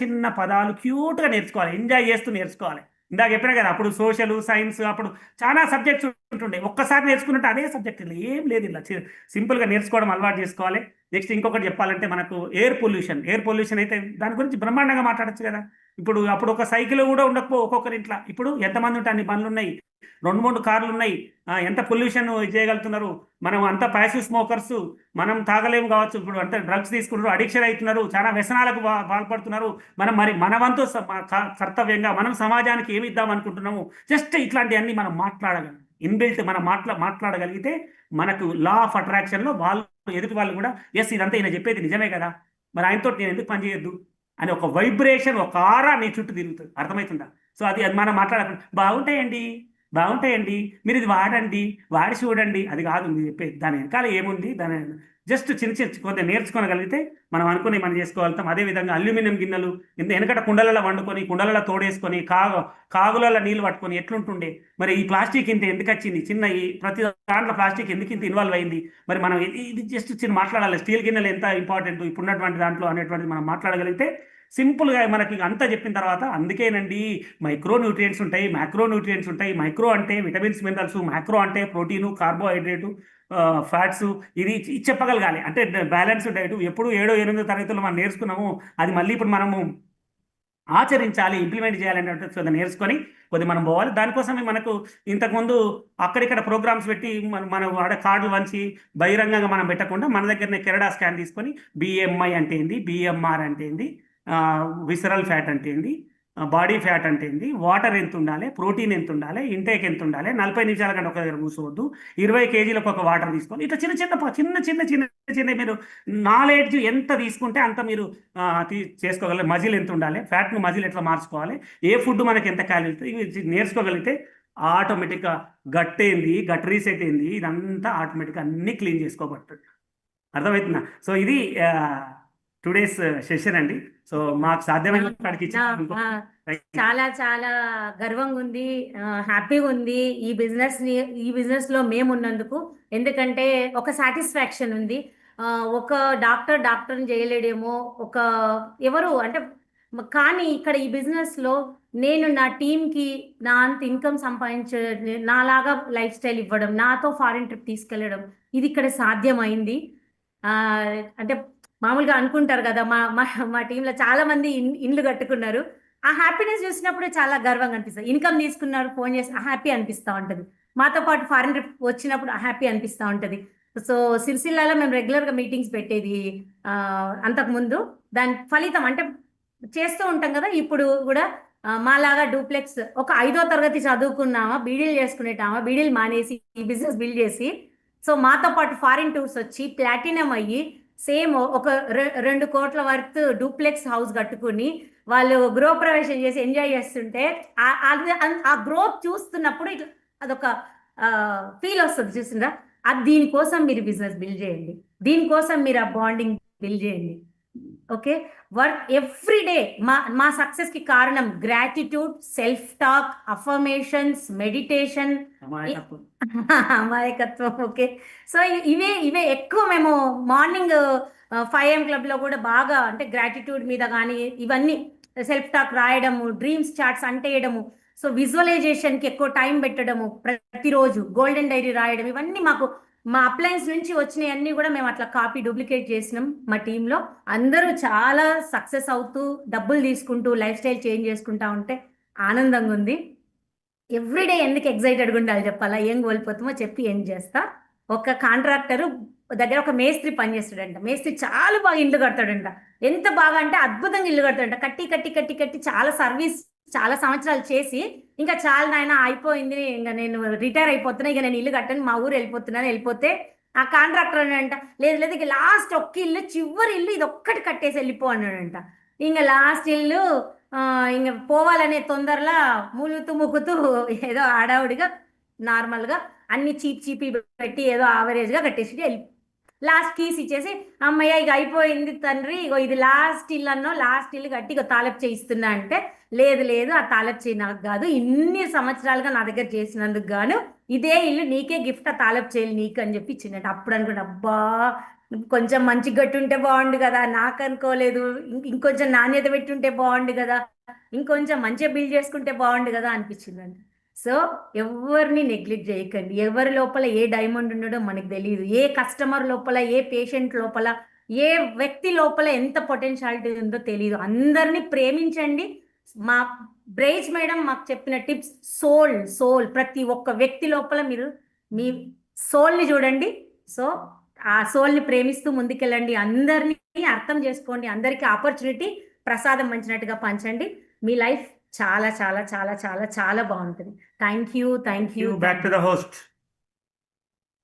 చిన్న పదాలు క్యూట్గా నేర్చుకోవాలి, ఎంజాయ్ చేస్తూ నేర్చుకోవాలి. ఇందాక చెప్పినా కదా, అప్పుడు సోషల్ సైన్స్ అప్పుడు చాలా సబ్జెక్ట్స్ ఉంటుండే. ఒక్కసారి నేర్చుకున్నట్టు అదే సబ్జెక్ట్ ఏం లేదు. ఇలా సింపుల్గా నేర్చుకోవడం అలవాటు చేసుకోవాలి. నెక్స్ట్ ఇంకొకటి చెప్పాలంటే మనకు ఎయిర్ పొల్యూషన్ అయితే దాని గురించి బ్రహ్మాండంగా మాట్లాడొచ్చు కదా. ఇప్పుడు అప్పుడు ఒక సైకిల్ కూడా ఉండకపో ఒక్కొక్కరి ఇంట్లో, ఇప్పుడు ఎంతమంది ఉంటే అన్ని బండ్లు ఉన్నాయి, 2-3 కార్లు ఉన్నాయి. ఎంత పొల్యూషన్ చేయగలుగుతున్నారు. మనం అంతా ప్యాసివ్ స్మోకర్స్, మనం తాగలేము కావచ్చు, ఇప్పుడు అంటే డ్రగ్స్ తీసుకుంటారు, అడిక్షన్ అవుతున్నారు, చాలా వ్యసనాలకు పాల్పడుతున్నారు. మరి మన వంతు కర్తవ్యంగా మనం సమాజానికి ఏమి ఇద్దాం అనుకుంటున్నాము, జస్ట్ ఇట్లాంటివన్నీ మనం మాట్లాడగలం. ఇన్బిల్ట్ మనం మాట్లాడగలిగితే మనకు లా ఆఫ్ అట్రాక్షన్లో వాళ్ళు ఎదుటి వాళ్ళు కూడా ఎస్ ఇదంతా ఈయన చెప్పేది నిజమే కదా, మరి ఆయనతో నేను ఎందుకు పని చేయొద్దు అని ఒక వైబ్రేషన్, ఒక ఆరా నీ చుట్టూ తిరుగుతుంది. అర్థమవుతుందా? సో అది మనం మాట్లాడకుండా బాగుంటాయండి మీరు ఇది వాడి చూడండి, అది కాదు మీరు చెప్పేది. దాని వెనకాల ఏముంది, దాని జస్ట్ చిన్న కొంత నేర్చుకోగలిగితే మనం అనుకుని మనం చేసుకోగలుగుతాం. అదేవిధంగా అల్యూమినియం గిన్నెలు వెనకట కుండలలో వండుకొని, కుండలలో తోడేసుకొని, కాగులలో నీళ్ళు పట్టుకొని ఎట్లుంటుండే, మరి ఈ ప్లాస్టిక్ ఇంత ఎందుకు వచ్చింది, చిన్న ఈ ప్రతి దాంట్లో ప్లాస్టిక్ ఎందుకు ఇంత ఇన్వాల్వ్ అయింది, మరి మనం ఇది జస్ట్ చిన్న మాట్లాడాలి. స్టీల్ గిన్నెలు ఎంత ఇంపార్టెంట్ ఇప్పుడున్నటువంటి దాంట్లో అనేటువంటిది మనం మాట్లాడగలిగితే సింపుల్గా మనకి అంతా చెప్పిన తర్వాత, అందుకేనండి మైక్రో న్యూట్రియంట్స్ ఉంటాయి, మ్యాక్రో న్యూట్రియంట్స్ ఉంటాయి. మైక్రో అంటే విటమిన్స్ మినరల్స్, మ్యాక్రో అంటే ప్రోటీను, కార్బోహైడ్రేటు, ఫ్యాట్స్. ఇది చెప్పగలగాలి. అంటే బ్యాలెన్స్ డైట్ ఎప్పుడు 7-8 తరగతులు మనం నేర్చుకున్నాము, అది మళ్ళీ ఇప్పుడు మనము ఆచరించాలి, ఇంప్లిమెంట్ చేయాలనేటువంటి నేర్చుకొని కొద్ది మనం పోవాలి. దానికోసమే మనకు ఇంతకుముందు అక్కడిక్కడ ప్రోగ్రామ్స్ పెట్టి మనం ఆడ కార్డులు వంచి బహిరంగంగా మనం పెట్టకుండా మన దగ్గరనే కెనడా స్కాన్ తీసుకొని బిఎంఐ అంటే ఏంది, బిఎంఆర్ అంటే ఏంది, విసరల్ ఫ్యాట్ అంటే ఏంది, బాడీ ఫ్యాట్ అంటే ఏంది, వాటర్ ఎంత ఉండాలి, ప్రోటీన్ ఎంత ఉండాలి, ఇంటేక్ ఎంత ఉండాలి, 40 నిమిషాల కంటే ఒక దగ్గర కూర్చోవద్దు, 20 కేజీలకు ఒక వాటర్ తీసుకోవాలి. ఇట్లా చిన్న మీరు నాలెడ్జ్ ఎంత తీసుకుంటే అంత మీరు చేసుకోగలరు. మజిల్ ఎంత ఉండాలి, ఫ్యాట్ను మజిల్ ఎట్లా మార్చుకోవాలి, ఏ ఫుడ్ మనకి ఎంత క్యాలరీ, ఇవి నేర్చుకోగలిగితే ఆటోమేటిక్గా గట్ రీసెట్ ఏంది, ఇదంతా ఆటోమేటిక్గా అన్నీ క్లీన్ చేసుకోబడుతుంది. అర్థమవుతుందా? సో ఇది టుడేస్ సెషన్ అండి. సో మాకు సాధ్యమైన కాడికి చాలా చాలా గర్వంగా ఉంది, హ్యాపీగా ఉంది ఈ బిజినెస్ లో మేము ఉన్నందుకు. ఎందుకంటే ఒక సాటిస్ఫాక్షన్ ఉంది. ఒక డాక్టర్ చేయలేడేమో, ఒక ఎవరు అంటే, కానీ ఇక్కడ ఈ బిజినెస్ లో నేను నా టీంకి నా అంత ఇన్కమ్ సంపాదించే, నాలాగా లైఫ్ స్టైల్ ఇవ్వడం, నాతో ఫారిన్ ట్రిప్ తీసుకెళ్ళడం, ఇది ఇక్కడ సాధ్యమైంది. అంటే మామూలుగా అనుకుంటారు కదా, మా టీంలో చాలా మంది ఇండ్లు కట్టుకున్నారు. ఆ హ్యాపీనెస్ చూసినప్పుడు చాలా గర్వంగా అనిపిస్తుంది. ఇన్కమ్ తీసుకున్నారు, ఫోన్ చేసి హ్యాపీ అనిపిస్తూ ఉంటుంది. మాతో పాటు ఫారిన్ ట్రిప్ వచ్చినప్పుడు హ్యాపీ అనిపిస్తూ ఉంటుంది. సో సిరిసిల్లాలో మేము రెగ్యులర్గా మీటింగ్స్ పెట్టేది అంతకుముందు. దాని ఫలితం అంటే చేస్తూ ఉంటాం కదా, ఇప్పుడు కూడా మాలాగా డూప్లెక్స్ ఒక 5వ తరగతి చదువుకున్నామా, బీడీలు చేసుకునేటామా, బీడీలు మానేసి ఈ బిజినెస్ బిల్డ్ చేసి, సో మాతో పాటు ఫారిన్ టూర్స్ వచ్చి ప్లాటినం అయ్యి సేమ్ ఒక 2 కోట్ల వర్త్ డూప్లెక్స్ హౌస్ కట్టుకుని వాళ్ళు గృహప్రవేశం చేసి ఎంజాయ్ చేస్తుంటే ఆ గ్రోత్ చూస్తున్నప్పుడు అదొక ఫీల్ వస్తుంది. చూసిందా? అది దీనికోసం మీరు బిజినెస్ బిల్డ్ చేయండి, దీనికోసం మీరు ఆ బాండింగ్ బిల్డ్ చేయండి. Okay, work every day. మా సక్సెస్ కి కారణం gratitude, self talk, affirmations, meditation, అమాయకత్వం. ఓకే, సో ఇవే ఎక్కువ మేము మార్నింగ్ 5 AM క్లబ్ లో కూడా బాగా, అంటే గ్రాటిట్యూడ్ మీద కానీ, ఇవన్నీ సెల్ఫ్ టాక్ రాయడము, డ్రీమ్స్ చార్ట్స్ అంటేయడము, సో విజువలైజేషన్ కి ఎక్కువ టైం పెట్టడము, ప్రతిరోజు గోల్డెన్ డైరీ రాయడం, ఇవన్నీ మాకు మా అప్లయన్స్ నుంచి వచ్చినాయి అన్ని కూడా మేము అట్లా కాపీ డూప్లికేట్ చేసినాం. మా టీంలో అందరూ చాలా సక్సెస్ అవుతూ, డబ్బులు తీసుకుంటూ, లైఫ్ స్టైల్ చేంజ్ చేసుకుంటా ఉంటే ఆనందంగా ఉంది. ఎవ్రీడే ఎందుకు ఎగ్జైటెడ్గా ఉండాలి చెప్పాలా? ఏం కోల్పోతామో చెప్పి ఏం చేస్తా. ఒక కాంట్రాక్టరు దగ్గర ఒక మేస్త్రి పనిచేస్తాడంట. మేస్త్రి చాలా బాగా ఇల్లు కడతాడంట. ఎంత బాగా అంటే అద్భుతంగా ఇల్లు కడతాడంట. కట్టి చాలా సర్వీస్, చాలా సంవత్సరాలు చేసి ఇంకా చాలా నాయన అయిపోయింది, ఇంకా నేను రిటైర్ అయిపోతున్నా, ఇక నేను ఇల్లు కట్టను, మా ఊరు వెళ్ళిపోతే ఆ కాంట్రాక్టర్ అన్నాడంట, లేదు ఇక లాస్ట్ ఒక్క ఇల్లు, చివరి ఇల్లు ఇది ఒక్కటి కట్టేసి వెళ్ళిపో అన్నాడంట. ఇంకా లాస్ట్ ఇల్లు ఇంకా పోవాలనే తొందరలా ముక్కుతూ ఏదో ఆడావుడిగా నార్మల్గా అన్ని చీపి పెట్టి ఏదో ఆవరేజ్గా కట్టేసి వెళ్ళి లాస్ట్ కీస్ ఇచ్చేసి, అమ్మయ్య ఇక అయిపోయింది తండ్రి, ఇగో ఇది లాస్ట్ ఇల్లు అన్నో, లాస్ట్ ఇల్లు కట్టి ఇక తాలప్ చేయిస్తున్నా అంటే, లేదు ఆ తాలప్ చేయి నాకు కాదు, ఇన్ని సంవత్సరాలుగా నా దగ్గర చేసినందుకు గాను ఇదే ఇల్లు నీకే గిఫ్ట్, ఆ తాలప్ చేయాలి నీకు అని చెప్పి ఇచ్చిందంట. అప్పుడు అనుకుంటే అబ్బా కొంచెం మంచి గట్టుంటే బాగుండు కదా, నాకు అనుకోలేదు, ఇంకొంచెం నాణ్యత పెట్టుంటే బాగుండు కదా, ఇంకొంచెం మంచిగా బిల్డ్ చేసుకుంటే బాగుండు కదా అనిపించిందండి. సో ఎవరిని నెగ్లెక్ట్ చేయకండి. ఎవరి లోపల ఏ డైమండ్ ఉండడో మనకు తెలియదు. ఏ కస్టమర్ లోపల, ఏ పేషెంట్ లోపల ఏ వ్యక్తి లోపల ఎంత పొటెన్షియాలిటీ ఉందో తెలియదు. అందరినీ ప్రేమించండి. మా బ్రేజ్ మేడం మాకు చెప్పిన టిప్స్, సోల్ ప్రతి ఒక్క వ్యక్తి లోపల మీరు మీ సోల్ని చూడండి. సో ఆ సోల్ని ప్రేమిస్తూ ముందుకెళ్ళండి. అందరినీ అర్థం చేసుకోండి. అందరికీ ఆపర్చునిటీ ప్రసాదం పంచినట్టుగా పంచండి. మీ లైఫ్ చాలా చాలా చాలా చాలా చాలా బాగుంటుంది. Thank you. Back to the host.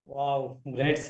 Wow, great.